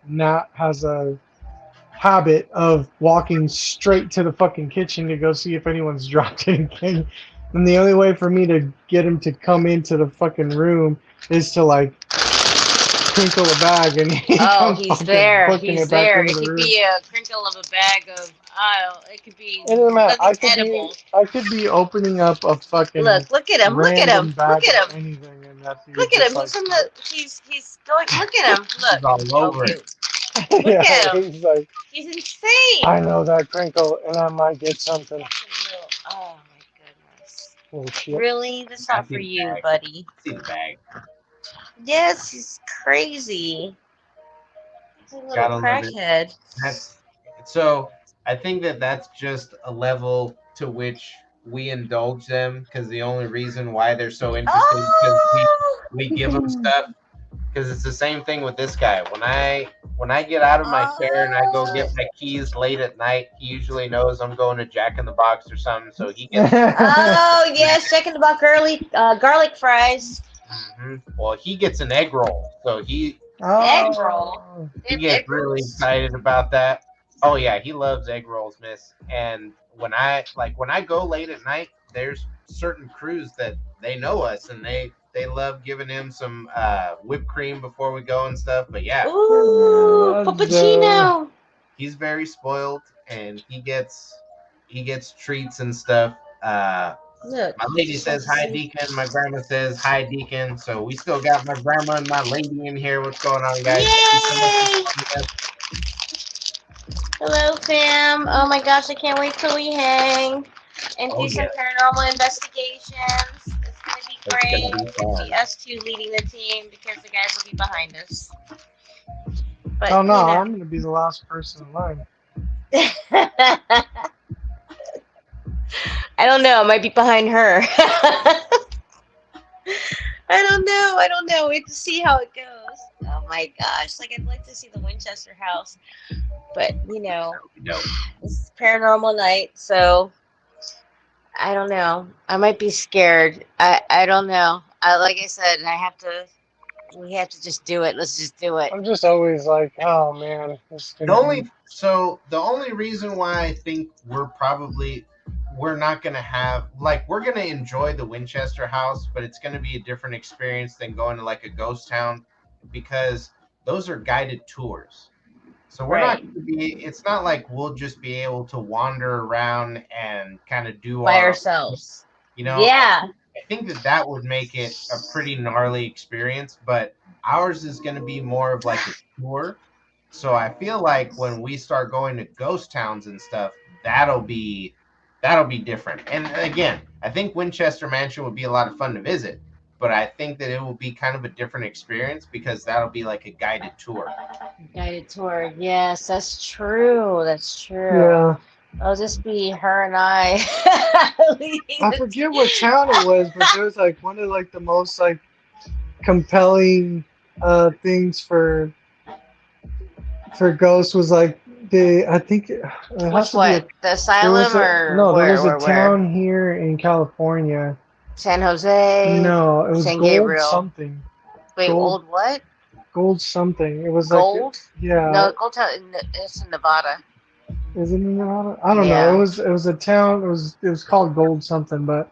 habit of walking straight to the fucking kitchen to go see if anyone's dropped anything. And the only way for me to get him to come into the fucking room is to like crinkle a bag, and he's there. He's there. It could be a crinkle of a bag of it could be edible. I could be opening up a fucking look at him. Look at him. Look at him. Anything, and that's look at him. Like, he's going. Look at him. Look. He's all over it. Look at him. He's like, he's insane. I know that crinkle, and I might get something. Oh my goodness. Oh, shit. Really? That's not for you, buddy. See the bag. Yes, he's crazy. He's a little crackhead. So I think that's just a level to which we indulge them, because the only reason why they're so interested is because we give them stuff. Because it's the same thing with this guy. When I get out of my chair and I go get my keys late at night, he usually knows I'm going to Jack in the Box or something, so he gets. Oh yes, Jack in the Box garlic fries. Mm-hmm. Well, he gets an egg roll, so egg roll. He gets really excited about that. Oh yeah, he loves egg rolls, miss. And when I go late at night, there's certain crews that they know us, and they love giving him some whipped cream before we go and stuff. But yeah, ooh, puppuccino. He's very spoiled, and he gets treats and stuff. Look, my lady says hi, Deacon. My grandma says hi, Deacon. So we still got my grandma and my lady in here. What's going on, guys? Yay! Hello, fam. Oh my gosh, I can't wait till we hang and do some paranormal investigations. It's gonna be great. It's gonna be us two leading the team, because the guys will be behind us. But, oh no, I'm gonna be the last person in line. I don't know. I might be behind her. I don't know. I don't know. We have to see how it goes. Oh my gosh! Like I'd like to see the Winchester house, but No. it's paranormal night, so I don't know. I might be scared. I don't know. Like I said, I have to. We have to just do it. Let's just do it. I'm just always like, oh man, it's The gonna be. only reason why I think we're not gonna have, like, we're gonna enjoy the Winchester house, but it's gonna be a different experience than going to like a ghost town, because those are guided tours. So we're not Right. going to be. It's not like we'll just be able to wander around and kind of do By our. ourselves. You know, Yeah. I think that would make it a pretty gnarly experience, but ours is going to be more of like a tour. So I feel like when we start going to ghost towns and stuff, that'll be that'll be different. And again, I think Winchester Mansion would be a lot of fun to visit, but I think that it will be kind of a different experience because that'll be like a guided tour. Guided tour. Yes, that's true. That's true. Yeah, It'll just be her and I leading I the forget what town it was, but there was like one of like the most like compelling things for ghosts was like I think it has Which to be one? The there was asylum a or no there where? was a Where? town here in California. San Jose, No, it was San Gold Gabriel. something. Wait, Gold old what? Gold something. It was like Gold? yeah, No, Gold Town. It's in Nevada. is it in Nevada? I don't know. Yeah. It was a town. It was called Gold something, but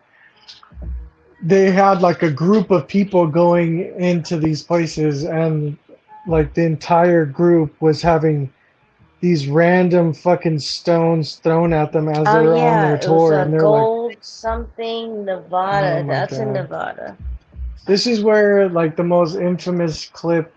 they had like a group of people going into these places, and like the entire group was having these random fucking stones thrown at them as they Oh were on yeah, their it was tour, a and they're like, Gold something "Oh Nevada. my That's in god!" Nevada. This is where like the most infamous clip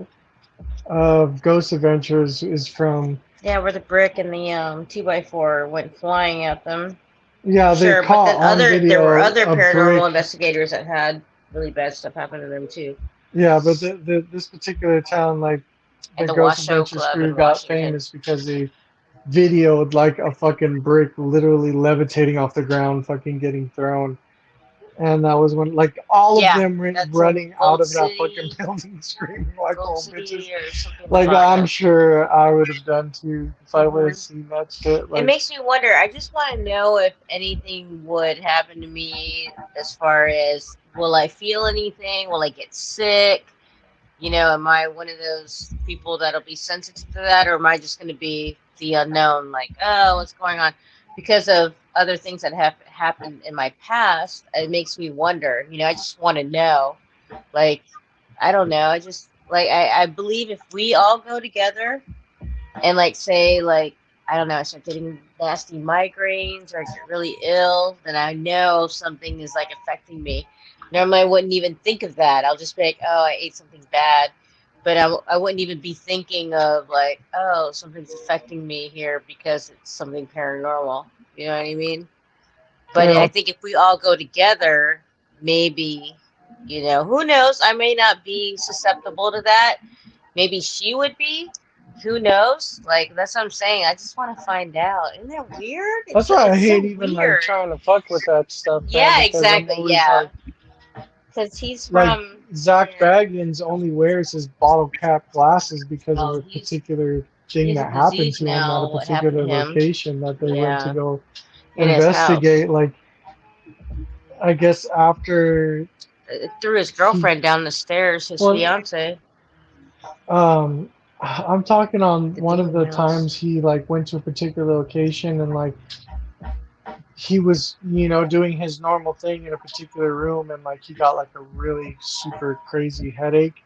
of Ghost Adventures is from. Yeah, where the brick and the 2x4 went flying at them. Yeah, they Sure, but caught then on there were video other a paranormal brick. investigators that had really bad stuff happen to them too. Yeah, but this particular town, like And the the Ghost Washoe Adventures Club crew, in got Washington. famous because they videoed like a fucking brick literally levitating off the ground, fucking getting thrown. And that was when like all of Yeah, them went that's in running out Gold of that fucking City, building screaming like Gold little bitches. City or something Like I'm Nevada. sure I would have done too if I would have Hmm. seen that shit. It Like makes me wonder. I just want to know if anything would happen to me as far as will I feel anything? Will I get sick? Am I one of those people that'll be sensitive to that, or am I just going to be the unknown? Like, oh, what's going on? Because of other things that have happened in my past, it makes me wonder. I just want to know. Like, I don't know. I just like I believe if we all go together and like say like I don't know, I start getting nasty migraines or I get really ill, then I know something is like affecting me. Normally, I wouldn't even think of that. I'll just be like, oh, I ate something bad. But I wouldn't even be thinking of like, oh, something's affecting me here because it's something paranormal. You know what I mean? But I yeah, think if we all go together, maybe, who knows? I may not be susceptible to that. Maybe she would be. Who knows? Like that's what I'm saying. I just want to find out. Isn't that weird? that's It's why I it's hate so even like weird. trying to fuck with that stuff, man, Yeah, because I'm exactly. always Yeah, like because he's like from. Zach Yeah. Baggins only wears his bottle cap glasses because of Oh, a particular he thing has a that happened disease to him at a now. What happened to particular him? location that they went to Yeah, go in his house. investigate. Like I guess after Threw his he girlfriend down the stairs. His well fiance. I'm talking on The one of demon the house. times he like went to a particular location and like he was doing his normal thing in a particular room and like he got like a really super crazy headache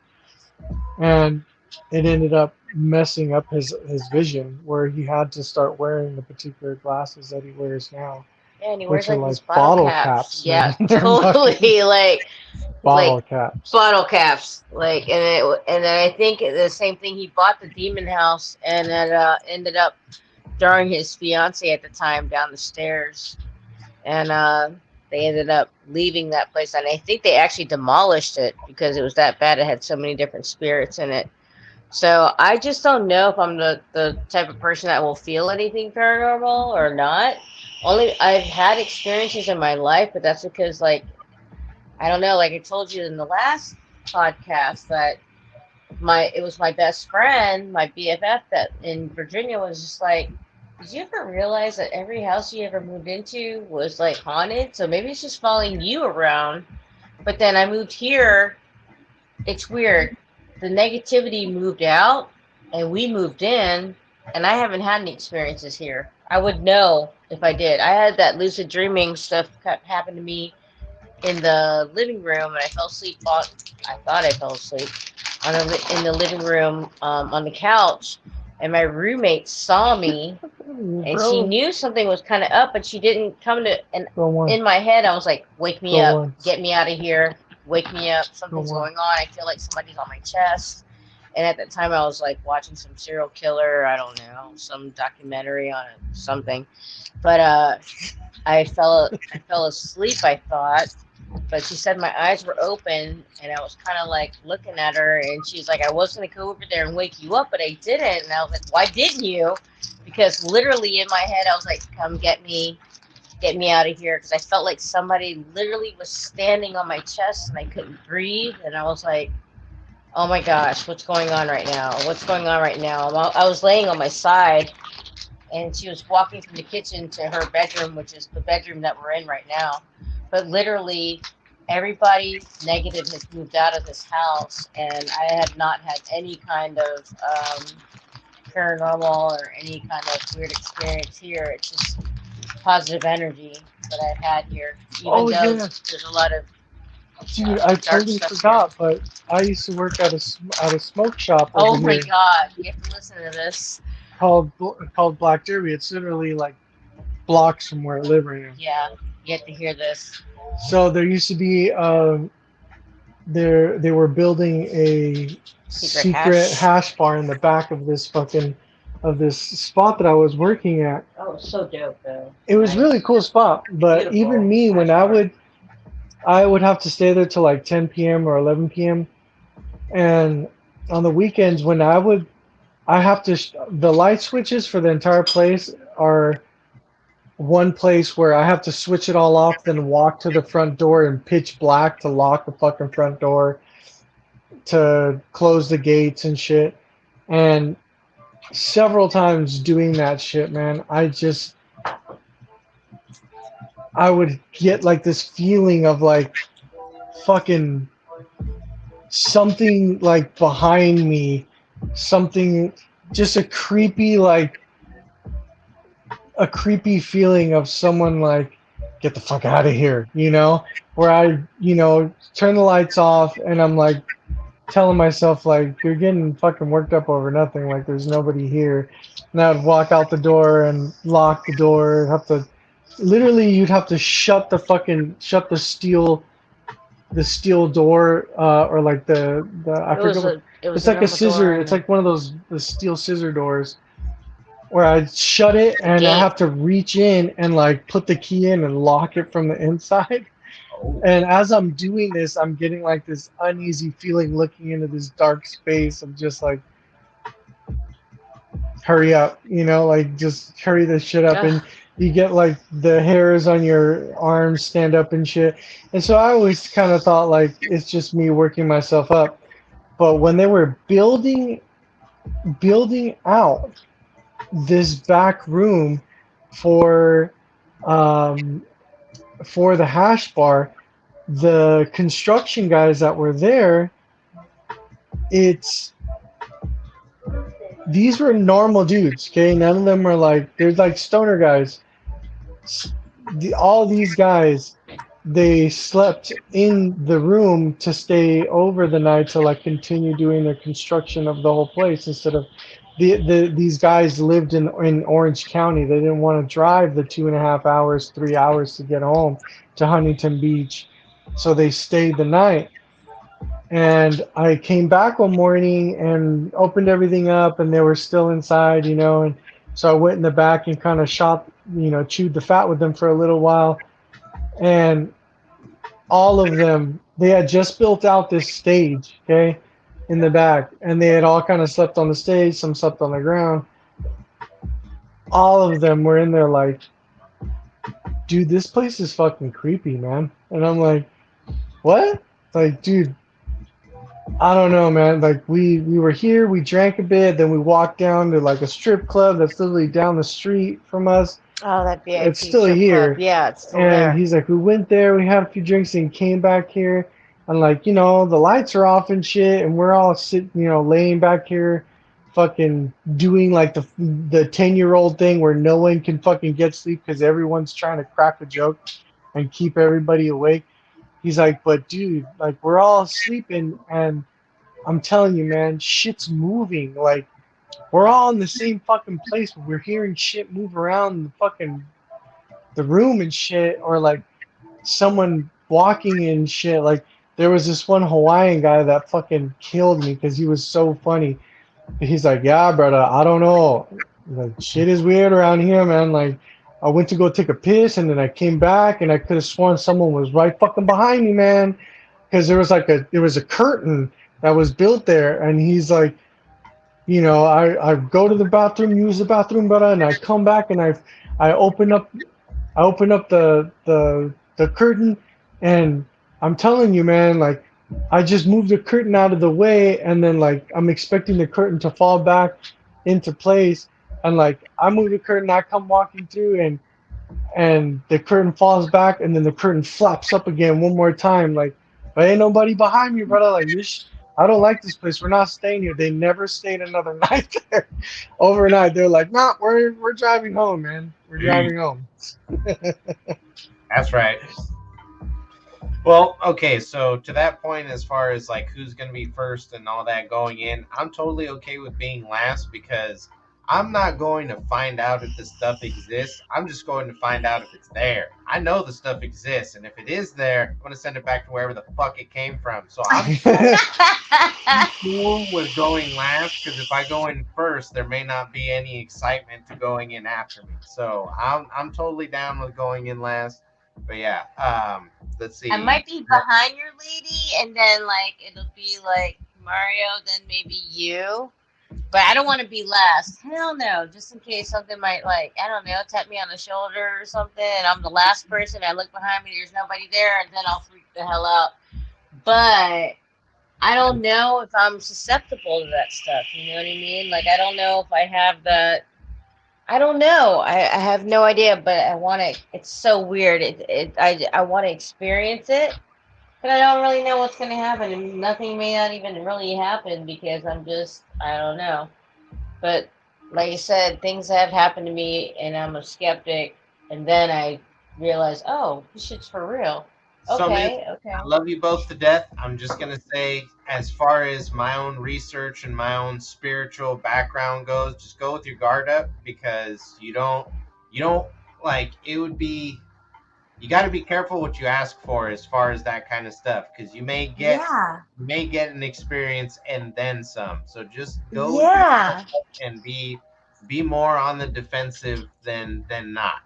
and it ended up messing up his vision where he had to start wearing the particular glasses that he wears now, Yeah, and he wears which are like like these bottle bottle caps. caps, Yeah, man. They're fucking totally. Like bottle caps. bottle caps, and then I think the same thing. He bought the demon house, and it ended up throwing his fiance at the time down the stairs, and they ended up leaving that place. And I think they actually demolished it because it was that bad. It had so many different spirits in it. So I just don't know if I'm the type of person that will feel anything paranormal or not. Only I've had experiences in my life, but that's because like I don't know, like I told you in the last podcast that it was my best friend, my BFF that in Virginia was just like, did you ever realize that every house you ever moved into was like haunted? So maybe it's just following you around. But then I moved here. It's weird. The negativity moved out and we moved in, and I haven't had any experiences here. I would know if I did. I had that lucid dreaming stuff happen to me in the living room, and I fell asleep. I thought I fell asleep in the living room on the couch, and my roommate saw me, and she Bro, knew something was kind of up, but she didn't come to. And go on. in my head, I was like, "Wake me Go up, on. get me out of here, wake me up. Something's Go on. going on. I feel like somebody's on my chest." And at that time, I was like watching some serial killer. I don't know, some documentary on something. But I fell asleep. I thought, but she said my eyes were open and I was kind of like looking at her, and she's like, I was going to go over there and wake you up, but I didn't. And I was like, why didn't you? Because literally in my head, I was like, come get me out of here. Because I felt like somebody literally was standing on my chest and I couldn't breathe. And I was like, oh my gosh, what's going on right now? What's going on right now? I was laying on my side, and she was walking from the kitchen to her bedroom, which is the bedroom that we're in right now. But literally, everybody negative has moved out of this house, and I have not had any kind of paranormal or any kind of weird experience here. It's just positive energy that I've had here, even Oh though yeah, there's a lot of dude, I dark totally stuff here. forgot, but I used to work at a smoke shop over Oh my here God, you have to listen to this. called Black Derby. It's literally like blocks from where I live right now. Yeah, you have to hear this. So there used to be they were building a Secret secret hash. hash bar in the back of this spot that I was working at. Oh, so dope though. It was Nice. really cool spot, but even Beautiful me when hash bar. I would have to stay there till like 10 p.m. or 11 p.m. And on the weekends when I have to the light switches for the entire place are one place where I have to switch it all off, then walk to the front door in pitch black to lock the fucking front door, to close the gates and shit. And several times doing that shit, man, I would get like this feeling of like fucking something like behind me, something, just a creepy feeling of someone like, get the fuck out of here, where I, turn the lights off and I'm like telling myself like, you're getting fucking worked up over nothing, like there's nobody here. And I'd walk out the door and lock the door, have to literally, you'd have to shut the steel door, or like the I forget what, It was it's a like a normal door scissor, and it's like one of those the steel scissor doors where I shut it the and I gate. have to reach in and like put the key in and lock it from the inside. Oh, And as I'm doing this, I'm getting like this uneasy feeling looking into this dark space of just like, hurry up, like just hurry this shit up. Ugh. And you get like the hairs on your arms stand up and shit. And so I always kind of thought like it's just me working myself up. But when they were building out this back room for um, for the hash bar, the construction guys that were there, it's these were normal dudes, okay? None of them were like, they're like stoner guys. All these guys, they slept in the room to stay over the night to like continue doing the construction of the whole place instead of these guys lived in Orange County. They didn't want to drive the 2.5 hours, 3 hours to get home to Huntington Beach, so they stayed the night. And I came back one morning and opened everything up, and they were still inside, And so I went in the back and kind of chewed the fat with them for a little while. And all of them, they had just built out this stage, okay, in the back, and they had all kind of slept on the stage. Some slept on the ground. All of them were in there like, dude, this place is fucking creepy, man. And I'm like, what? Like, dude, I don't know, man. Like we were here, we drank a bit, then we walked down to like a strip club that's literally down the street from us. Oh, that It's VIP still strip club. here. Yeah, it's still And there. he's like, we went there, we had a few drinks and came back here. And like, the lights are off and shit, and we're all sitting, laying back here, fucking doing like the 10-year-old thing where no one can fucking get sleep because everyone's trying to crack a joke and keep everybody awake. He's like, but dude, like we're all sleeping, and I'm telling you, man, shit's moving. Like we're all in the same fucking place, but we're hearing shit move around the room and shit, or like someone walking and shit. Like there was this one Hawaiian guy that fucking killed me because he was so funny. He's like, yeah, brother, I don't know. Like shit is weird around here, man. Like I went to go take a piss and then I came back and I could have sworn someone was right fucking behind me, man. Because there was a curtain that was built there, and he's like, I go to the bathroom, use the bathroom, brother, and I come back and I open up the curtain, and I'm telling you, man, like I just moved the curtain out of the way, and then like I'm expecting the curtain to fall back into place, and like I move the curtain, I come walking through, and the curtain falls back, and then the curtain flaps up again one more time, like, but ain't nobody behind me, brother. Like this, I don't like this place. We're not staying here. They never stayed another night there. Overnight, they're like, nah, we're driving home, man. We're driving home. That's right. Well, okay, so to that point, as far as like who's going to be first and all that going in, I'm totally okay with being last because I'm not going to find out if this stuff exists. I'm just going to find out if it's there. I know the stuff exists, and if it is there, I'm going to send it back to wherever the fuck it came from. So I'm cool with going last because if I go in first, there may not be any excitement to going in after me. So I'm totally down with going in last. But yeah, let's I see. might be behind your lady, and then like it'll be like Mario, then maybe you. But I don't want to be last. Hell no. Just in case something might like I don't know, tap me on the shoulder or something, and I'm the last person. I look behind me, there's nobody there, and then I'll freak the hell out. But I don't know if I'm susceptible to that stuff. You know what I mean? Like I don't know if I have that. I don't know. I have no idea, but I want to. It's so weird. I want to experience it, but I don't really know what's going to happen, and nothing may not even really happen because I don't know. But like I said, things have happened to me, and I'm a skeptic, and then I realize, oh, this shit's for real. So, Miss, Okay, okay. I love you both to death. I'm just gonna say, as far as my own research and my own spiritual background goes, just go with your guard up because you don't like it would be. You got to be careful what you ask for as far as that kind of stuff because Yeah, you may get an experience and then some. So just go with your yeah. and be more on the defensive than not.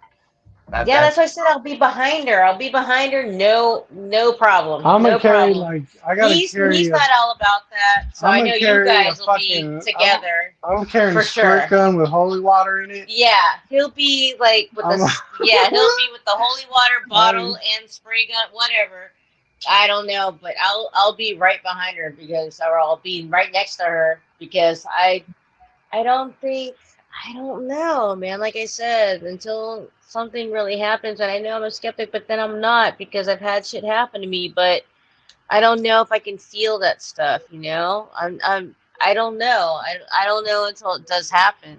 Yeah, That's that's why I said I'll be behind her. I'll be behind her. No, no problem. I'm gonna No carry problem. like I gotta He's carry a not all about that. So I'm I gonna know you carry a guys will be fucking together I'm carrying a for squirt sure. gun with holy water in it. Yeah, he'll be like with I'm the he'll be with the holy water bottle I'm, and spray gun, whatever. I don't know, but I'll be right behind her because or I'll be right next to her because I don't think I don't know, man. Like I said, until something really happens, and I know I'm a skeptic, but then I'm not because I've had shit happen to me. But I don't know if I can feel that stuff. You know, I don't know. I don't know until it does happen.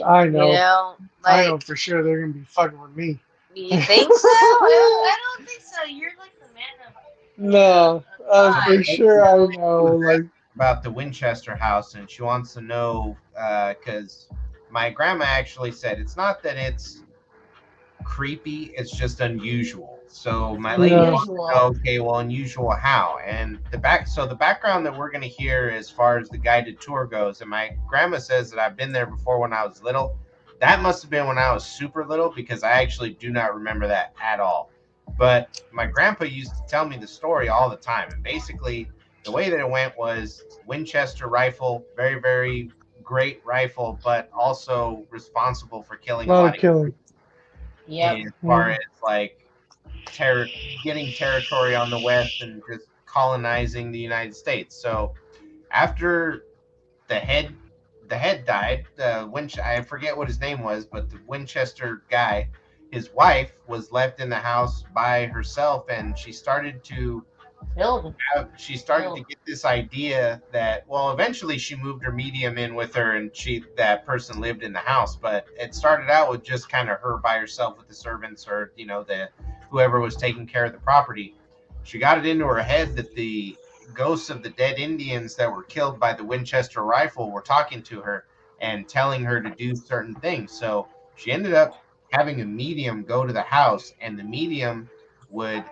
I You know. know, I know like for sure they're gonna be fucking with me. you think so? I don't think so. You're like the man No, of for God. sure I So know. Like about the Winchester house, and she wants to know because my grandma actually said it's not that it's creepy, it's just unusual. So it's my lady yeah, wants to know, unusual. okay, well, unusual how? And the background that we're going to hear as far as the guided tour goes, and my grandma says that I've been there before when I was little. That must have been when I was super little because I actually do not remember that at all. But my grandpa used to tell me the story all the time, and basically the way that it went was Winchester rifle, very very great rifle, but also responsible for a killing a lot lot of of killing. Yep. as far Mm. as like getting territory on the west and just colonizing the United States. So after the head the head died, I forget what his name was, but the Winchester guy, his wife was left in the house by herself, and Build. she started to get this idea that, well, eventually she moved her medium in with her, and that person lived in the house, but it started out with just kind of her by herself with the servants, or the whoever was taking care of the property. She got it into her head that the ghosts of the dead Indians that were killed by the Winchester rifle were talking to her and telling her to do certain things. So she ended up having a medium go to the house, and the medium would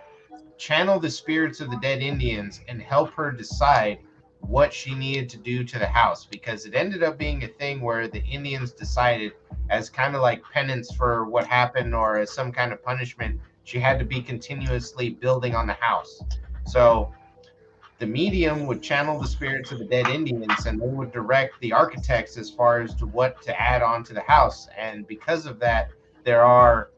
channel the spirits of the dead Indians and help her decide what she needed to do to the house, because it ended up being a thing where the Indians decided, as kind of like penance for what happened or as some kind of punishment, she had to be continuously building on the house. So the medium would channel the spirits of the dead Indians, and they would direct the architects as far as to what to add on to the house. And because of that, there are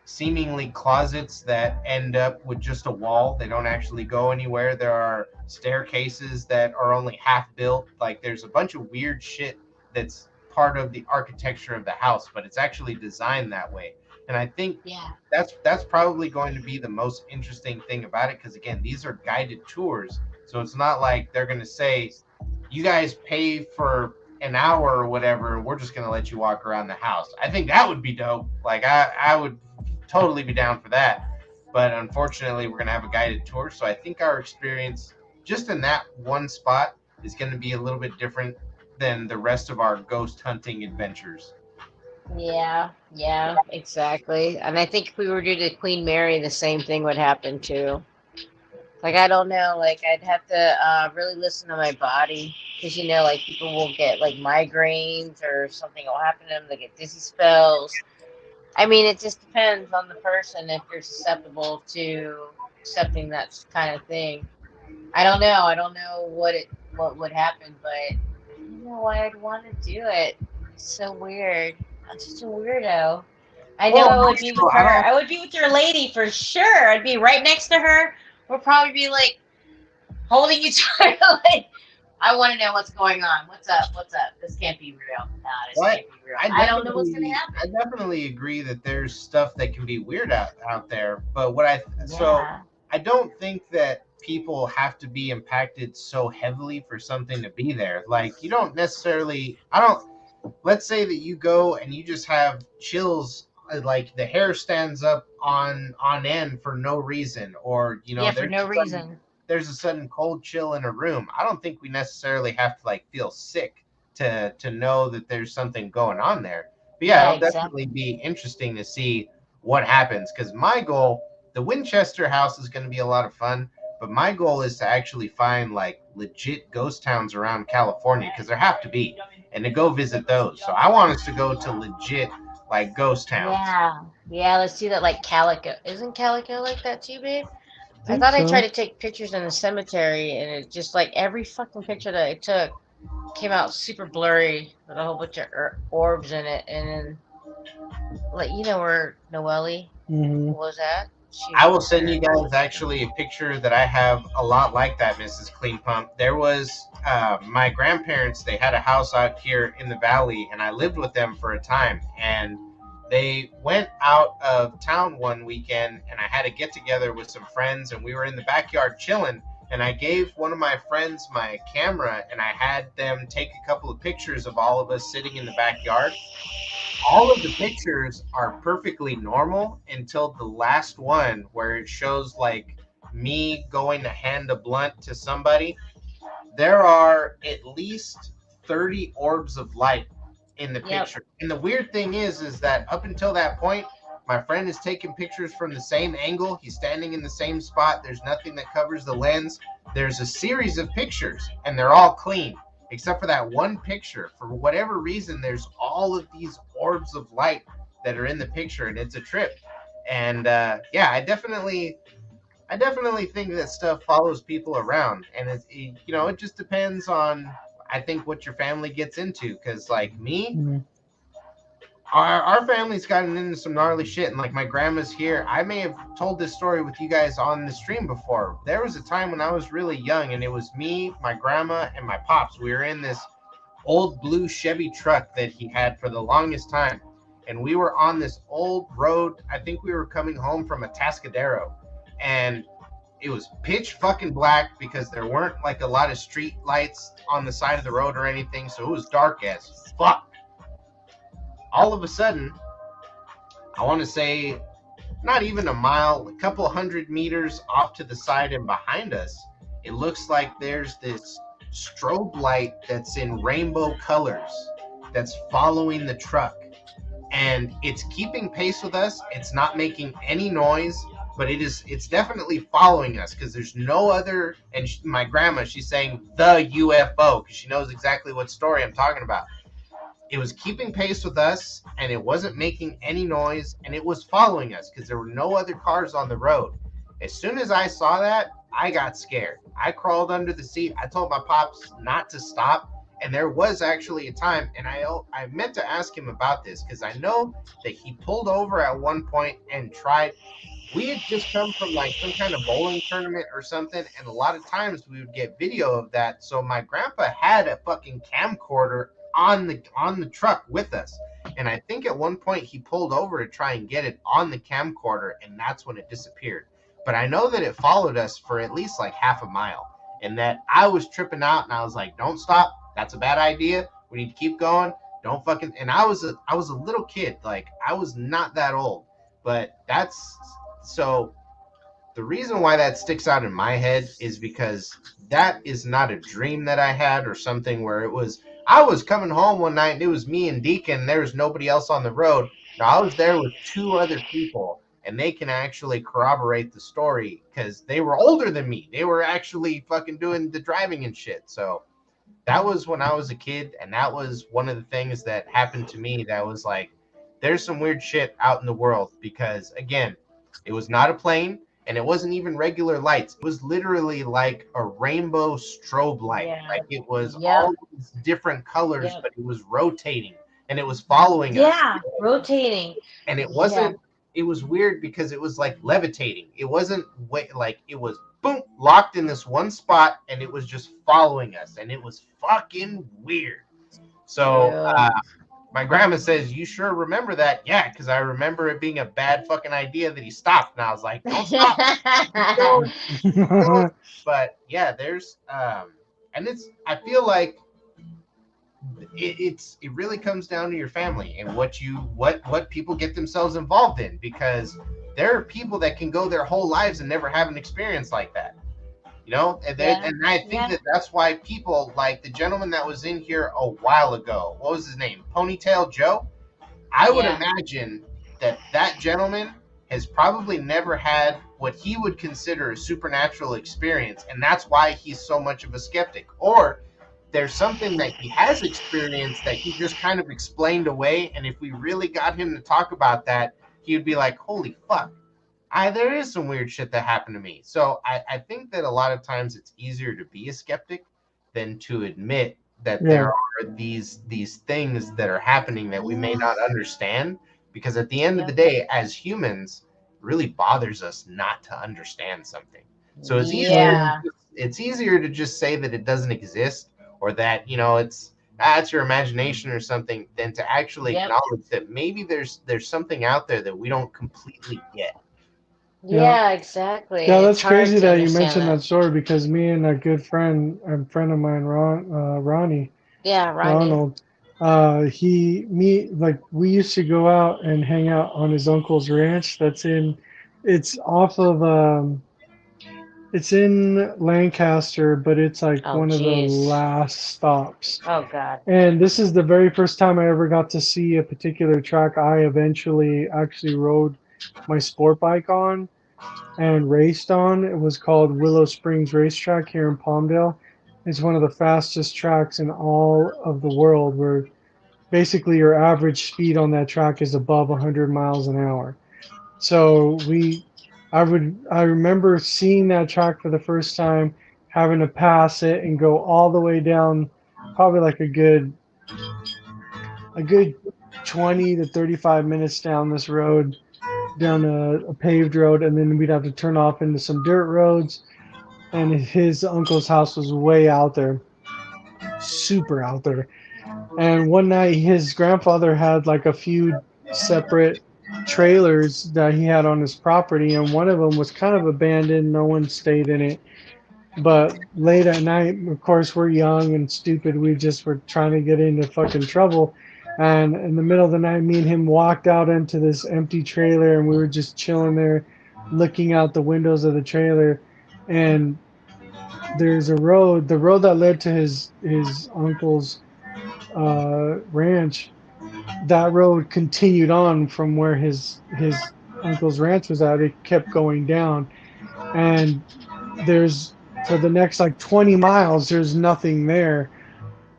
seemingly closets that end up with just a wall. They don't actually go anywhere. There are staircases that are only half built. Like, there's a bunch of weird shit that's part of the architecture of the house, but it's actually designed that way. And I think Yeah. that's probably going to be the most interesting thing about it, because again, these are guided tours. So it's not like they're going to say, you guys pay for an hour or whatever, and we're just going to let you walk around the house. I think that would be dope. Like, I would totally be down for that. But unfortunately, we're going to have a guided tour. So I think our experience just in that one spot is going to be a little bit different than the rest of our ghost hunting adventures. Yeah, exactly. And I think if we were to do the Queen Mary, the same thing would happen too. Like, I don't know, like, I'd have to really listen to my body, because like, people will get like migraines or something will happen to them. They get dizzy spells. I mean, it just depends on the person if they're susceptible to accepting that kind of thing. I don't know. I don't know what would happen, but I don't know why I'd want to do it. It's so weird. I'm such a weirdo. I know Well, I would be with so I her. don't. I would be with your lady for sure. I'd be right next to her. We'll probably be like holding each other. Like, I want to know what's going on. What's up? What's up? This can't be real. Nah, this What? can't be real. I I don't know what's gonna definitely, I happen. definitely agree that there's stuff that can be weird out there. But so Yeah. I don't think that people have to be impacted so heavily for something to be there. Like, you don't necessarily. I don't. Let's say that you go and you just have chills, like the hair stands up on end for no reason, or Yeah, for no reason. there's a sudden cold chill in a room. I don't think we necessarily have to like feel sick to know that there's something going on there. But yeah, Yeah, it'll definitely exactly. be interesting to see what happens, because my goal, the Winchester house is going to be a lot of fun, but my goal is to actually find like legit ghost towns around California, because there have to be, and to go visit those. So I want us to go to legit like ghost towns. Yeah, let's see that, like Calico. Isn't Calico like that too, babe? I I think thought I tried so. to take pictures in the cemetery, and it just like every fucking picture that I took came out super blurry with a whole bunch of orbs in it. And then, like, where Noelle Hmm. was at? She I will was send you there. guys actually a picture that I have a lot like that, Mrs. Clean Pump. There was my grandparents, they had a house out here in the valley, and I lived with them for a time. And they went out of town one weekend, and I had a get together with some friends, and we were in the backyard chilling. And I gave one of my friends my camera, and I had them take a couple of pictures of all of us sitting in the backyard. All of the pictures are perfectly normal until the last one where it shows like me going to hand a blunt to somebody. There are at least 30 orbs of light in the Yep. picture. And the weird thing is that up until that point, my friend is taking pictures from the same angle. He's standing in the same spot. There's nothing that covers the lens. There's a series of pictures, and they're all clean, except for that one picture. For whatever reason, there's all of these orbs of light that are in the picture, and it's a trip. And yeah, I definitely think that stuff follows people around, and it just depends on, I think, what your family gets into. Because like me, Hmm. our family's gotten into some gnarly shit, and like my grandma's here. I may have told this story with you guys on the stream before. There was a time when I was really young, and it was me, my grandma, and my pops. We were in this old blue Chevy truck that he had for the longest time, and we were on this old road. I think we were coming home from a Tascadero, and it was pitch fucking black because there weren't like a lot of street lights on the side of the road or anything, so it was dark as fuck. All of a sudden, I want to say not even a mile, a couple hundred meters off to the side and behind us, it looks like there's this strobe light that's in rainbow colors that's following the truck. And it's keeping pace with us. It's not making any noise, but it's definitely following us because there's no other. And my grandma, she's saying the UFO because she knows exactly what story I'm talking about. It was keeping pace with us, and it wasn't making any noise, and it was following us because there were no other cars on the road. As soon as I saw that, I got scared. I crawled under the seat. I told my pops not to stop, and there was actually a time, and I meant to ask him about this because I know that he pulled over at one point and tried. We had just come from like some kind of bowling tournament or something, and a lot of times we would get video of that. So my grandpa had a fucking camcorder on the truck with us, and I think at one point he pulled over to try and get it on the camcorder, and that's when it disappeared. But I know that it followed us for at least like half a mile, and that I was tripping out, and I was like, "Don't stop! That's a bad idea. We need to keep going. Don't fucking." And I was a little kid, like I was not that old, but that's so. The reason why that sticks out in my head is because that is not a dream that I had or something where it was. I was coming home one night and it was me and Deacon. And there was nobody else on the road. Now I was there with two other people, and they can actually corroborate the story because they were older than me. They were actually fucking doing the driving and shit. So that was when I was a kid, and that was one of the things that happened to me that was like, there's some weird shit out in the world because, again, it was not a plane, and it wasn't even regular lights. It was literally like a rainbow strobe light. Yeah. Like it was Yep. all these different colors, Yep. but it was rotating, and it was following us. Yeah, rotating. And it wasn't, it was weird because it was like levitating. It wasn't like it was boom, locked in this one spot, and it was just following us, and it was fucking weird. So my grandma says, "You sure remember that?" Yeah, because I remember it being a bad fucking idea that he stopped, and I was like, "Don't stop." Keep going. But yeah, there's and it's, I feel like it really comes down to your family and what people get themselves involved in, because there are people that can go their whole lives and never have an experience like that, you know. And I think that that's why people like the gentleman that was in here a while ago, what was his name, Ponytail Joe, I would imagine that gentleman has probably never had what he would consider a supernatural experience, and that's why he's so much of a skeptic. Or there's something that he has experienced that he just kind of explained away, and if we really got him to talk about that, he would be like, holy fuck, there is some weird shit that happened to me. So I think that a lot of times it's easier to be a skeptic than to admit that there are these things that are happening that we may not understand, because at the end of the day, as humans, it really bothers us not to understand something. So it's easier to just say that it doesn't exist, or that, you know, it's your imagination or something, than to actually acknowledge that maybe there's something out there that we don't completely get. Yeah, exactly. Yeah, It's that's crazy hard to that you understand mentioned that story, because me and a good friend of mine, Ronnie, Ronald, we used to go out and hang out on his uncle's ranch. It's off of it's in Lancaster, but it's like one of the last stops. Oh God. And this is the very first time I ever got to see a particular track I eventually actually rode my sport bike on and raced on. It was called Willow Springs Racetrack here in Palmdale. It's one of the fastest tracks in all of the world, where basically your average speed on that track is above 100 miles an hour. So I remember seeing that track for the first time, having to pass it and go all the way down, probably like a good 20 to 35 minutes down this road, down a paved road, and then we'd have to turn off into some dirt roads. And his uncle's house was way out there, super out there. And one night, his grandfather had like a few separate trailers that he had on his property, and one of them was kind of abandoned. No one stayed in it. But late at night, of course, we're young and stupid. We just were trying to get into fucking trouble. And in the middle of the night, me and him walked out into this empty trailer, and we were just chilling there, looking out the windows of the trailer. And there's a road, the road that led to his uncle's ranch. That road continued on from where his uncle's ranch was at. It kept going down, and there's for the next like 20 miles, there's nothing there.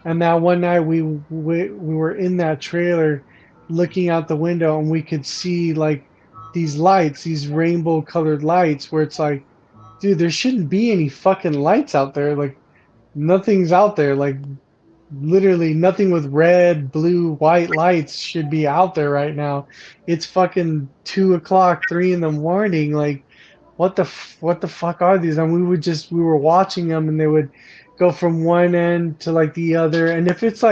And that one night we were in that trailer looking out the window, and we could see like these lights, these rainbow colored lights, where it's like, dude, there shouldn't be any fucking lights out there. Like nothing's out there. Like literally nothing with red, blue, white lights should be out there right now. It's fucking 2 o'clock, 3 in the morning. Like, what the fuck are these? And we were watching them, and they would go from one end to like the other. And if it's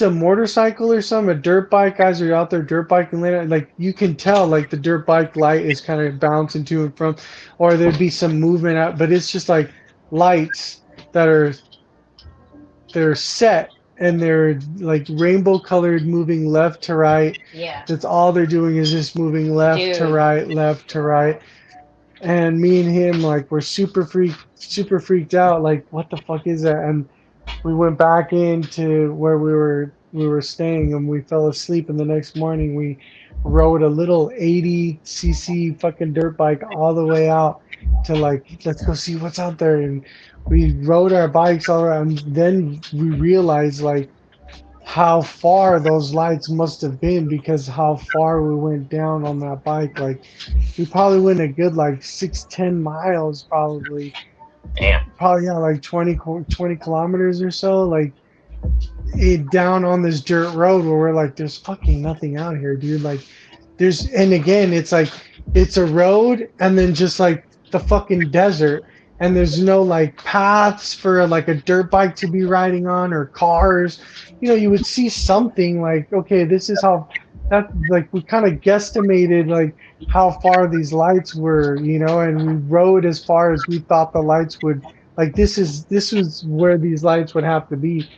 a motorcycle or something, a dirt bike, guys are out there dirt biking later, like you can tell like the dirt bike light is kind of bouncing to and from, or there'd be some movement out, but it's just like lights that are they're set, and they're like rainbow colored, moving left to right. Yeah. That's all they're doing is just moving left to Dude. right, left to right. And me and him like were super freaked out. Like what the fuck is that? And we went back into where we were staying, and we fell asleep. And the next morning we rode a little 80cc fucking dirt bike all the way out to like, let's go see what's out there. And we rode our bikes all around. And then we realized like how far those lights must have been, because how far we went down on that bike. Like we probably went a good like 6-10 miles, Damn. probably yeah, like 20 kilometers or so, like it down on this dirt road where we're like, there's fucking nothing out here, dude. Like there's, and again, it's like it's a road, and then just like the fucking desert, and there's no like paths for like a dirt bike to be riding on, or cars. You would see something like, okay, this is how that, like we kind of guesstimated like how far these lights were, and we rode as far as we thought the lights would, like this was where these lights would have to be.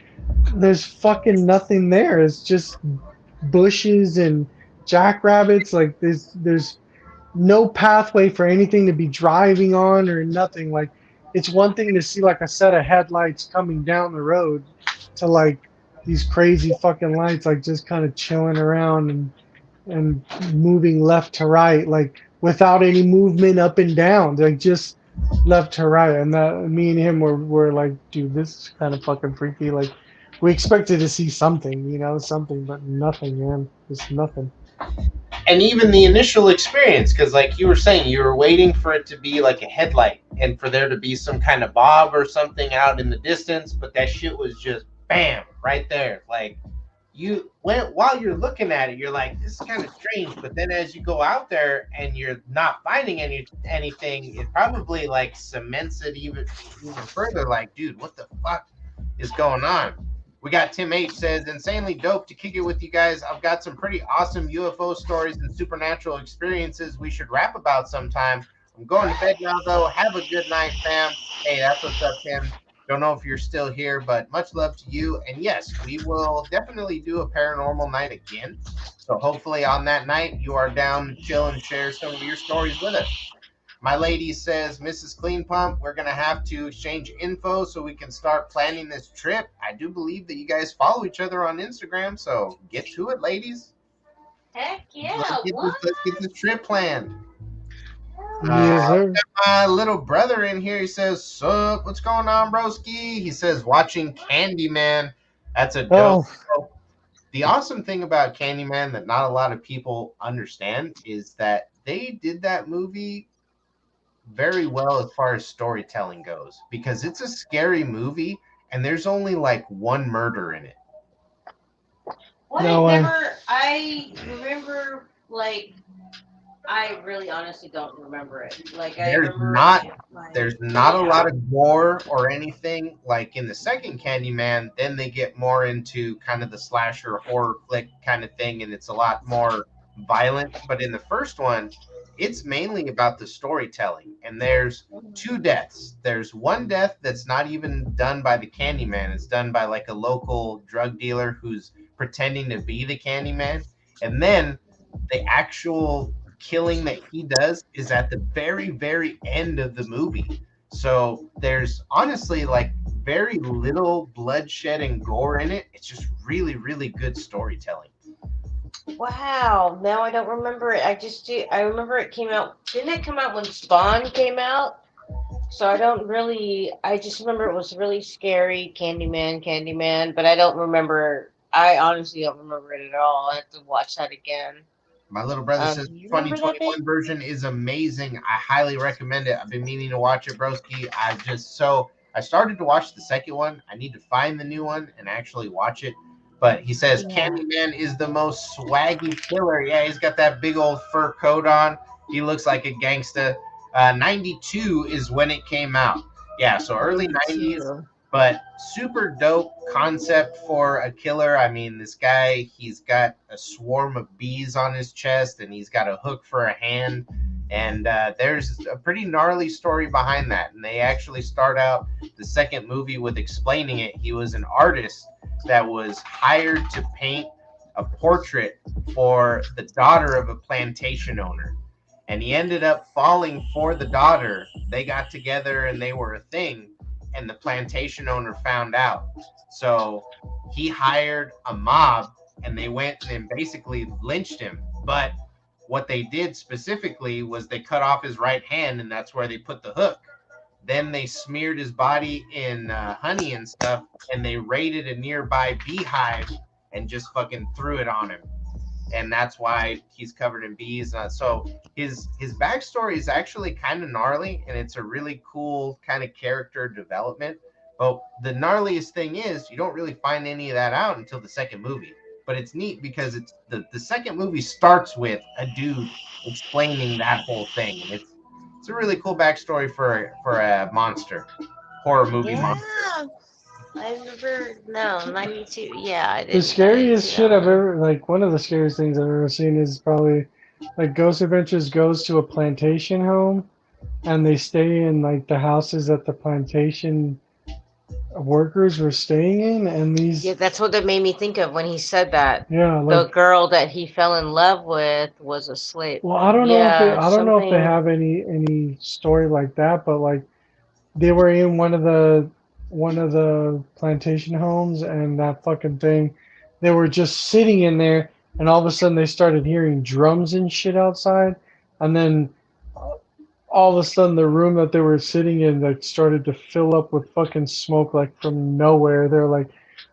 There's fucking nothing there. It's just bushes and jackrabbits. Like there's no pathway for anything to be driving on or nothing. Like it's one thing to see like a set of headlights coming down the road, to like these crazy fucking lights like just kind of chilling around and moving left to right, like without any movement up and down, like just left to right. And that, me and him were like, dude, this is kind of fucking freaky. Like we expected to see something, something, but nothing, man. Just nothing. And even the initial experience, because like you were saying, you were waiting for it to be like a headlight and for there to be some kind of bob or something out in the distance, but that shit was just bam right there. Like you went, while you're looking at it, you're like, this is kind of strange. But then as you go out there and you're not finding anything, it probably like cements it even further. Like, dude, what the fuck is going on? We got Tim H says, insanely dope to kick it with you guys. I've got some pretty awesome UFO stories and supernatural experiences we should rap about sometime. I'm going to bed now, though. Have a good night, fam. Hey, that's what's up, Tim. Don't know if you're still here, but much love to you. And yes, we will definitely do a paranormal night again. So hopefully on that night, you are down to chill and share some of your stories with us. My lady says, Mrs. Clean Pump, we're going to have to exchange info so we can start planning this trip. I do believe that you guys follow each other on Instagram, so get to it, ladies. Heck yeah. Let's get this trip planned. Yes, sir. My little brother in here, he says, sup, what's going on, broski? He says, watching Candyman. That's a dope. Oh, The awesome thing about Candyman that not a lot of people understand is that they did that movie very well as far as storytelling goes, because it's a scary movie and there's only like one murder in it. What? No way. I remember, like, I really honestly don't remember it. Like, I There's remember it, not like, there's not a yeah. lot of gore or anything like in the second Candyman. Then they get more into kind of the slasher horror flick kind of thing, and it's a lot more violent. But in the first one, it's mainly about the storytelling. And there's two deaths. There's one death that's not even done by the Candyman. It's done by like a local drug dealer who's pretending to be the Candyman. And then the actual killing that he does is at the very, very end of the movie. So there's honestly like very little bloodshed and gore in it. It's just really, really good storytelling. Wow. Now I don't remember it. I just do. I remember it came out. Didn't it come out when Spawn came out? So I don't really. I just remember it was really scary. Candyman, Candyman. But I don't remember. I honestly don't remember it at all. I have to watch that again. My little brother says Do the you remember that, babe? 2021 version is amazing. I highly recommend it. I've been meaning to watch it, broski. I started to watch the second one. I need to find the new one and actually watch it. But he says Yeah. Candyman is the most swaggy killer. Yeah, he's got that big old fur coat on. He looks like a gangsta. 92 is when it came out. Yeah, so early 90s, 92. but super dope concept for a killer. I mean, this guy, he's got a swarm of bees on his chest and he's got a hook for a hand. And there's a pretty gnarly story behind that. And they actually start out the second movie with explaining it. He was an artist that was hired to paint a portrait for the daughter of a plantation owner. And he ended up falling for the daughter. They got together and they were a thing, and the plantation owner found out. So he hired a mob and they went and basically lynched him. But what they did specifically was they cut off his right hand, and that's where they put the hook. Then they smeared his body in honey and stuff, and they raided a nearby beehive and just fucking threw it on him. And that's why he's covered in bees. So his backstory is actually kind of gnarly, and it's a really cool kind of character development. But the gnarliest thing is you don't really find any of that out until the second movie. But it's neat because it's the second movie starts with a dude explaining that whole thing. And it's a really cool backstory for a monster horror movie monster. Yeah. I remember. No, 92. Yeah, I The didn't. I didn't scariest see shit that I've one. ever, like, one of the scariest things I've ever seen is probably like Ghost Adventures goes to a plantation home and they stay in like the houses that the plantation workers were staying in, and Yeah, these, that's what it made me think of when he said that. yeah, The like, girl that he fell in love with was a slave. well, I don't know if they, Yeah, I don't know if they something. have any story like that, but like they were in one of the plantation homes, and that fucking thing, they were just sitting in there, and all of a sudden they started hearing drums and shit outside, and then all of a sudden the room that they were sitting in like started to fill up with fucking smoke like from nowhere. They're like,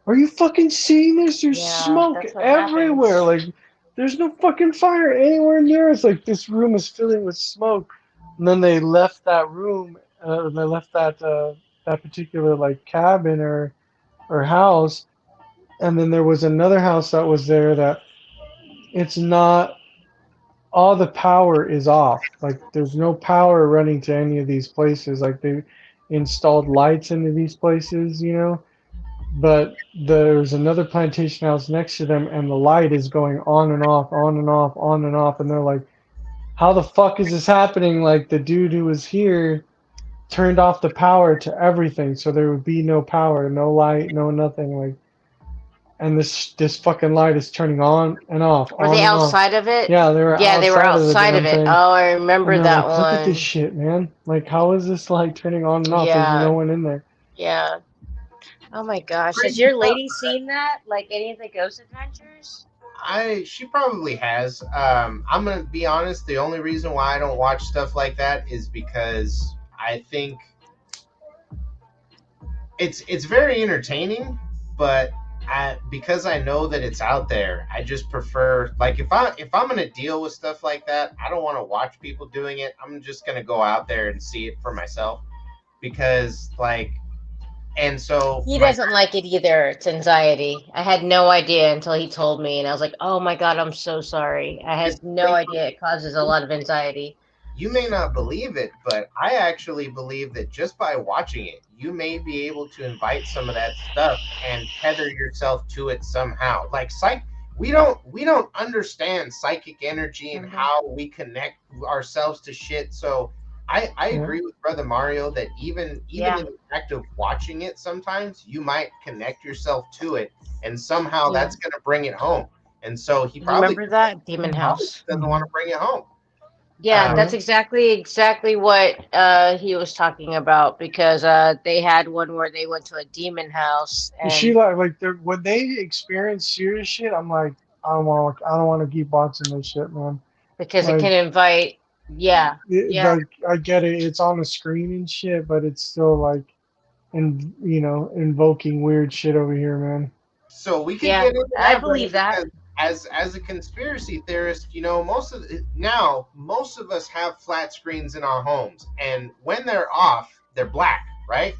"Are you fucking seeing this? There's Yeah, smoke that's what everywhere. happens. Like, there's no fucking fire anywhere near us. Like, this room is filling with smoke." And then they left that room. They left that particular like cabin or house, and then there was another house that was there that it's not, all the power is off. Like, there's no power running to any of these places. Like, they installed lights into these places, but there's another plantation house next to them, and the light is going on and off, on and off, on and off. And they're like, how the fuck is this happening? Like, the dude who was here turned off the power to everything, so there would be no power, no light, no nothing. Like, and this fucking light is turning Were they on and off. outside of it? Yeah, they were Yeah, they were outside of the outside of damn it. thing. Oh, I And remember they're that like, look at this one. shit, man. Like, how is this light turning on and off? There's no Yeah, one in there. yeah. Oh my gosh. Has Crazy your stuff. lady seen that? Like any of the Ghost Adventures? She probably has. I'm gonna be honest. The only reason why I don't watch stuff like that is because I think it's very entertaining, but because I know that it's out there, I just prefer like if I'm gonna deal with stuff like that, I don't want to watch people doing it. I'm just gonna go out there and see it for myself because like And so He my doesn't like it either. It's anxiety. I had no idea until he told me, and I was like, "Oh my God, I'm so sorry." I this had no idea it causes a lot of anxiety. you may not believe it, but I actually believe that just by watching it, you may be able to invite some of that stuff and tether yourself to it somehow. Like we don't understand psychic energy and Remember? how we connect ourselves to shit. So I Yeah. agree with Brother Mario that even Yeah, in the act of watching it, sometimes you might connect yourself to it, and somehow yeah. that's going to bring it home. And so You remember that Demon probably House? doesn't want Mhm. to bring it home. Yeah, Um, that's Yeah. exactly what he was talking about because they had one where they went to a demon house Is she and like they're when they experience serious shit? I'm like, I don't want to keep watching this shit, man. because it Like, can invite, yeah, yeah, like I get it, it's on the screen and shit, but it's still like, invoking weird shit over here, man. So we could yeah. get into I that, brother, believe that because as a conspiracy theorist, most of us have flat screens in our homes, and when they're off, they're black, right?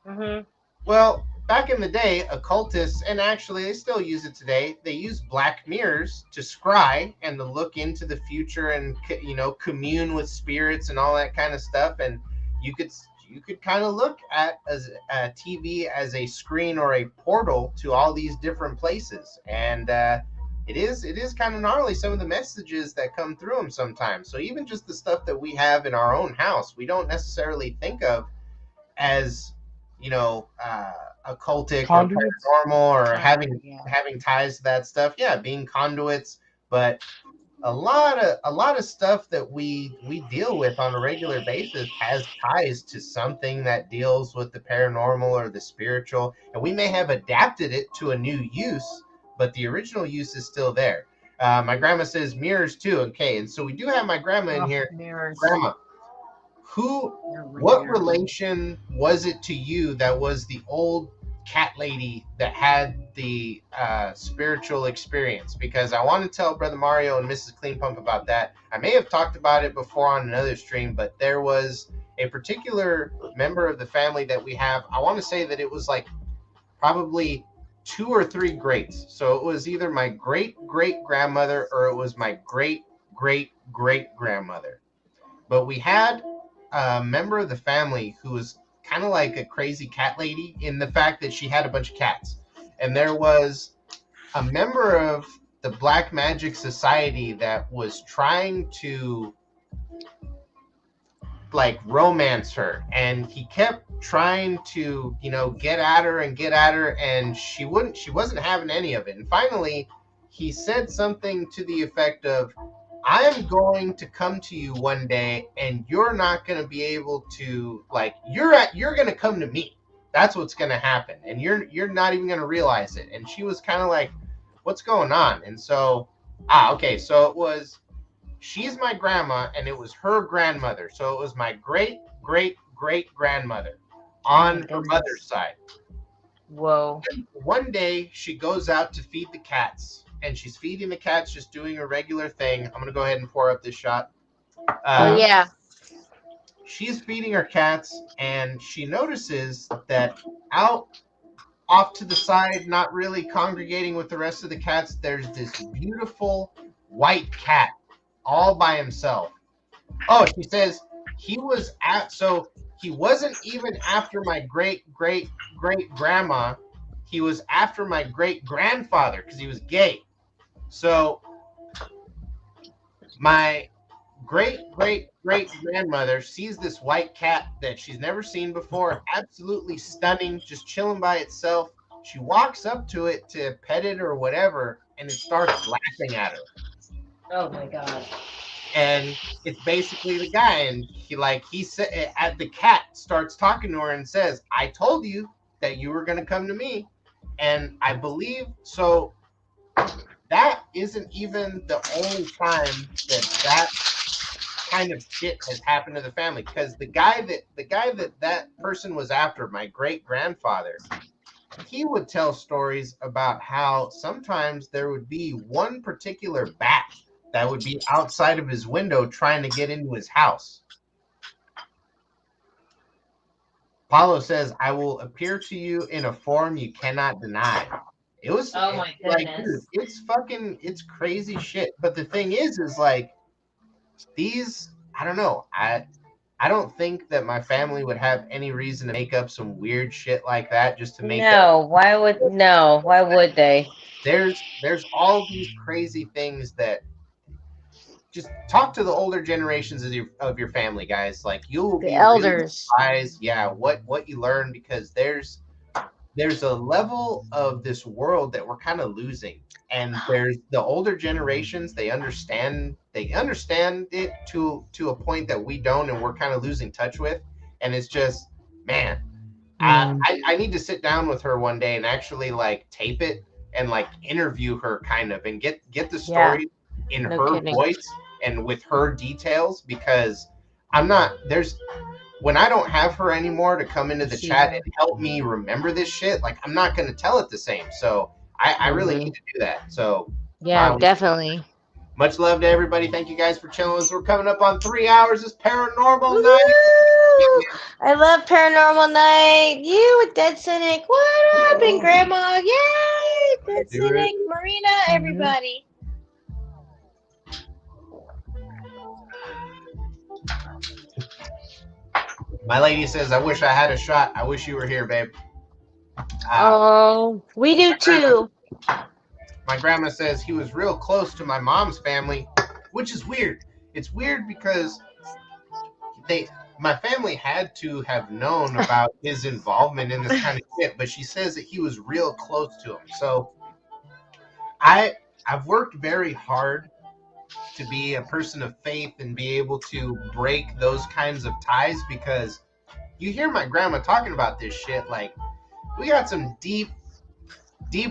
hmm Well, back in the day, occultists, and actually they still use it today, they use black mirrors to scry and to look into the future and commune with spirits and all that kind of stuff. And you could you could kind of look at as a TV as a screen or a portal to all these different places. And it is kind of gnarly, some of the messages that come through them sometimes. So even just the stuff that we have in our own house, we don't necessarily think of as occultic or Conduits. paranormal or conduit, having yeah. having ties to that stuff. Yeah, being conduits, but a lot of stuff that we deal with on a regular basis has ties to something that deals with the paranormal or the spiritual, and we may have adapted it to a new use, but the original use is still there. My grandma says mirrors too. Okay, and so we do have my grandma in Oh, here. mirrors. Grandma, who They're what weird. relation was it to you that was the old cat lady that had the spiritual experience? Because I want to tell Brother Mario and Mrs. Clean Pump about that. I may have talked about it before on another stream, but there was a particular member of the family that we have. I want to say that it was like probably two or three greats, so it was either my great great grandmother or it was my great great great grandmother. But we had a member of the family who was kind of like a crazy cat lady in the fact that she had a bunch of cats. And there was a member of the Black Magic Society that was trying to like romance her, and he kept trying to get at her and get at her, and she wasn't having any of it. And finally he said something to the effect of, I'm going to come to you one day and you're not going to be able to, like, you're going to come to me. That's what's going to happen, and you're not even going to realize it. And she was kind of like, what's going on? And so okay, so it was, she's my grandma and it was her grandmother, so it was my great great great grandmother Oh my on her mother's goodness. side. Whoa. One day she goes out to feed the cats, and she's feeding the cats, just doing a regular thing. I'm going to go ahead and pour up this shot. Oh uh, Yeah. yeah. she's feeding her cats, and she notices that out off to the side, not really congregating with the rest of the cats, there's this beautiful white cat all by himself. Oh, she says he wasn't even after my great great great grandma. He was after my great grandfather because he was gay. So my great great great grandmother sees this white cat that she's never seen before, absolutely stunning, just chilling by itself. She walks up to it to pet it or whatever, and it starts laughing at her. Oh my God. And it's basically the guy, and he said, at the cat starts talking to her and says, I told you that you were going to come to me. And I believe so. That isn't even the only time that kind of shit has happened to the family, because the guy that person was after, my great grandfather, he would tell stories about how sometimes there would be one particular bat that would be outside of his window trying to get into his house. Paulo says, "I will appear to you in a form you cannot deny." It was Oh my like, dude, goodness. it's crazy shit. But the thing is like these, I don't know. I don't think that my family would have any reason to make up some weird shit like that just to make up. No, why would no? Why would they? There's all these crazy things that just talk to the older generations of your family, guys. Like you will The be really elders. surprised, yeah, what you learn because there's a level of this world that we're kind of losing, and there's the older generations, they understand it to a point that we don't, and we're kind of losing touch with. And it's just, man, Mm. I need to sit down with her one day and actually like tape it and like interview her kind of and get the Yeah, story in no her kidding. voice and with her details, because I'm not there's when I don't have her anymore to come into the She's chat and help me remember this shit, like I'm not going to tell it the same. So I really need to do that. So Yeah, um, definitely. much love to everybody. Thank you guys for chilling us. We're coming up on 3 hours. This paranormal night. Woo! I love Paranormal Night. You with Dead Cynic. What happened, Grandma? Yay! Dead Dude, Cynic, Marina, Yeah. everybody. my lady says, I wish I had a shot. I wish you were here, babe. Uh, Oh, we do my grandma too. my grandma says he was real close to my mom's family, which is weird. It's weird because they my family had to have known about his involvement in this kind of shit, but she says that he was real close to him. So I I've worked very hard to be a person of faith and be able to break those kinds of ties, because you hear my grandma talking about this shit, like we got some deep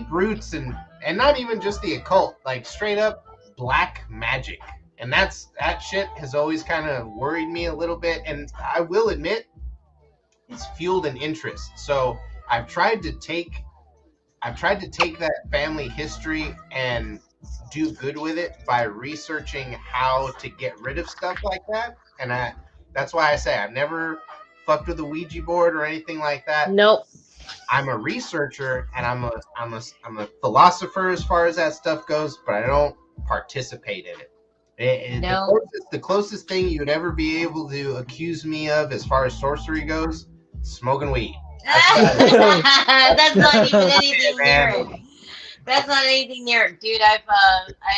roots, and not even just the occult, like straight up black magic. And that shit has always kind of worried me a little bit, and I will admit it's fueled an interest. So I've tried to take I've tried to take that family history and do good with it by researching how to get rid of stuff like that. And that's why I say I've never fucked with a Ouija board or anything like that. Nope. I'm a researcher and I'm a philosopher as far as that stuff goes, but I don't participate in it. The No. closest thing you would ever be able to accuse me of as far as sorcery goes, smoking weed. That's not even anything near Man, it. That's not anything near it, dude. I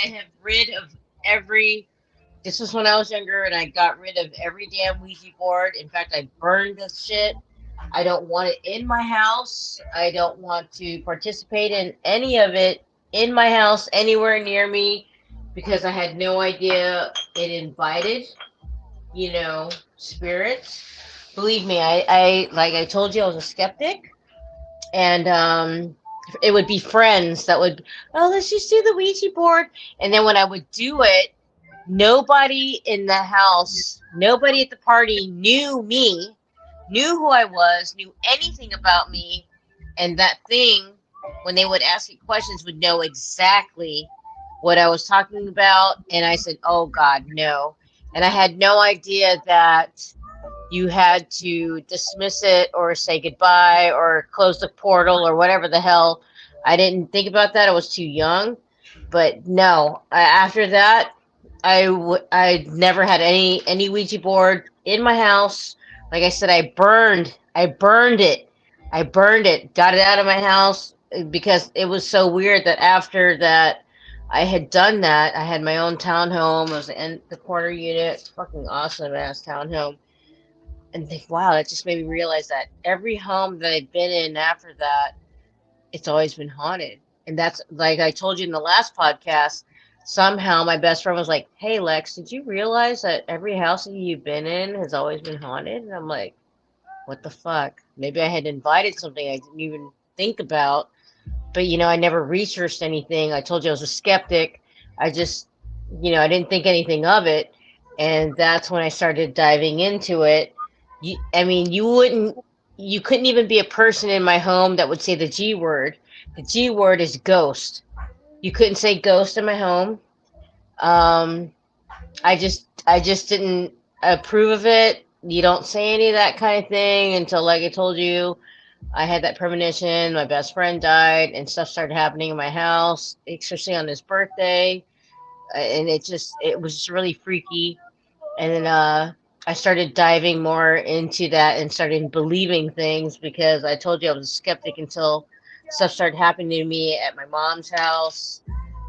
have rid of every. This was when I was younger, and I got rid of every damn Ouija board. In fact, I burned this shit. I don't want it in my house. I don't want to participate in any of it in my house, anywhere near me, because I had no idea it invited, spirits. Believe me, I like I told you, I was a skeptic, and it would be friends that would, oh, let's just do the Ouija board, and then when I would do it, nobody in the house, nobody at the party knew me, knew who I was, knew anything about me, and that thing, when they would ask me questions, would know exactly what I was talking about, and I said, oh God, no, and I had no idea that you had to dismiss it or say goodbye or close the portal or whatever the hell. I didn't think about that. I was too young. But no, after that, I never had any Ouija board in my house. Like I said, I burned it. I burned it. Got it out of my house because it was so weird that after that I had done that. I had my own townhome. It was in the corner unit. Fucking awesome ass townhome, and think, wow, that just made me realize that every home that I've been in after that, it's always been haunted. And that's like I told you in the last podcast. Somehow my best friend was like, hey, Lex, did you realize that every house that you've been in has always been haunted? And I'm like, what the fuck? Maybe I had invited something I didn't even think about. But, I never researched anything. I told you I was a skeptic. I just, I didn't think anything of it. And that's when I started diving into it. I mean, you couldn't even be a person in my home that would say the G word. The G word is ghost. You couldn't say ghost in my home. Um, I just didn't approve of it. you don't say any of that kind of thing until, like I told you, I had that premonition. My best friend died, and stuff started happening in my house, especially on his birthday. And it was just really freaky. And then I started diving more into that and started believing things because I told you I was a skeptic until stuff started happening to me at my mom's house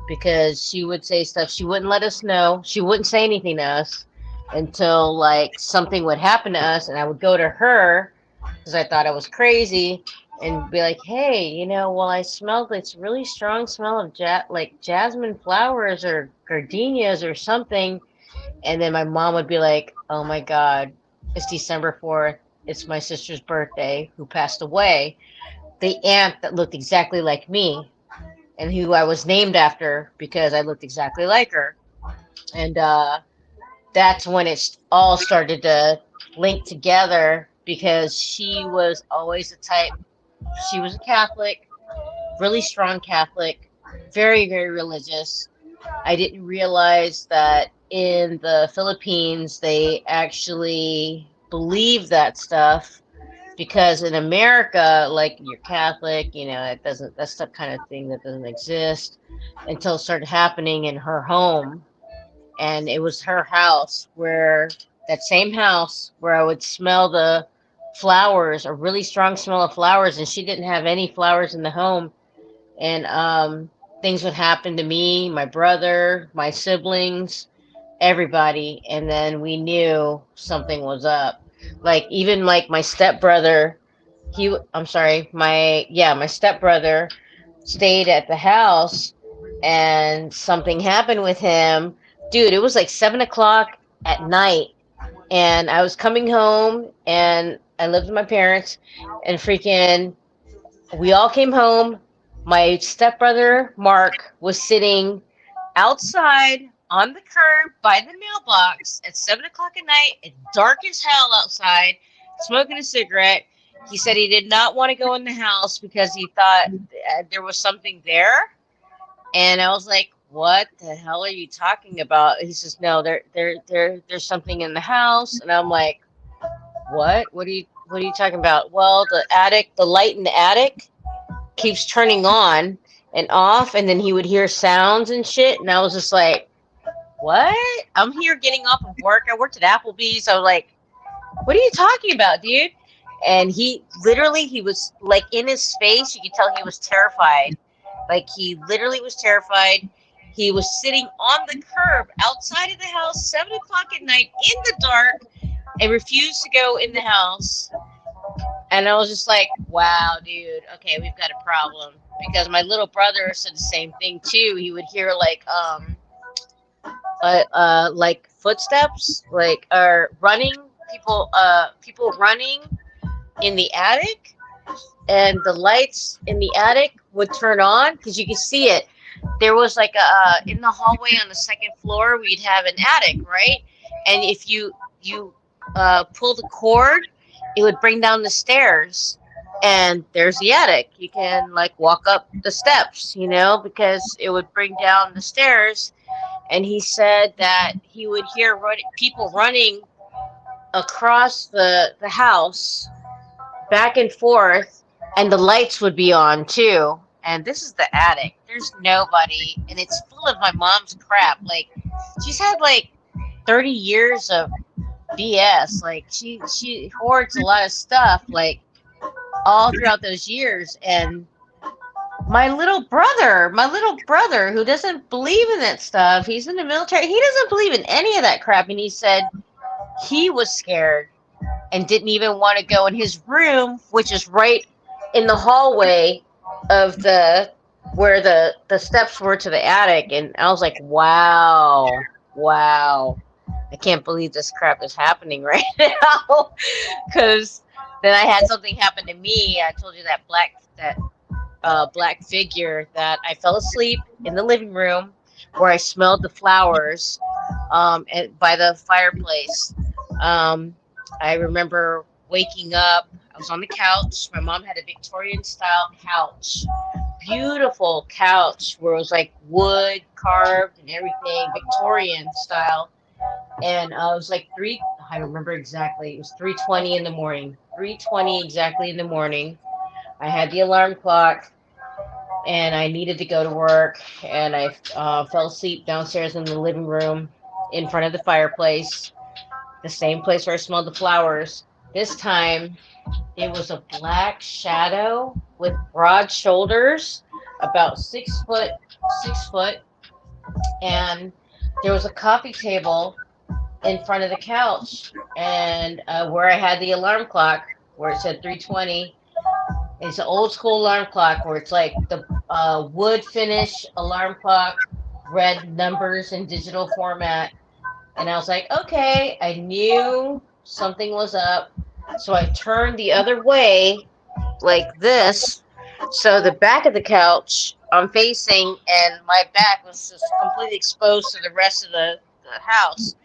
because she would say stuff. She wouldn't let us know. She wouldn't say anything to us until like something would happen to us, and I would go to her because I thought I was crazy and be like, "Hey, well, I smelled this really strong smell of like jasmine flowers or gardenias or something." And then my mom would be like, "Oh my God, it's December 4th. It's my sister's birthday who passed away. The aunt that looked exactly like me and who I was named after because I looked exactly like her." And that's when it all started to link together because she was always the type, she was a Catholic, really strong Catholic, very, very religious. I didn't realize that in the Philippines they actually believe that stuff because in America, like you're Catholic, it doesn't, that's the kind of thing that doesn't exist until it started happening in her home. And it was her house where, that same house where I would smell the flowers, a really strong smell of flowers, and she didn't have any flowers in the home. And things would happen to me, my brother, my siblings, everybody, and then we knew something was up. Like even like my stepbrother, I'm sorry, my stepbrother stayed at the house, and something happened with him. Dude, it was like 7 o'clock at night, and I was coming home, and I lived with my parents, and freaking, we all came home. My stepbrother Mark was sitting outside on the curb by the mailbox at 7 o'clock at night. It's dark as hell outside, smoking a cigarette. He said he did not want to go in the house because he thought there was something there. And I was like, "What the hell are you talking about?" He says, "No, there's something in the house." And I'm like, "What? What are you talking about?" "Well, the light in the attic keeps turning on and off, and then he would hear sounds and shit." And I was just like, "What?" I'm here getting off of work. I worked at Applebee's. I was like, "What are you talking about, dude?" And he was like, in his face, you could tell he was terrified. Like he literally was terrified. He was sitting on the curb outside of the house, 7 o'clock at night in the dark, and refused to go in the house. And I was just like, "Wow, dude, okay, we've got a problem." Because my little brother said the same thing too. He would hear like footsteps, like or running, people running in the attic, and the lights in the attic would turn on because you could see it. There was like in the hallway on the second floor, we'd have an attic, right? And if you pull the cord, it would bring down the stairs, and there's the attic. You can like walk up the steps, because it would bring down the stairs. And he said that he would hear people running across the house back and forth, and the lights would be on too. And this is the attic. There's nobody, and it's full of my mom's crap. Like she's had like 30 years of BS. Like she hoards a lot of stuff, like all throughout those years. And my little brother who doesn't believe in that stuff, he's in the military. He doesn't believe in any of that crap. And he said he was scared and didn't even want to go in his room, which is right in the hallway of where the steps were to the attic. And I was like, wow, I can't believe this crap is happening right now. Because then I had something happen to me. I told you that black figure that I fell asleep in the living room where I smelled the flowers by the fireplace. I remember waking up. I was on the couch. My mom had a Victorian style couch, beautiful couch where it was like wood carved and everything, Victorian style. And it was like I remember exactly. It was 3:20 in the morning. 3:20 exactly in the morning. I had the alarm clock, and I needed to go to work, and I fell asleep downstairs in the living room in front of the fireplace, the same place where I smelled the flowers. This time, it was a black shadow with broad shoulders, about 6 foot, 6 foot, and there was a coffee table in front of the couch, and where I had the alarm clock, where it said 3:20. It's an old school alarm clock where it's like the wood finish alarm clock, red numbers in digital format. And I was like, okay, I knew something was up. So I turned the other way like this. So the back of the couch I'm facing, and my back was just completely exposed to the rest of the house.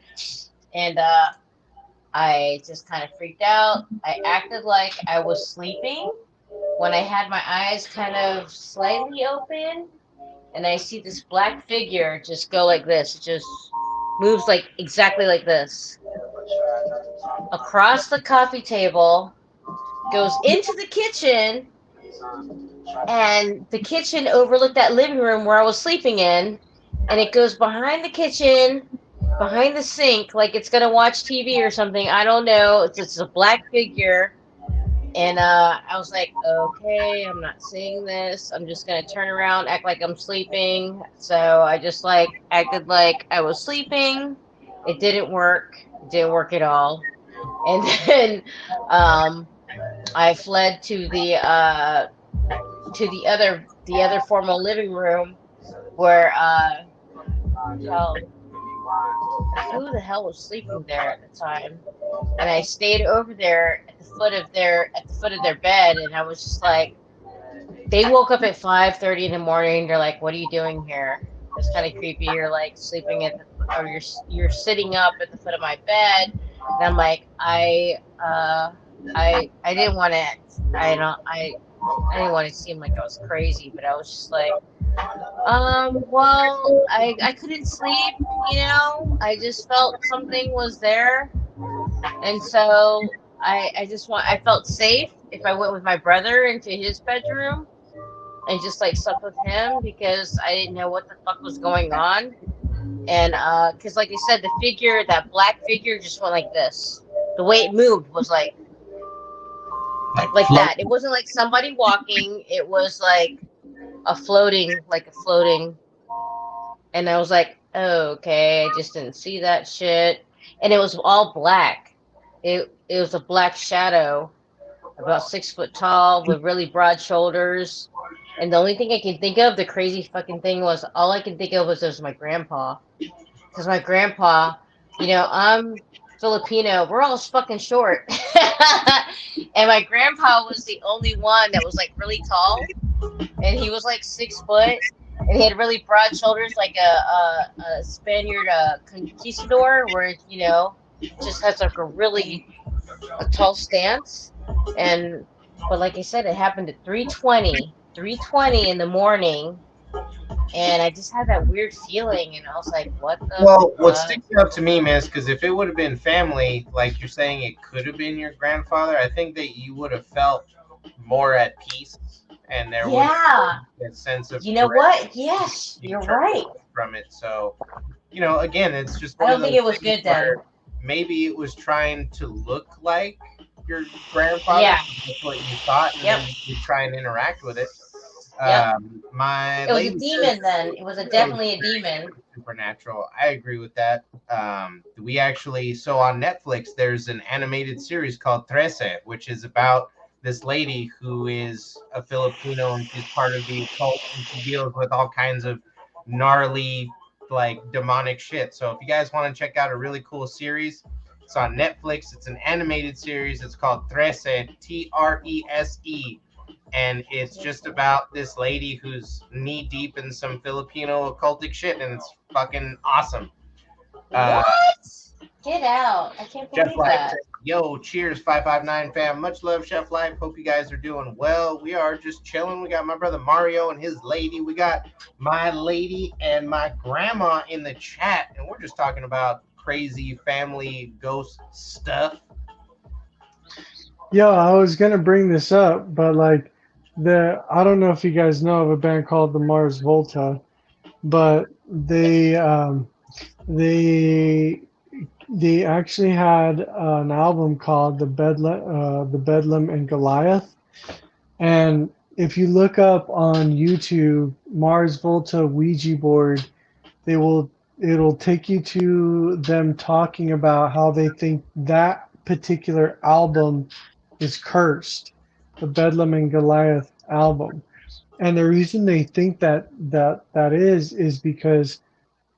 And I just kind of freaked out. I acted like I was sleeping when I had my eyes kind of slightly open, and I see this black figure just go like this. It just moves like exactly like this across the coffee table, goes into the kitchen, and the kitchen overlooked that living room where I was sleeping in, and it goes behind the kitchen, behind the sink, like it's gonna watch TV or something. I don't know. It's a black figure. And I was like, okay, I'm not seeing this. I'm just gonna turn around, act like I'm sleeping. So I just like acted like I was sleeping. It didn't work. It didn't work at all. And then um, I fled to the other formal living room where hell, who the hell was sleeping there at the time? And I stayed over there at the foot of their bed, and I was just like, they woke up at 5:30 in the morning. They're like, "What are you doing here? It's kind of creepy. You're like sleeping or you're sitting up at the foot of my bed." And I'm like, I didn't want to. I don't. I didn't want to seem like I was crazy, but I was just like, well, I couldn't sleep. I just felt something was there, and so I felt safe if I went with my brother into his bedroom and just like slept with him because I didn't know what the fuck was going on. And because like I said, that black figure just went like this. The way it moved was like Float. that. It wasn't like somebody walking. It was like a floating. And I was like, oh, okay, I just didn't see that shit. And it was all black. It was a black shadow, about 6 foot tall, with really broad shoulders. And the only thing I can think of, the crazy fucking thing was, all I can think of was my grandpa. Because my grandpa, I'm Filipino. We're all fucking short. And my grandpa was the only one that was like really tall. And he was like 6 foot. And he had really broad shoulders, like a Spaniard conquistador, where, just has like a tall stance. But like I said, it happened at 3:20 in the morning, and I just had that weird feeling, and I was like, what the Well, what fuck? sticks out to me, man, is because if it would have been family, like you're saying, it could have been your grandfather. I think that you would have felt more at peace, and there would Yeah. be a sense of You know dread what? Yes, being you're turned right. away from it. So, again, it's just I one of don't think those it was things good where then. maybe it was trying to look like your grandfather. Yeah. That's what you thought, and Yep. then you try and interact with it. Yep. My It was a lady says demon then. It was it was definitely a demon. very supernatural. I agree with that. We actually, so on Netflix, there's an animated series called Trece, which is about this lady who is a Filipino and she's part of the occult and she deals with all kinds of gnarly, like demonic shit. So if you guys want to check out a really cool series, it's on Netflix. It's an animated series. It's called Trece, Trese, and it's just about this lady who's knee deep in some Filipino occultic shit, and it's fucking awesome. Uh, What? Get out. I can't Chef believe Life that. says, "Yo, cheers, 559 fam. Much love, Chef Life. Hope you guys are doing well. We are just chilling. We got my brother Mario and his lady. We got my lady and my grandma in the chat, and we're just talking about crazy family ghost stuff? Yeah, I was gonna bring this up, but like I don't know if you guys know of a band called the Mars Volta, but they they actually had an album called the Bedlam and Goliath. And if you look up on YouTube Mars Volta Ouija board, they will it'll take you to them talking about how they think that particular album is cursed, the Bedlam and Goliath album. And the reason they think that is because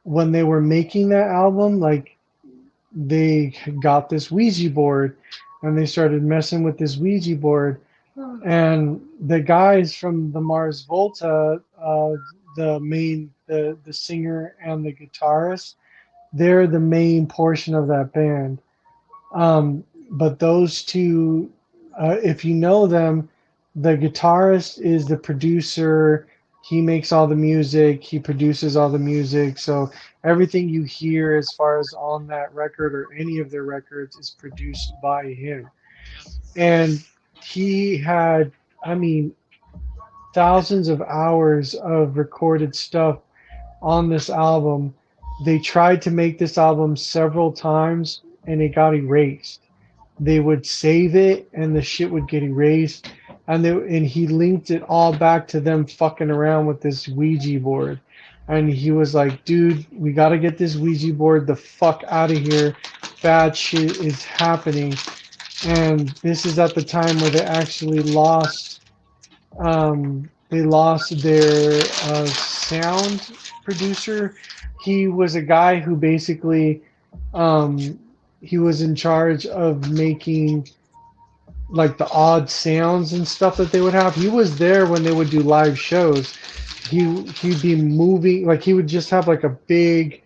when they were making that album, like they got this Ouija board and they started messing with this Ouija board. And the guys from the Mars Volta, the singer and the guitarist, they're the main portion of that band. But those two, if you know them, the guitarist is the producer. He makes all the music. He produces all the music. So everything you hear as far as on that record or any of their records is produced by him. And he had, I mean, thousands of hours of recorded stuff on this album. They tried to make this album several times and it got erased. They would save it and the shit would get erased. And he linked it all back to them fucking around with this Ouija board. And he was like, dude, we got to get this Ouija board the fuck out of here. Bad shit is happening. And this is at the time where they lost their sound producer. He was a guy who basically um, he was in charge of making like the odd sounds and stuff that they would have. He was there when they would do live shows. He'd be moving like he would just have like a big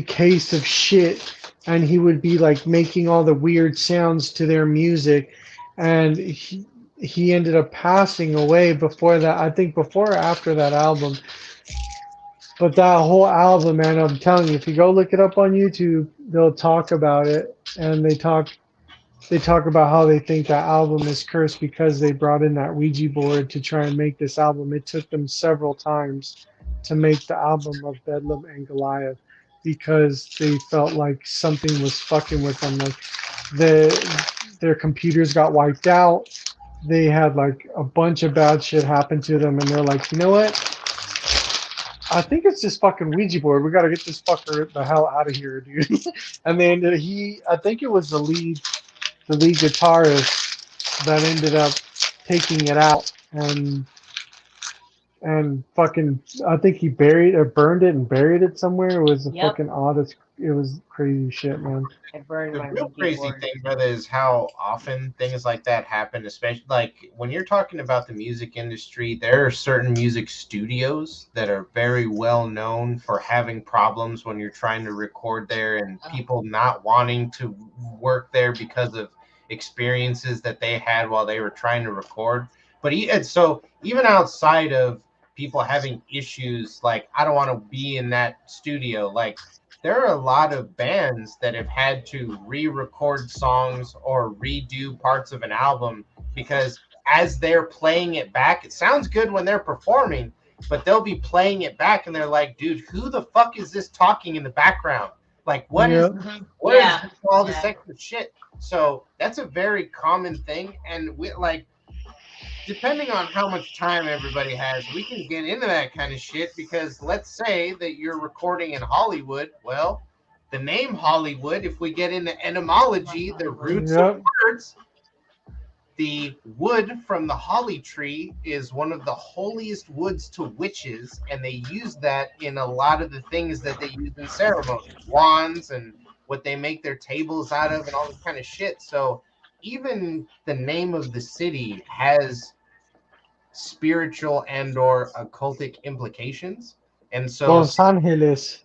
case of shit and he would be like making all the weird sounds to their music and he ended up passing away before that. I think before or after that album. But that whole album, man, I'm telling you, if you go look it up on YouTube, they'll talk about it and they talk about how they think that album is cursed because they brought in that Ouija board to try and make this album. It took them several times to make the album of Bedlam and Goliath because they felt like something was fucking with them. Like their computers got wiped out. They had like a bunch of bad shit happen to them, and they're like, you know what? I think it's this fucking Ouija board. We got to get this fucker the hell out of here, dude. And then I think it was the lead guitarist that ended up taking it out and fucking I think he buried or burned it and buried it somewhere. It was the Yep, fucking oddest. It was crazy shit, man. I burned The my real Ouija crazy board. thing, brother, is how often things like that happen, especially like when you're talking about the music industry, there are certain music studios that are very well known for having problems when you're trying to record there and Oh, people not wanting to work there because of experiences that they had while they were trying to record. But and so even outside of people having issues like I don't want to be in that studio, like there are a lot of bands that have had to re-record songs or redo parts of an album because as they're playing it back, it sounds good when they're performing, but they'll be playing it back and they're like, dude, who the fuck is this talking in the background? Like, Yeah, where is yeah, all this yeah. extra shit? So that's a very common thing. And we like, depending on how much time everybody has, we can get into that kind of shit because let's say that you're recording in Hollywood. Well, the name Hollywood, if we get into etymology, the roots of yep. words, the wood from the holly tree is one of the holiest woods to witches, and they use that in a lot of the things that they use in ceremonies, wands, and what they make their tables out of, and all this kind of shit. So even the name of the city has spiritual and or occultic implications. And so Los Angeles.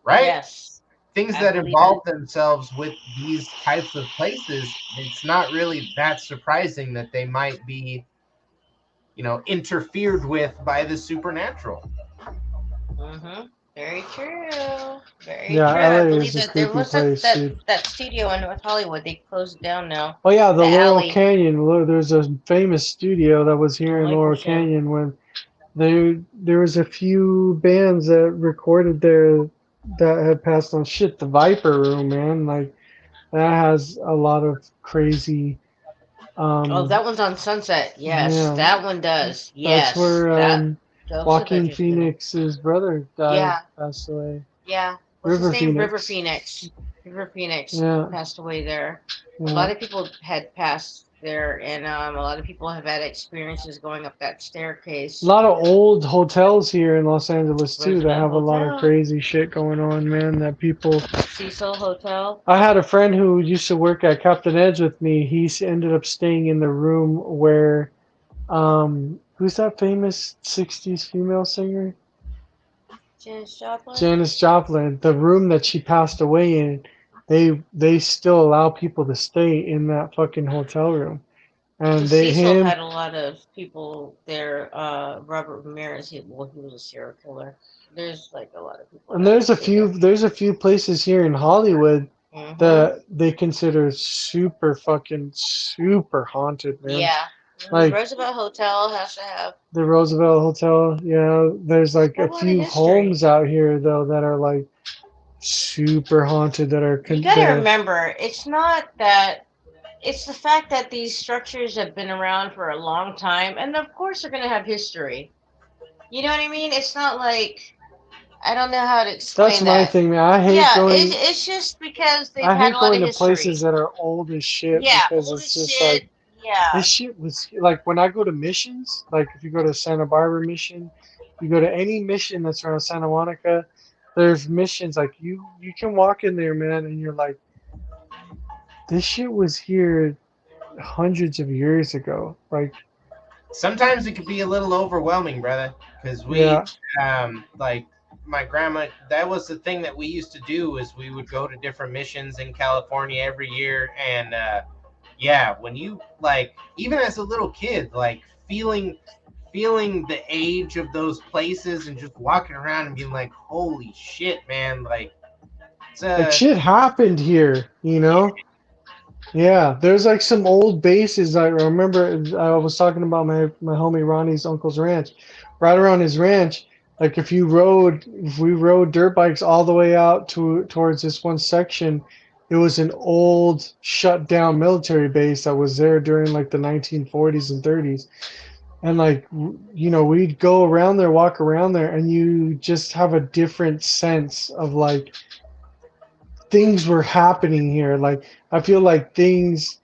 right, Yes, things I that believe it. involve themselves with these types of places, it's not really that surprising that they might be, interfered with by the supernatural. Mm-hmm. Very true. Very Yeah, true. I LA believe is a that there creepy was that place, that dude. that studio in North Hollywood. They closed it down now. Oh yeah, the The Laurel alley. Canyon. There's a famous studio that was here Oh, in like for Laurel sure. Canyon when there was a few bands that recorded there that had passed on. Shit, the Viper Room, man, like that has a lot of crazy. Oh, Um, that one's on Sunset. Yes, yeah, that one does. that's Yes, where that. Those are the Joaquin just gonna. Phoenix's brother died, Yeah, passed away. yeah. What's his River name? River Phoenix. Phoenix. River Phoenix Yeah, passed away there. A yeah. lot of people had passed there, and a lot of people have had experiences going up that A staircase. lot of old hotels here in Los Angeles too that Roosevelt have a lot of Hotel, crazy shit going on, man. That people. Cecil Hotel. I had a friend who used to work at Captain Edge with me. Ended up staying in the room where, who's that famous '60s female singer? Janis Joplin. Janis Joplin. The room that she passed away in, they still allow people to stay in that fucking hotel room. And Because they Cecil him had a lot of people there. Robert Ramirez, he was a serial killer. There's like a lot of people And that have stayed there. there's a few places here in Hollywood Mm-hmm. that they consider super fucking super haunted, man. Yeah. Like Roosevelt Hotel has to have the Roosevelt Hotel, yeah. There's like a a lot of few history. homes out here though that are like super haunted that are You got to remember, it's not that. It's the fact that these structures have been around for a long time, and of course they're going to have history. You know what I mean? It's not like I don't know how to That's explain my that. thing, man. Yeah, it's just because they've I had hate a lot going of to places history. that are old as shit Yeah, because old it's as just like shit. Yeah. this shit was like when I go to missions, like if you go to Santa Barbara mission, you go to any mission that's around Santa Monica, there's missions like you can walk in there, man, and you're like, this shit was here hundreds of years ago. Like, Sometimes it could be a little overwhelming, brother, because yeah, like my grandma, that was the thing that we used to do is we would go to different missions in California every year. And yeah, when you like, even as a little kid, like feeling the age of those places and just walking around and being like, holy shit, man, like it's like a shit happened here, you yeah. know? Yeah, there's like some old bases. I remember I was talking about my homie Ronnie's uncle's ranch. Right around his ranch, like if we rode dirt bikes all the way out towards this one section, it was an old shut down military base that was there during like the 1940s and 30s. And like we'd go around there, walk around there, and you just have a different sense of like things were happening here. Like I feel like things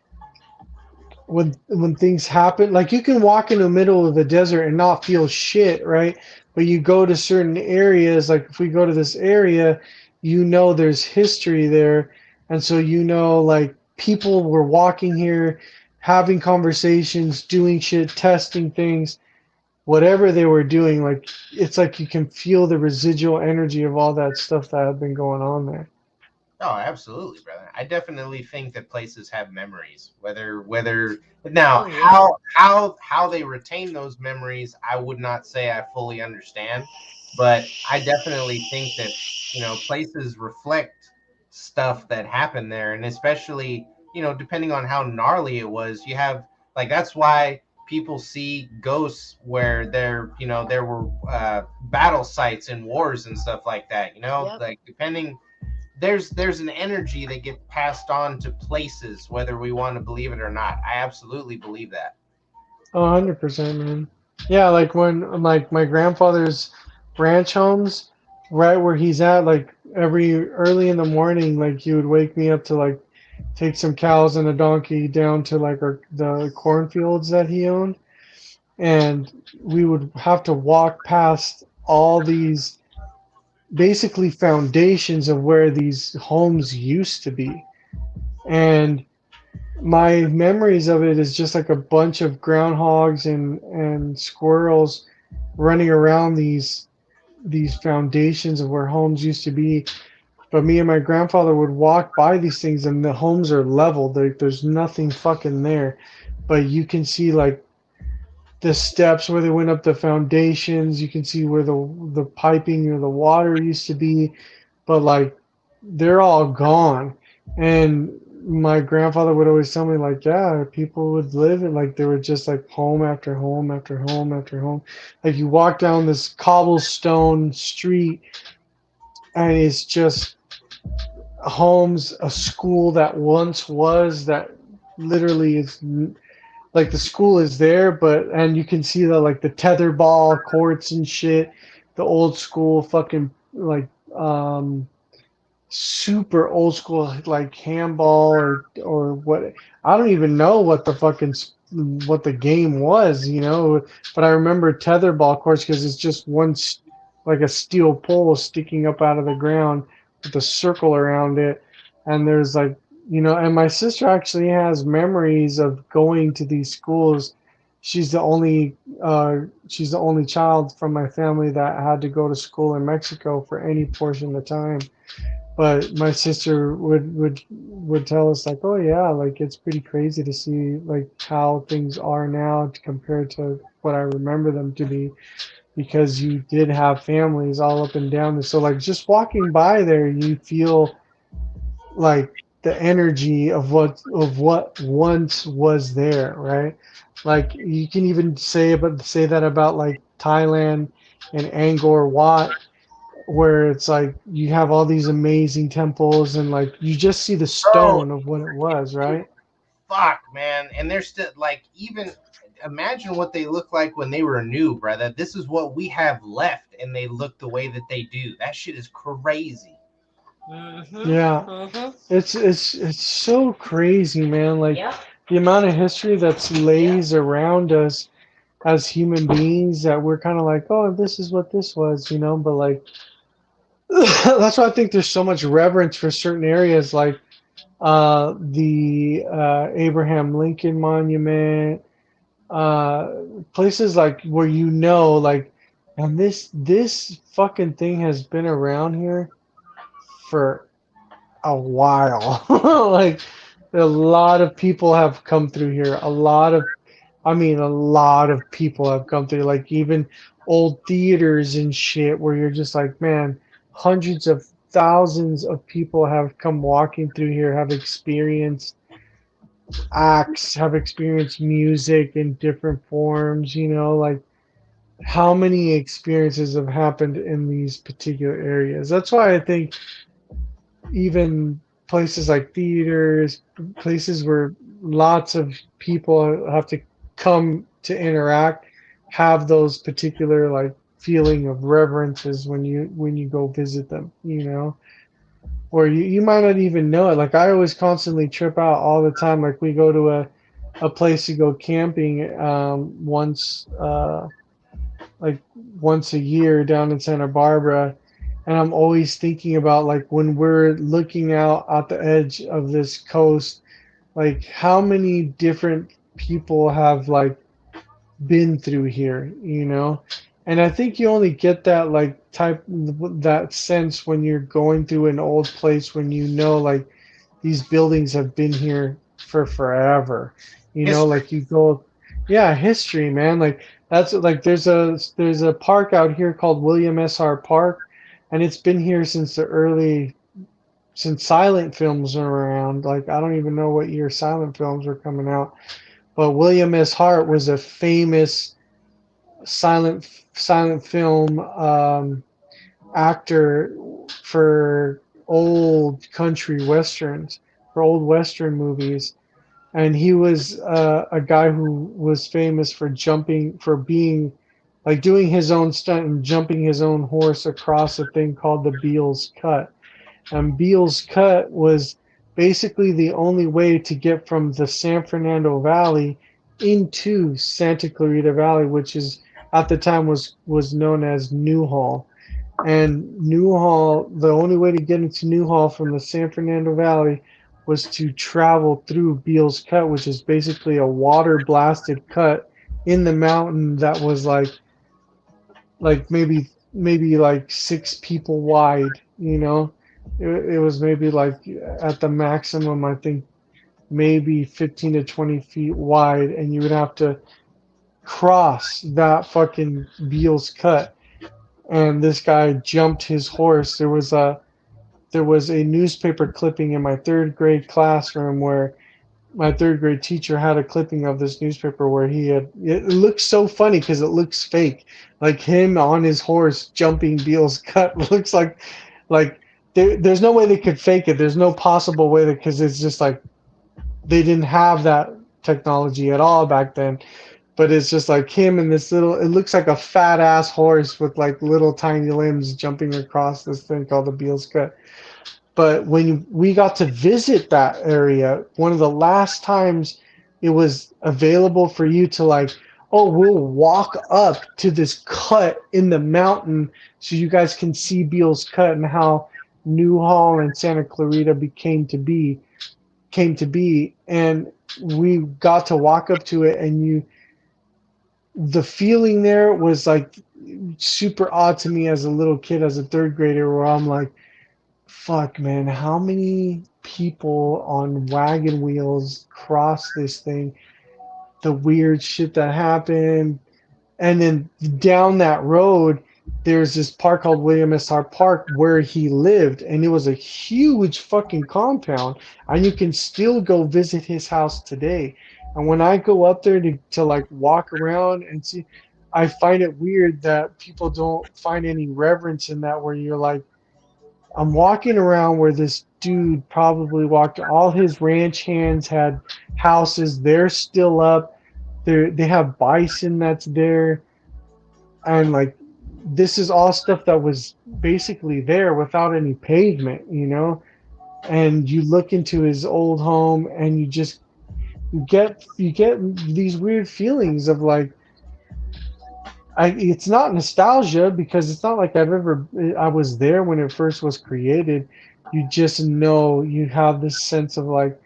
when things happen, like you can walk in the middle of the desert and not feel shit, right? But you go to certain areas, like if we go to this area, there's history there, and so like people were walking here, having conversations, doing shit, testing things, whatever they were doing, like it's like you can feel the residual energy of all that stuff that had been going on there. Oh, absolutely, brother. I definitely think that places have memories. Whether now Oh yeah. how they retain those memories, I would not say I fully understand, but I definitely think that places reflect stuff that happened there, and especially depending on how gnarly it was, you have like that's why people see ghosts where there were battle sites and wars and stuff like that. Yep. Like depending there's an energy that gets passed on to places whether we want to believe it or not. I absolutely believe that. 100%, man. Yeah, like when like my grandfather's ranch homes, right where he's at, like every early in the morning, like he would wake me up to like take some cows and a donkey down to like the cornfields that he owned, and we would have to walk past all these basically foundations of where these homes used to be. And my memories of it is just like a bunch of groundhogs and squirrels running around these foundations of where homes used to be. But me and my grandfather would walk by these things, and the homes are leveled. There's nothing fucking there, but you can see like the steps where they went up the foundations. You can see where the piping or the water used to be, but like they're all gone. And my grandfather would always tell me like, yeah, people would live and like there were just like home after home after home after home. Like you walk down this cobblestone street and it's just homes, a school that once was that literally is like the school is there, but and you can see the like the tetherball courts and shit, the old school fucking like super old school like handball or what I don't even know what the fucking what the game was, you know, but I remember tetherball course because it's just one like a steel pole sticking up out of the ground with a circle around it, and there's like you know, and my sister actually has memories of going to these schools. She's the only she's the only child from my family that had to go to school in Mexico for any portion of the time, but my sister would tell us like, oh yeah, like it's pretty crazy to see like how things are now compared to what I remember them to be, because you did have families all up and down there. So like just walking by there, you feel like the energy of what once was there, right? Like you can even say that about like Thailand and Angkor Wat, where it's like you have all these amazing temples and like you just see the Bro, stone of what it was, right? fuck, man. And they're still like, even imagine what they look like when they were new, brother. This is what we have left, and they look the way that they do. That shit is crazy. Yeah, Mhm. it's so crazy, man. Like Yep. the amount of history that's lays around us as human beings that we're kind of like, oh, this is what this was, you know. But like that's why I think there's so much reverence for certain areas, like the Abraham Lincoln Monument, uh, places like where you know, like, and this fucking thing has been around here for a while. Like, a lot of people have come through here. I mean, a lot of people have come through. Like, even old theaters and shit, where you're just like, man, hundreds of thousands of people have come walking through here, have experienced acts, have experienced music in different forms, you know, like how many experiences have happened in these particular areas. That's why I think even places like theaters, places where lots of people have to come to interact, have those particular like feeling of reverences when you go visit them, you know, or you might not even know it. Like I always constantly trip out all the time. Like we go to a place to go camping like once a year down in Santa Barbara, and I'm always thinking about like when we're looking out at the edge of this coast, like how many different people have like been through here, you know? And I think you only get that like that sense when you're going through an old place when you know like these buildings have been here for forever. You know, History. like you go, yeah, history, man. Like that's like there's a park out here called William S.R. Park, and it's been here since since silent films are around. Like I don't even know what year silent films were coming out, but William S. Hart was a famous silent film actor for old country westerns, for old western movies, and he was a guy who was famous for jumping, for being like doing his own stunt and jumping his own horse across a thing called the Beals Cut. And Beals Cut was basically the only way to get from the San Fernando Valley into Santa Clarita Valley, which is at the time was known as Newhall. And Newhall, the only way to get into Newhall from the San Fernando Valley was to travel through Beals Cut, which is basically a water blasted cut in the mountain that was like maybe like 6 people wide, you know. It was maybe like at the maximum I think maybe 15 to 20 feet wide, and you would have to cross that fucking Beals cut, and this guy jumped his horse. There was a newspaper clipping in my third grade classroom where my third grade teacher had a clipping of this newspaper where he had it looks so funny because it looks fake, like him on his horse jumping Beals cut looks like there's no way they could fake it. There's no possible way that, because it's just like they didn't have that technology at all back then. But it's just like him and this little, it looks like a fat ass horse with like little tiny limbs jumping across this thing called the Beals cut. But when we got to visit that area, one of the last times it was available for you to like, oh, we'll walk up to this cut in the mountain so you guys can see Beals Cut and how Newhall and Santa Clarita came to be, and we got to walk up to it, and the feeling there was like super odd to me as a little kid, as a third grader, where I'm like, fuck, man, how many people on wagon wheels cross this thing? The weird shit that happened. And then down that road, there's this park called William S. R. Park where he lived, and it was a huge fucking compound. And you can still go visit his house today. And when I go up there to like walk around and see, I find it weird that people don't find any reverence in that, where you're like, I'm walking around where this dude probably walked. All his ranch hands had houses. They're still up. They have bison that's there, and like this is all stuff that was basically there without any pavement, you know. And you look into his old home, and you get these weird feelings of like, it's not nostalgia because it's not like I was there when it first was created. You just know, you have this sense of like,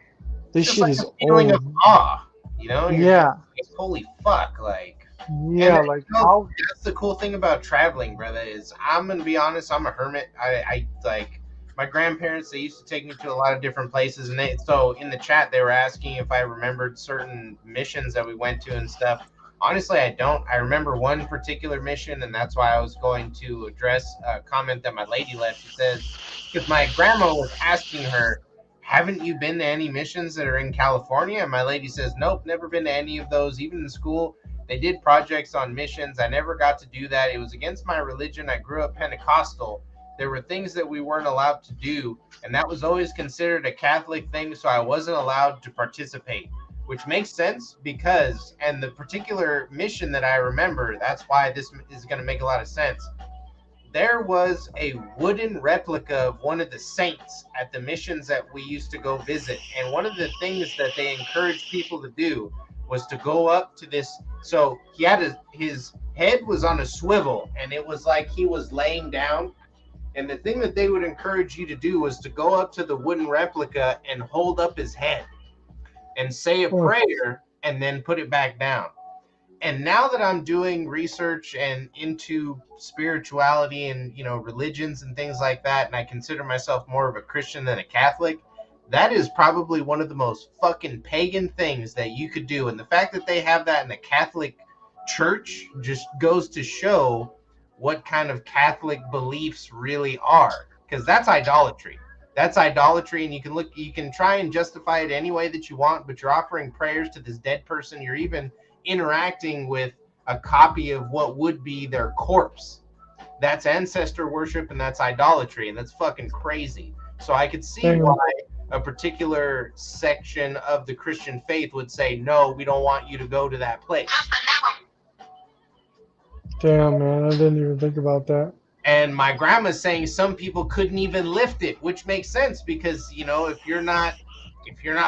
It's this just shit like is a feeling of old. awe, you know. You're just Yeah, like, holy fuck, like. And yeah, like you know, how. that's the cool thing about traveling, brother. Is I'm gonna be honest, I'm a hermit. I like my grandparents. They used to take me to a lot of different places, and so in the chat they were asking if I remembered certain missions that we went to and stuff. Honestly, I don't. I remember one particular mission, and that's why I was going to address a comment that my lady left. She says, because my grandma was asking her, haven't you been to any missions that are in California? And my lady says, nope, never been to any of those. Even in school, they did projects on missions. I never got to do that. It was against my religion. I grew up Pentecostal. There were things that we weren't allowed to do, and that was always considered a Catholic thing, so I wasn't allowed to participate, which makes sense because, and the particular mission that I remember, that's why this is going to make a lot of sense. There was a wooden replica of one of the saints at the missions that we used to go visit. And one of the things that they encouraged people to do was to go up to this. So he had his head was on a swivel, and it was like he was laying down. And the thing that they would encourage you to do was to go up to the wooden replica and hold up his head and say a Oh, prayer and then put it back down. And now that I'm doing research and into spirituality and, you know, religions and things like that, and I consider myself more of a Christian than a Catholic, that is probably one of the most fucking pagan things that you could do. And the fact that they have that in the Catholic Church just goes to show what kind of Catholic beliefs really are, because that's idolatry. That's idolatry, and you can try and justify it any way that you want, but you're offering prayers to this dead person. You're even interacting with a copy of what would be their corpse. That's ancestor worship, and that's idolatry, and that's fucking crazy. So I could see damn, why a particular section of the Christian faith would say, no, we don't want you to go to that place. damn, man, I didn't even think about that. And my grandma's saying some people couldn't even lift it, which makes sense because, you know, if you're not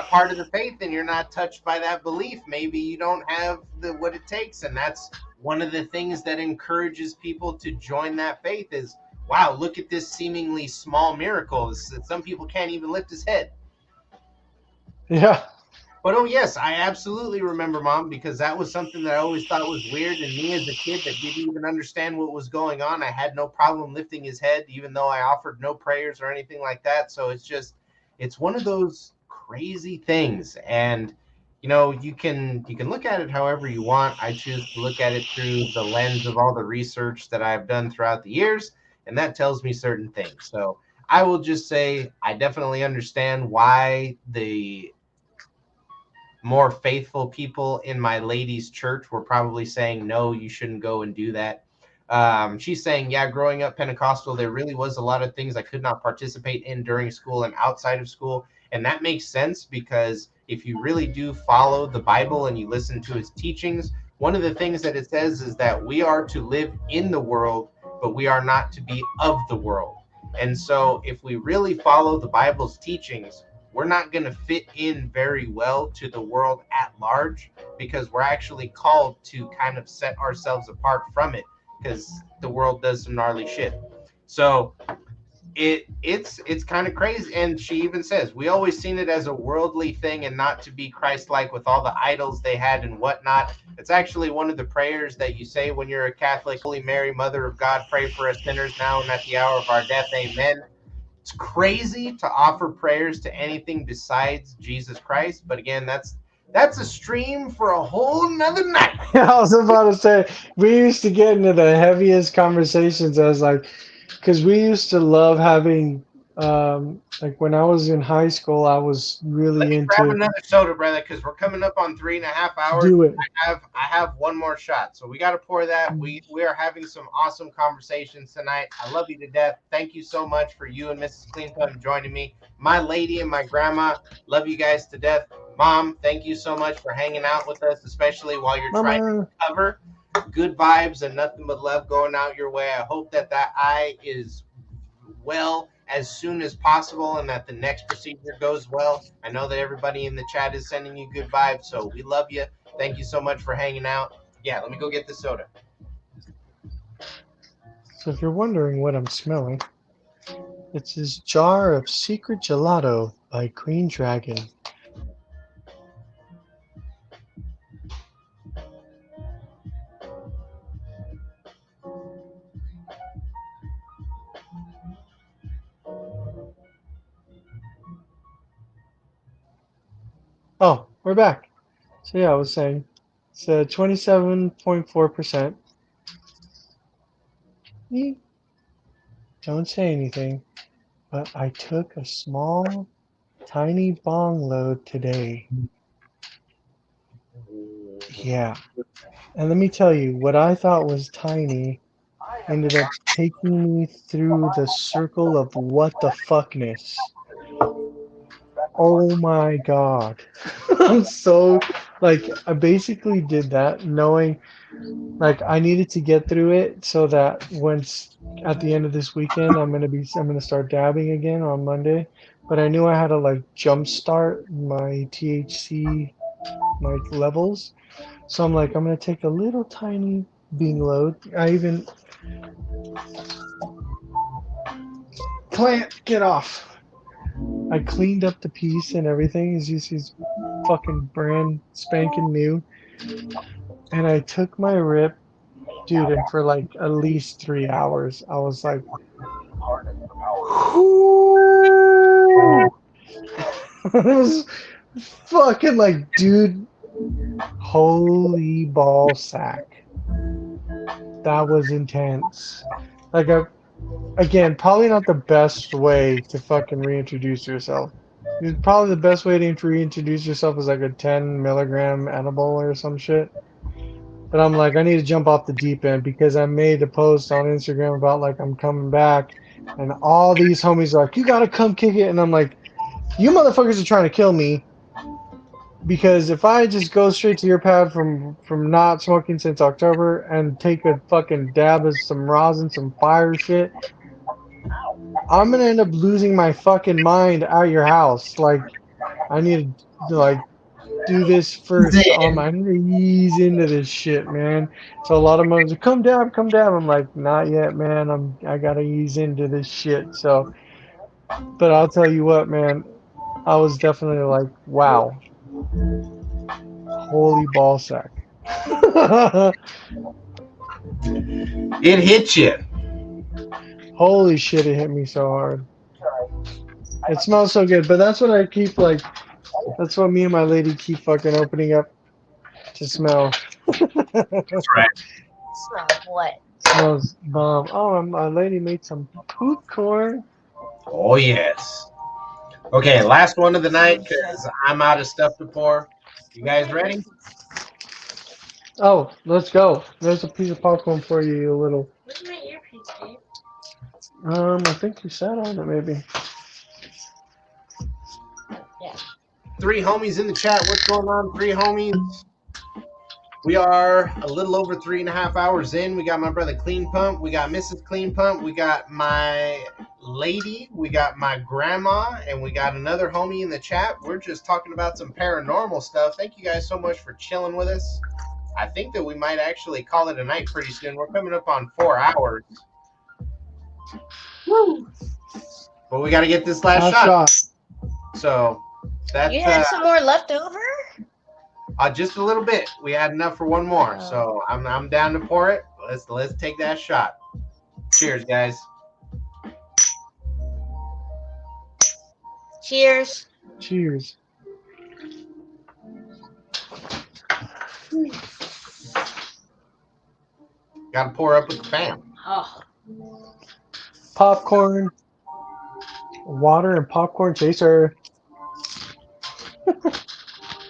part of the faith and you're not touched by that belief, maybe you don't have what it takes. And that's one of the things that encourages people to join that faith is, wow, look at this seemingly small miracle. Some people can't even lift his head. Yeah, But oh yes, I absolutely remember, Mom, because that was something that I always thought was weird. And me as a kid that didn't even understand what was going on, I had no problem lifting his head, even though I offered no prayers or anything like that. So it's one of those crazy things. And you can look at it however you want. I choose to look at it through the lens of all the research that I've done throughout the years, and that tells me certain things. So I will just say I definitely understand why the more faithful people in my lady's church were probably saying, no, you shouldn't go and do that. She's saying, yeah, growing up Pentecostal, there really was a lot of things I could not participate in during school and outside of school. And that makes sense because if you really do follow the Bible and you listen to its teachings, one of the things that it says is that we are to live in the world, but we are not to be of the world. And so if we really follow the Bible's teachings, we're not going to fit in very well to the world at large because we're actually called to kind of set ourselves apart from it because the world does some gnarly shit. So it's kind of crazy. And she even says we always seen it as a worldly thing and not to be Christ-like with all the idols they had and whatnot. It's actually one of the prayers that you say when you're a Catholic. Holy Mary, Mother of God, pray for us sinners now and at the hour of our death. Amen. It's crazy to offer prayers to anything besides Jesus Christ, but again, that's a stream for a whole nother night. I was about to say, we used to get into the heaviest conversations. I was like, because we used to love having, like when I was in high school, I was Let really me grab into another soda, brother, because we're coming up on 3.5 hours. do it. I have one more shot, so we got to pour that. We are having some awesome conversations tonight. I love you to death. Thank you so much for you and Mrs. Cleanthumb joining me. My lady and my grandma, love you guys to death. Mom, thank you so much for hanging out with us, especially while you're trying to Mama. recover. Good vibes and nothing but love going out your way. I hope that eye is well as soon as possible and that the next procedure goes well. I know that everybody in the chat is sending you good vibes, so we love you. Thank you so much for hanging out. Yeah, let me go get the soda. So if you're wondering what I'm smelling, it's this jar of Secret Gelato by Green Dragon. Oh, we're back. So yeah, I was saying, it's 27.4%. Don't say anything, but I took a small, tiny bong load today. Yeah. And let me tell you, what I thought was tiny ended up taking me through the circle of what the fuckness. Oh my god. I'm so, like, I basically did that knowing, like, I needed to get through it so that once at the end of this weekend, I'm gonna start dabbing again on Monday. But I knew I had to, like, jumpstart my THC, like, levels. So I'm like, I'm gonna take a little tiny bean load. I even plant, get off. I cleaned up the piece and everything. As you see, it's fucking brand spanking new. And I took my rip, dude, and for like at least 3 hours, I was like, whoo! It was fucking like, dude, holy ball sack. That was intense. Like, again, probably not the best way to fucking reintroduce yourself. Probably the best way to reintroduce yourself is like a 10 milligram edible or some shit. But I'm like, I need to jump off the deep end because I made a post on Instagram about like I'm coming back, and all these homies are like, you gotta come kick it, and I'm like, you motherfuckers are trying to kill me. Because if I just go straight to your pad from not smoking since October and take a fucking dab of some rosin, some fire shit, I'm gonna end up losing my fucking mind at your house. Like, I need to like do this first on my. I need to ease into this shit, man. So a lot of moms are come down, come down. I'm like, not yet, man. I gotta ease into this shit. So, but I'll tell you what, man. I was definitely like, wow, holy ball sack. It hit you. Holy shit, it hit me so hard. It smells so good, but that's what I keep like. That's what me and my lady keep fucking opening up to smell. That's right. Smell what? Smells bomb. Oh, my lady made some popcorn. Oh yes. Okay, last one of the night because I'm out of stuff to pour. You guys ready? Oh, let's go. There's a piece of popcorn for you, you little. Where's my earpiece, babe? I think you sat on it maybe. Yeah. 3 homies in the chat. What's going on, 3 homies? We are a little over 3.5 hours in. We got my brother Clean Pump. We got Mrs. Clean Pump. We got my lady. We got my grandma. And we got another homie in the chat. We're just talking about some paranormal stuff. Thank you guys so much for chilling with us. I think that we might actually call it a night pretty soon. We're coming up on 4 hours. Woo! But we got to get this last shot. So that's You had some more left over? just a little bit. We had enough for one more, so I'm down to pour it. Let's take that shot. Cheers, guys. Cheers. Cheers. Got to pour up with the fam. Oh. Popcorn, water, and popcorn chaser.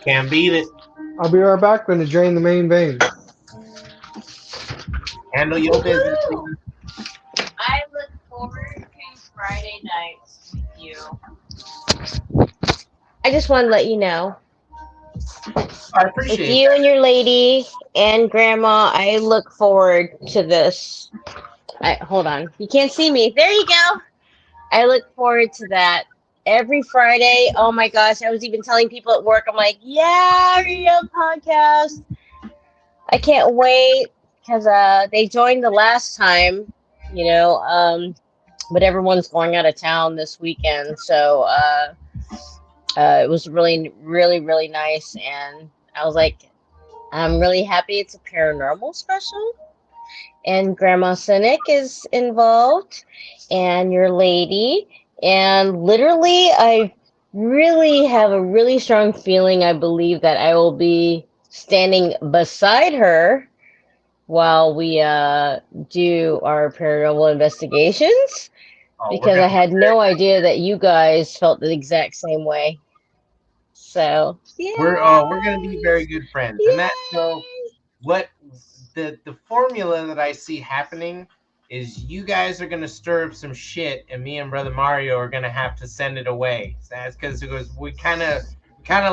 Can't beat it. I'll be right back when to drain the main vein. Handle your business. I look forward to Friday nights with you. I just want to let you know. I appreciate With you and your lady and grandma, I look forward to this. Hold on. You can't see me. There you go. I look forward to that every Friday. Oh my gosh. I was even telling people at work, I'm like, yeah, real podcast. I can't wait because they joined the last time, but everyone's going out of town this weekend. So it was really, really, really nice. And I was like, I'm really happy it's a paranormal special. And Grandma Cynic is involved, and your lady. And literally, I really have a really strong feeling. I believe that I will be standing beside her while we do our paranormal investigations, because I had no idea that you guys felt the exact same way. So yeah, we're gonna be very good friends, and that's what the formula that I see happening is. You guys are gonna stir up some shit, and me and Brother Mario are gonna have to send it away. So that's because we kind of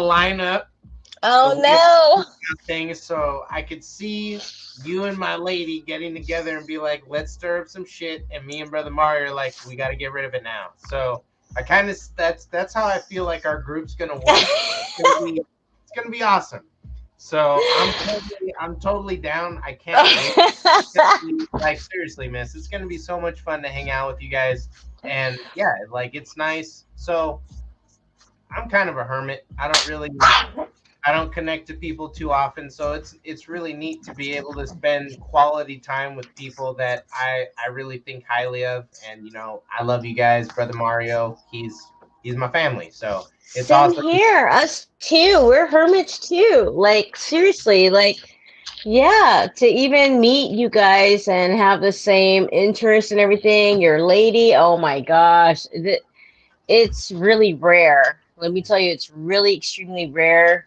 line up. Oh no! Things, so I could see you and my lady getting together and be like, "Let's stir up some shit," and me and Brother Mario are like, "We got to get rid of it now." So I kind of that's how I feel like our group's gonna work. It's gonna be awesome. So I'm totally down. I can't wait. Like seriously, miss, it's gonna be so much fun to hang out with you guys. And yeah, like it's nice. So I'm kind of a hermit. I don't connect to people too often, so it's really neat to be able to spend quality time with people that I really think highly of. And I love you guys. Brother Mario, he's my family, so it's Same awesome. here. Us too. We're hermits too. Like seriously, like yeah, to even meet you guys and have the same interest and everything. Your lady, oh my gosh, it's really rare. Let me tell you, it's really extremely rare.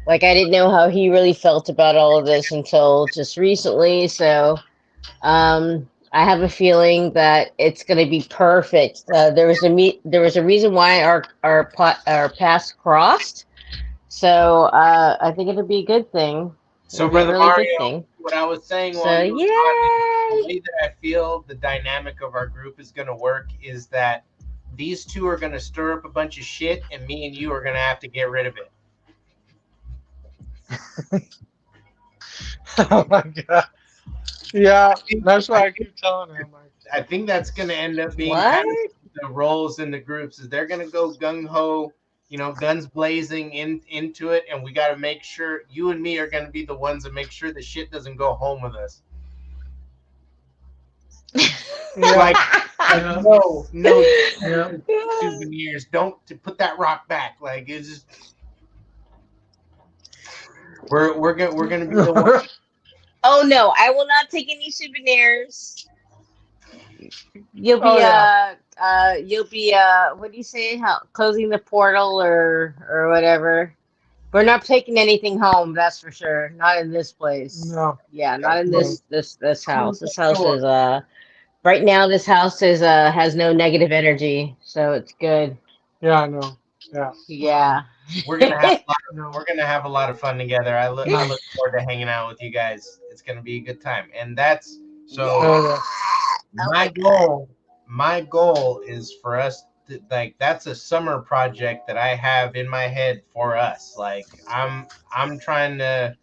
Like I didn't know how he really felt about all of this until just recently. So I have a feeling that it's going to be perfect. There was a reason why our paths crossed. So I think it'll be a good thing. So It'll be a Brother really good Mario, thing. what I was saying So while you were talking, the yay! way that I feel the dynamic of our group is going to work is that these two are going to stir up a bunch of shit, and me and you are going to have to get rid of it. Oh my god. Yeah, that's why I keep telling her. I think that's going to end up being kind of the roles in the groups. Is they're going to go gung ho, guns blazing into it, and we got to make sure you and me are going to be the ones that make sure the shit doesn't go home with us. Like no souvenirs. Don't put that rock back. Like it's just We're gonna be the one. Oh no, I will not take any souvenirs. You'll Oh be yeah. what do you say? How closing the portal or whatever. We're not taking anything home, that's for sure. Not in this place. No. Yeah, Yeah, not in No. this house. This house sure. is right now this house is has no negative energy, so it's good. Yeah, I know. Yeah. Yeah. We're gonna have No. we're gonna have a lot of fun together. I look forward to hanging out with you guys. It's gonna be a good time, and that's so. Oh yeah. Oh My my god. goal is for us to, like, that's a summer project that I have in my head for us. Like I'm trying to,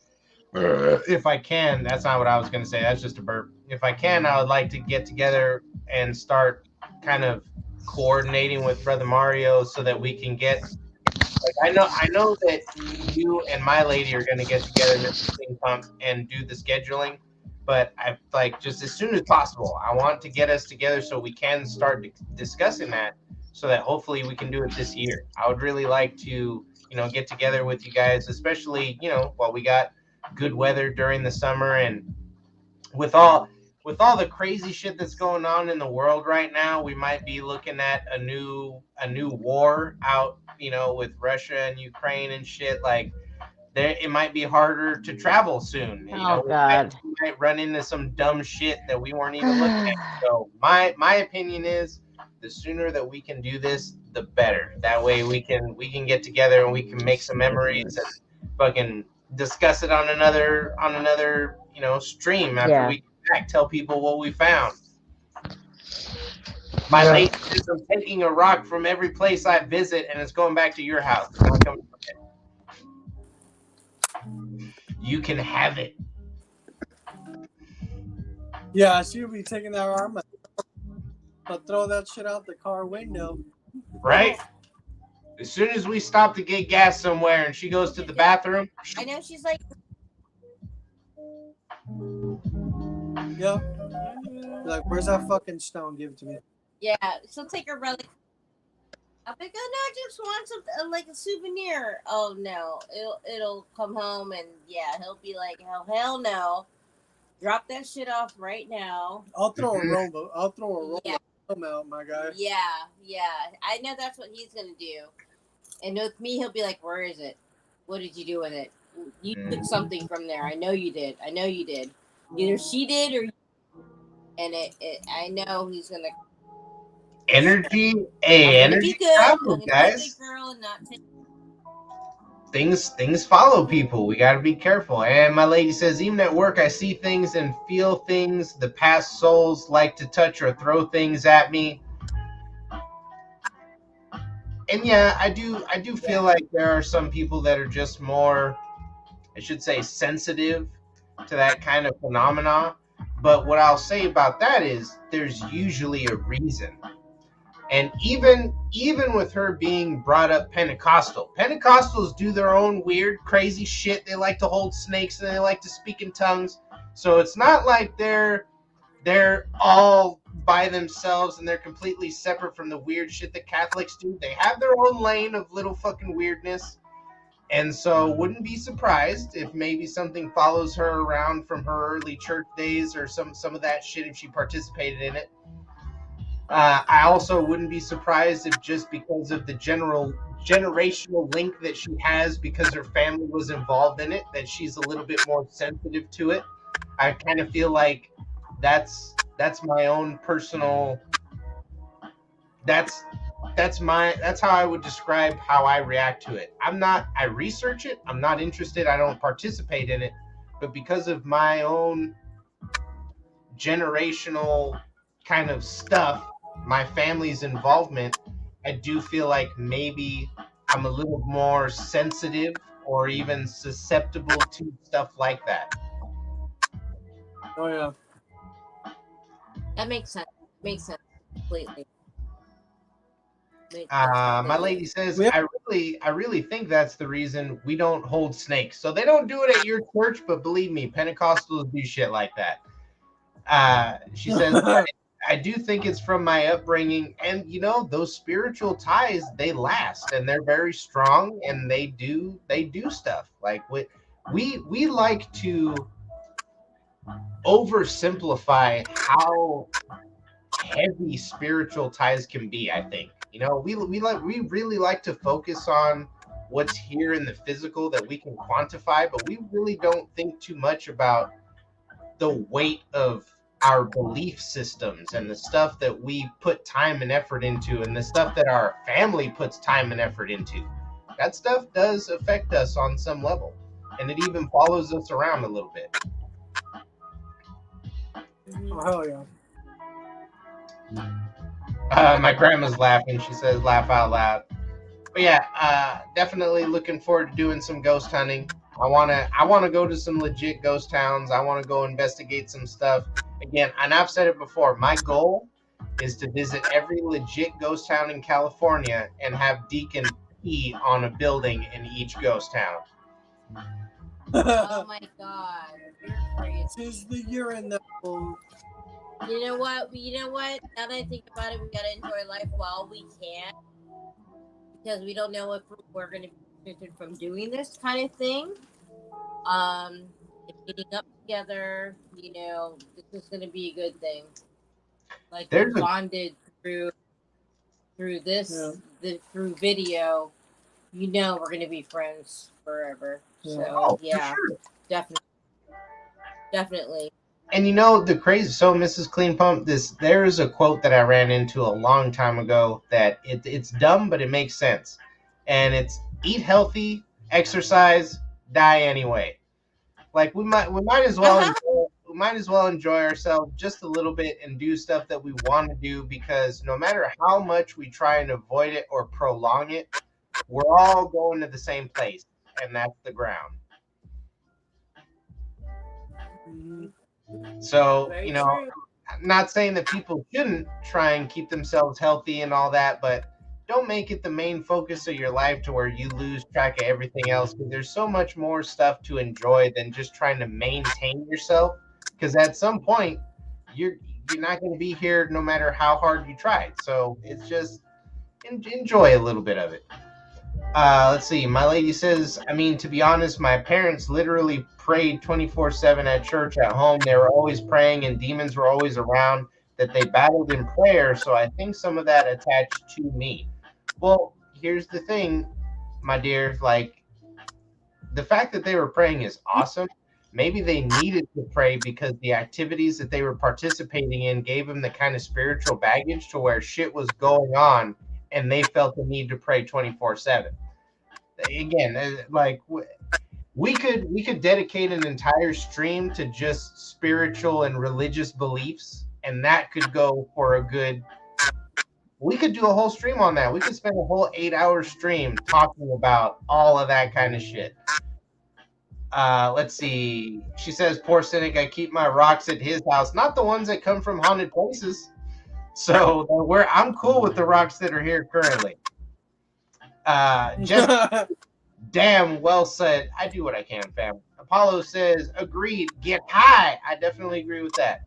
if I can, that's not what I was going to say. That's just a burp. If I can, I would like to get together and start kind of coordinating with Brother Mario so that we can get, like, I know that you and my lady are going to get together this thing pump and do the scheduling, but I like just as soon as possible. I want to get us together so we can start discussing that, so that hopefully we can do it this year. I would really like to, get together with you guys, especially, while we got good weather during the summer, and with all the crazy shit that's going on in the world right now, we might be looking at a new war out, with Russia and Ukraine and shit. Like, there, it might be harder to travel soon. Oh We might, god. we might run into some dumb shit that we weren't even looking at. So my opinion is, the sooner that we can do this, the better. That way we can get together and we can make some memories and fucking discuss it on another stream after Yeah. we get back. Tell people what we found. My Yeah. lady says I'm taking a rock from every place I visit, and it's going back to your house. It's not coming. You can have it. Yeah, she'll be taking that arm. I'll throw that shit out the car window. Right? As soon as we stop to get gas somewhere and she goes to the bathroom, I know she's like Yeah. Like, where's that fucking stone? Give it to me. yeah, she'll take her brother. I'll be like, oh no, I just want some like a souvenir. Oh no, it'll come home and yeah, he'll be like, oh hell no, drop that shit off right now. I'll throw a roll. I'll throw a roll Yeah. out, my guy. Yeah, I know that's what he's gonna do. And with me, he'll be like, where is it? What did you do with it? You took something from there. I know you did. Either she did or you. And I know he's gonna. energy, I'm hey, gonna energy be good. I'm travels, gonna be a guys. good girl and not take. Things follow people. We got to be careful. And my lady says, even at work, I see things and feel things. The past souls like to touch or throw things at me. And yeah, I do feel like there are some people that are just more, I should say, sensitive to that kind of phenomena. But what I'll say about that is there's usually a reason. And even with her being brought up Pentecostal, Pentecostals do their own weird, crazy shit. They like to hold snakes and they like to speak in tongues. So it's not like they're all by themselves and they're completely separate from the weird shit that Catholics do. They have their own lane of little fucking weirdness. And so wouldn't be surprised if maybe something follows her around from her early church days, or some of that shit if she participated in it. I also wouldn't be surprised if, just because of the generational link that she has, because her family was involved in it, that she's a little bit more sensitive to it. I kind of feel like that's my own personal. That's how I would describe how I react to it. I research it. I'm not interested. I don't participate in it, but because of my own generational kind of stuff, my family's involvement, I do feel like maybe I'm a little more sensitive or even susceptible to stuff like that. Oh yeah. That makes sense. Makes sense completely. My lady says, I really think that's the reason we don't hold snakes. So they don't do it at your church, but believe me, Pentecostals do shit like that. She says, I do think it's from my upbringing, and those spiritual ties, they last and they're very strong, and they do stuff. Like we like to oversimplify how heavy spiritual ties can be. I think, you know, we really like to focus on what's here in the physical that we can quantify, but we really don't think too much about the weight of our belief systems and the stuff that we put time and effort into and the stuff that our family puts time and effort into. That stuff does affect us on some level, and it even follows us around a little bit. Oh, hell yeah. My grandma's laughing. She says, "Laugh out loud." But yeah, definitely looking forward to doing some ghost hunting. I wanna go to some legit ghost towns. I want to go investigate some stuff. Again, and I've said it before. My goal is to visit every legit ghost town in California and have Deacon pee on a building in each ghost town. Oh my god, you're crazy. Tis the urine that will. You know what? Now that I think about it, we gotta enjoy life while we can, because we don't know if we're gonna be restricted from doing this kind of thing. Meeting up together, you know, this is gonna be a good thing. Like we bonded through this, through video. You know, we're gonna be friends forever. So yeah, sure. Definitely. And you know the crazy, so Mrs. Clean Pump, there's a quote that I ran into a long time ago that it's dumb, but it makes sense. And it's eat healthy, exercise, die anyway. Like we might as well enjoy ourselves just a little bit and do stuff that we want to do, because no matter how much we try and avoid it or prolong it, we're all going to the same place, and that's the ground. So, you know, I'm not saying that people shouldn't try and keep themselves healthy and all that, but don't make it the main focus of your life to where you lose track of everything else, because there's so much more stuff to enjoy than just trying to maintain yourself, because at some point you're not going to be here no matter how hard you tried. So it's just enjoy a little bit of it. Let's see. My lady says, I mean, to be honest, my parents literally prayed 24/7 at church. At home, they were always praying and demons were always around, that they battled in prayer. So I think some of that attached to me. Well, here's the thing, my dear. Like, the fact that they were praying is awesome. Maybe they needed to pray because the activities that they were participating in gave them the kind of spiritual baggage to where shit was going on and they felt the need to pray 24/7. Again, like we could dedicate an entire stream to just spiritual and religious beliefs, and that could go for a good, we could do a whole stream on that. We could spend a whole 8-hour stream talking about all of that kind of shit. Let's see. She says, poor Cynic, I keep my rocks at his house, not the ones that come from haunted places. So I'm cool with the rocks that are here currently. Just damn well said. I do what I can, fam. Apollo says, agreed, get high. I definitely agree with that.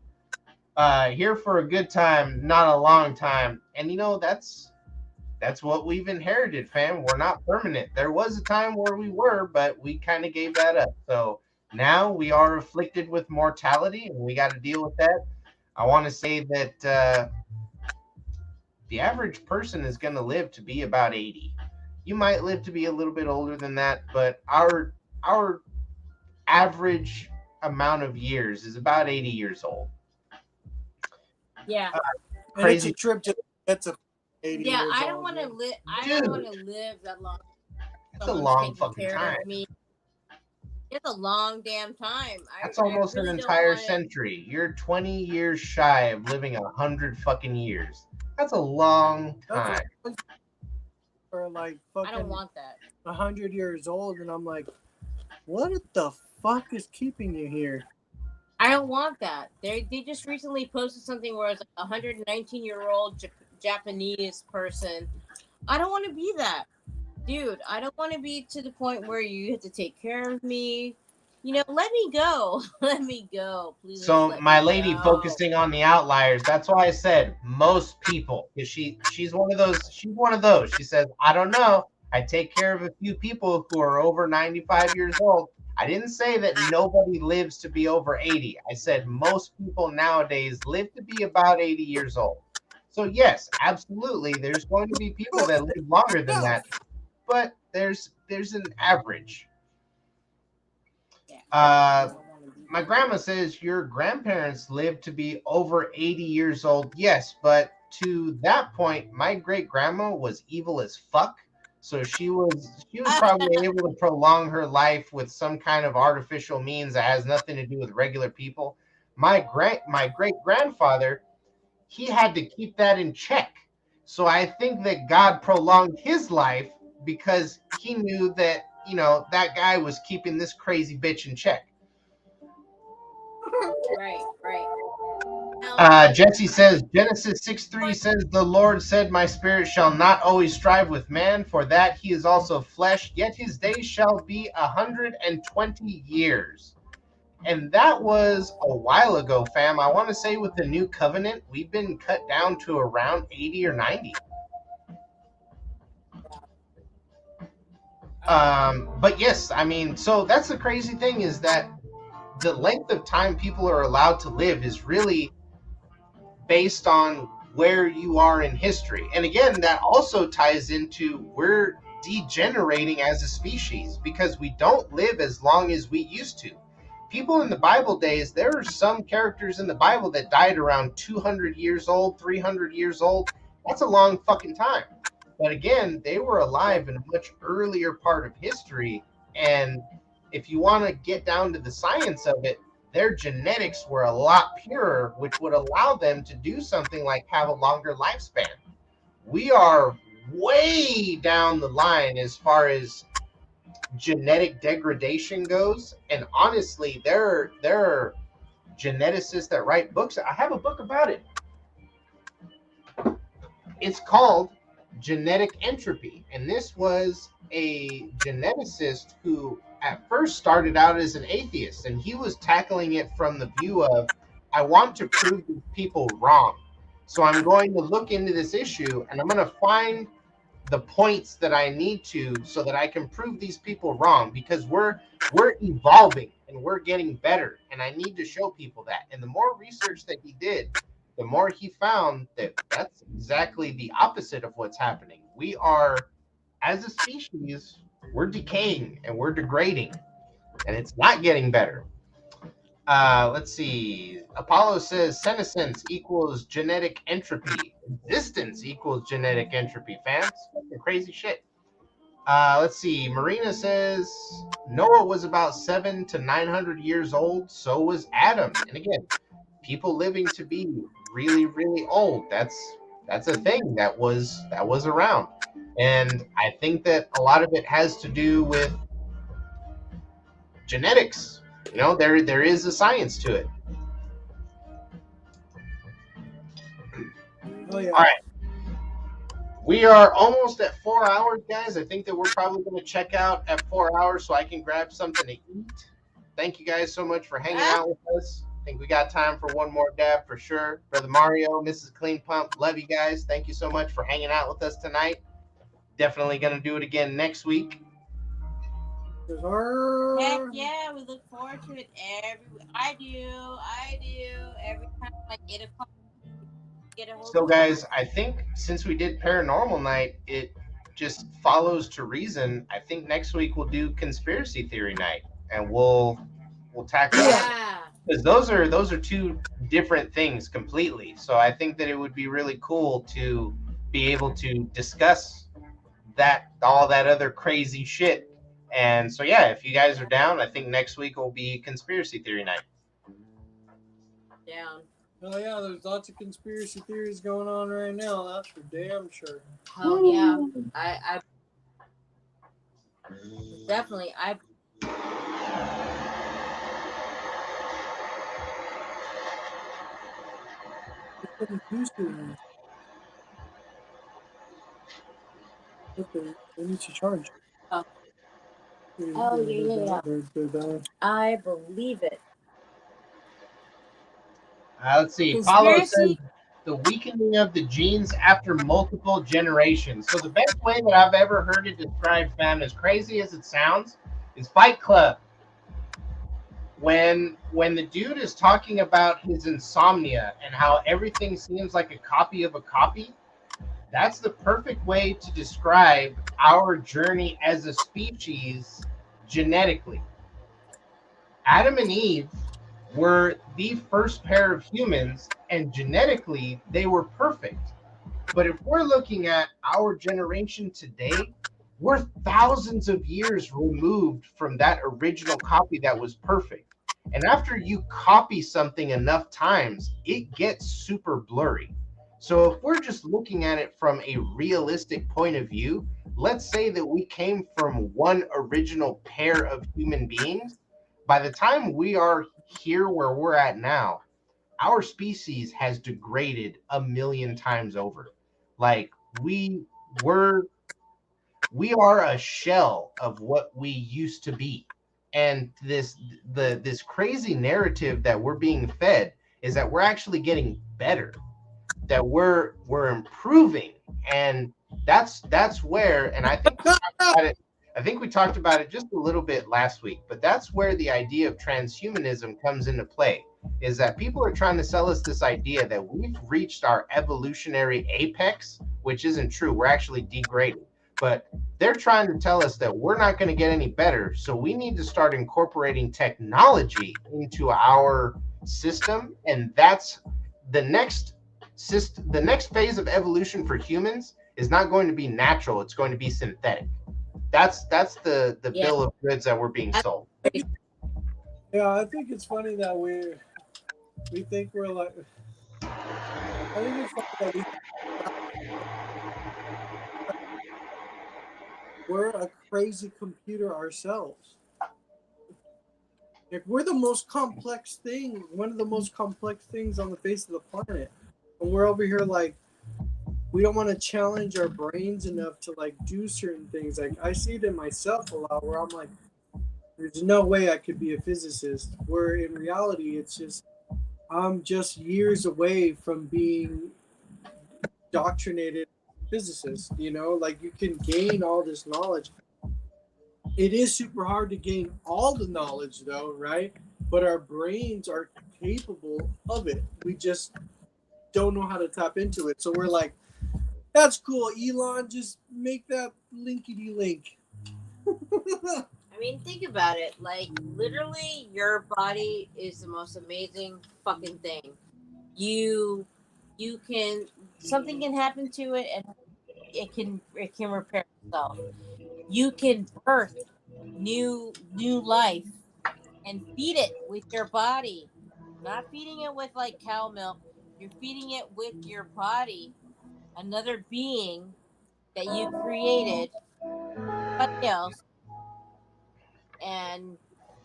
Here for a good time, not a long time. And you know, that's what we've inherited, fam. We're not permanent. There was a time where we were, but we kind of gave that up. So now we are afflicted with mortality, and we got to deal with that. I want to say that the average person is going to live to be about 80. You might live to be a little bit older than that, but our average amount of years is about 80 years old. Yeah. Crazy trip to get to 80 yeah, years I don't old, want to man. live. I don't want to live that long. That's a long fucking time. It's a long damn time. That's almost an entire century. You're 20 years shy of living 100 fucking years. That's a long time. For like fucking, I don't want that. 100 years old, and I'm like, what the fuck is keeping you here? I don't want that. They just recently posted something where it's like a 119-year-old Japanese person. I don't want to be that. Dude, I don't want to be to the point where you have to take care of me. You know, let me go. Let me go. Please. So my lady focusing on the outliers. That's why I said most people, because she's one of those. She's one of those. She says, I don't know. I take care of a few people who are over 95 years old. I didn't say that nobody lives to be over 80. I said most people nowadays live to be about 80 years old. So yes, absolutely, there's going to be people that live longer than that, but there's an average. My grandma says your grandparents lived to be over 80 years old. Yes, but to that point, my great grandma was evil as fuck. So she was probably able to prolong her life with some kind of artificial means that has nothing to do with regular people. My great grandfather, he had to keep that in check. So I think that God prolonged his life because he knew that, that guy was keeping this crazy bitch in check. Right, right. Jesse says Genesis 6:3 says the Lord said, "My spirit shall not always strive with man, for that he is also flesh, yet his days shall be 120 years." And that was a while ago, fam. I want to say with the new covenant, we've been cut down to around 80 or 90. But yes, I mean, so that's the crazy thing, is that the length of time people are allowed to live is really based on where you are in history. And again, that also ties into we're degenerating as a species because we don't live as long as we used to. People in the Bible days, there are some characters in the Bible that died around 200 years old, 300 years old. That's a long fucking time. But again, they were alive in a much earlier part of history. And if you want to get down to the science of it, their genetics were a lot purer, which would allow them to do something like have a longer lifespan. We are way down the line as far as genetic degradation goes. And honestly, there are geneticists that write books. I have a book about it. It's called Genetic Entropy. And this was a geneticist who at first started out as an atheist, and he was tackling it from the view of, I want to prove these people wrong. So I'm going to look into this issue and I'm going to find the points that I need to so that I can prove these people wrong, because we're evolving and we're getting better, and I need to show people that. And the more research that he did, the more he found that that's exactly the opposite of what's happening. We are, as a species, we're decaying and we're degrading, and it's not getting better. Let's see. Apollo says senescence equals genetic entropy. Existence equals genetic entropy, fans. Fucking crazy shit. Let's see. Marina says Noah was about 700 to 900 years old. So was Adam. And again, people living to be really, really old. That's a thing that was around. And I think that a lot of it has to do with genetics. There is a science to it. Oh, yeah. All right. We are almost at 4 hours, guys. I think that we're probably going to check out at 4 hours so I can grab something to eat. Thank you guys so much for hanging out with us. I think we got time for one more dab for sure. Brother Mario, Mrs. Clean Pump, love you guys. Thank you so much for hanging out with us tonight. Definitely going to do it again next week. Heck yeah, we look forward to it I do. Every time, like 8 o'clock. So, guys, I think since we did Paranormal Night, it just follows to reason. I think next week we'll do Conspiracy Theory Night, and we'll tackle because those are two different things completely. So I think that it would be really cool to be able to discuss all that other crazy shit. And so yeah, if you guys are down, I think next week will be Conspiracy Theory Night. Down. Oh yeah, there's lots of conspiracy theories going on right now. That's for damn sure. Oh yeah, I definitely They need to charge. Oh yeah. I believe it. Let's see. Paulo says the weakening of the genes after multiple generations. So the best way that I've ever heard it described, fam, as crazy as it sounds, is Fight Club. when the dude is talking about his insomnia and how everything seems like a copy of a copy, that's the perfect way to describe our journey as a species genetically. Adam and Eve were the first pair of humans, and genetically they were perfect. But if we're looking at our generation today, we're thousands of years removed from that original copy that was perfect. And after you copy something enough times, it gets super blurry. So if we're just looking at it from a realistic point of view, let's say that we came from one original pair of human beings. By the time we are here where we're at now, our species has degraded a million times over. Like were we are a shell of what we used to be. And this crazy narrative that we're being fed is that we're actually getting better, that we're improving. And that's where, and I think we talked about it just a little bit last week, but that's where the idea of transhumanism comes into play, is that people are trying to sell us this idea that we've reached our evolutionary apex, which isn't true. We're actually degraded. But they're trying to tell us that we're not going to get any better. So we need to start incorporating technology into our system. And that's the next the next phase of evolution for humans is not going to be natural. It's going to be synthetic. That's the bill of goods that we're being sold. Yeah, I think it's funny that we think we're like. I think it's funny that we're a crazy computer ourselves. Like, we're the most complex thing, one of the most complex things on the face of the planet, and we're over here like we don't want to challenge our brains enough to like do certain things. Like, I see it in myself a lot where I'm like, there's no way I could be a physicist. Where in reality, it's just I'm just years away from being indoctrinated physicist. You know, like, you can gain all this knowledge. It is super hard to gain all the knowledge, though, right? But our brains are capable of it. We just don't know how to tap into it. So we're like, that's cool, Elon. Just make that linkity link. I mean, think about it. Like, literally, your body is the most amazing fucking thing. You can, something can happen to it, and it can repair itself. You can birth new life and feed it with your body. Not feeding it with like cow milk. You're feeding it with your body, another being that you created, somebody else. And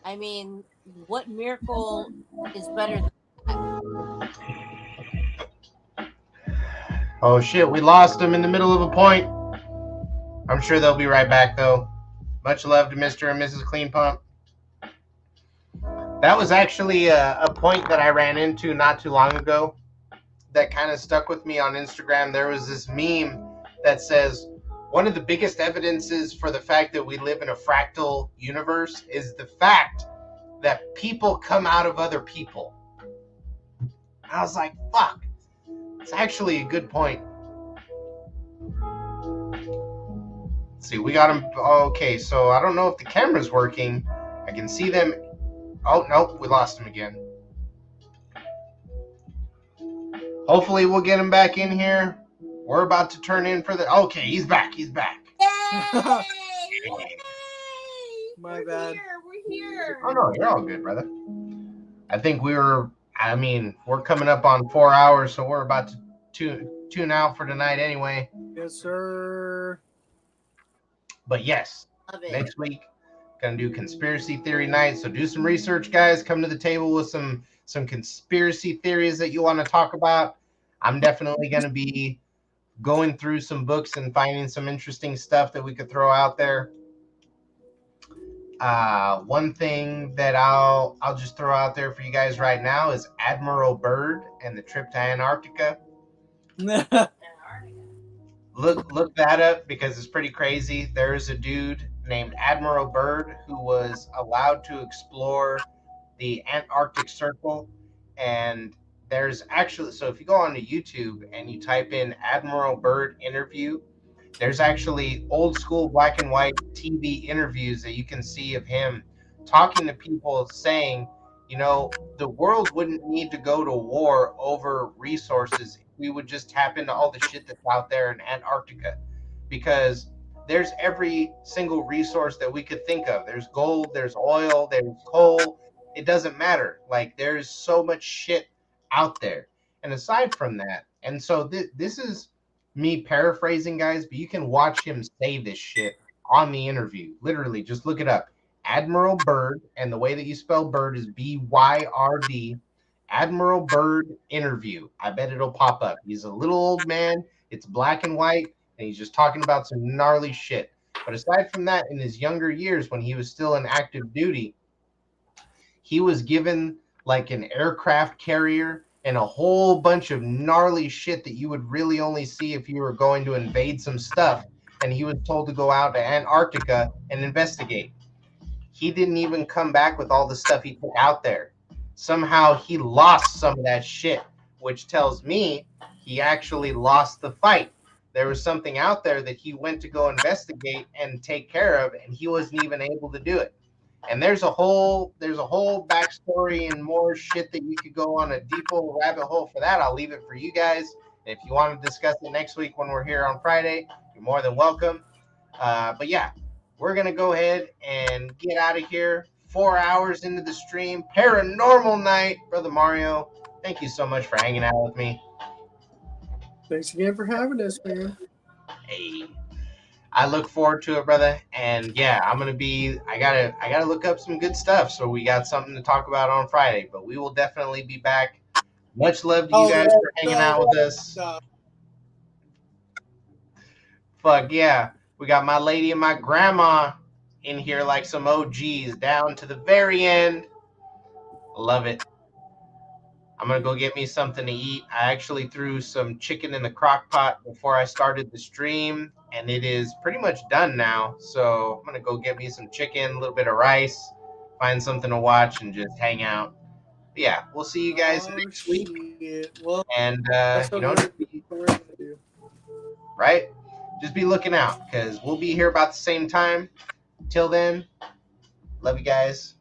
I mean, what miracle is better than that? Oh shit, we lost them in the middle of a point. I'm sure they'll be right back though. Much love to Mr. and Mrs. Clean Pump. That was actually a point that I ran into not too long ago that kind of stuck with me on Instagram. There was this meme that says, one of the biggest evidences for the fact that we live in a fractal universe is the fact that people come out of other people. I was like, fuck. It's actually a good point. Let's see, we got them. Okay, so I don't know if the camera's working. I can see them. Oh, nope, we lost him again. Hopefully we'll get him back in here. We're about to turn in for the... Okay, he's back. He's back. Yay! Yay! My bad. We're here. Oh, no, you're all good, brother. I think we're coming up on 4 hours, so we're about to tune out for tonight anyway. Yes, sir. But yes, next week, gonna do conspiracy theory night. So do some research, guys. Come to the table with some conspiracy theories that you want to talk about. I'm definitely gonna be going through some books and finding some interesting stuff that we could throw out there. One thing that I'll just throw out there for you guys right now is Admiral Byrd and the trip to Antarctica. Look that up because it's pretty crazy. There is a dude named Admiral Byrd who was allowed to explore the Antarctic Circle. And there's actually, so if you go onto YouTube and you type in Admiral Byrd interview, there's actually old school black and white TV interviews that you can see of him talking to people saying, you know, the world wouldn't need to go to war over resources if we would just tap into all the shit that's out there in Antarctica, because there's every single resource that we could think of. There's gold, there's oil, there's coal. It doesn't matter. Like, there's so much shit out there. And aside from that, and so this is me paraphrasing, guys, but you can watch him say this shit on the interview. Literally, just look it up. Admiral Byrd, and the way that you spell Bird is Byrd. Admiral Byrd interview. I bet it'll pop up. He's a little old man. It's black and white, and he's just talking about some gnarly shit. But aside from that, in his younger years, when he was still in active duty, he was given like an aircraft carrier and a whole bunch of gnarly shit that you would really only see if you were going to invade some stuff. And he was told to go out to Antarctica and investigate. He didn't even come back with all the stuff he took out there. Somehow he lost some of that shit, which tells me he actually lost the fight. There was something out there that he went to go investigate and take care of, and he wasn't even able to do it. And there's a whole backstory and more shit that you could go on a deep old rabbit hole for that. I'll leave it for you guys. And if you want to discuss it next week when we're here on Friday, you're more than welcome. But yeah, we're gonna go ahead and get out of here. 4 hours into the stream, paranormal night, brother Mario. Thank you so much for hanging out with me. Thanks again for having us, man. Hey. I look forward to it, brother. And yeah, I gotta look up some good stuff. So we got something to talk about on Friday, but we will definitely be back. Much love to you guys for hanging out with us. Fuck yeah. We got my lady and my grandma in here like some OGs down to the very end. Love it. I'm going to go get me something to eat. I actually threw some chicken in the crock pot before I started the stream, and it is pretty much done now. So I'm going to go get me some chicken, a little bit of rice, find something to watch, and just hang out. But yeah, we'll see you guys next week. Well, and, right? Just be looking out, because we'll be here about the same time. Till then, love you guys.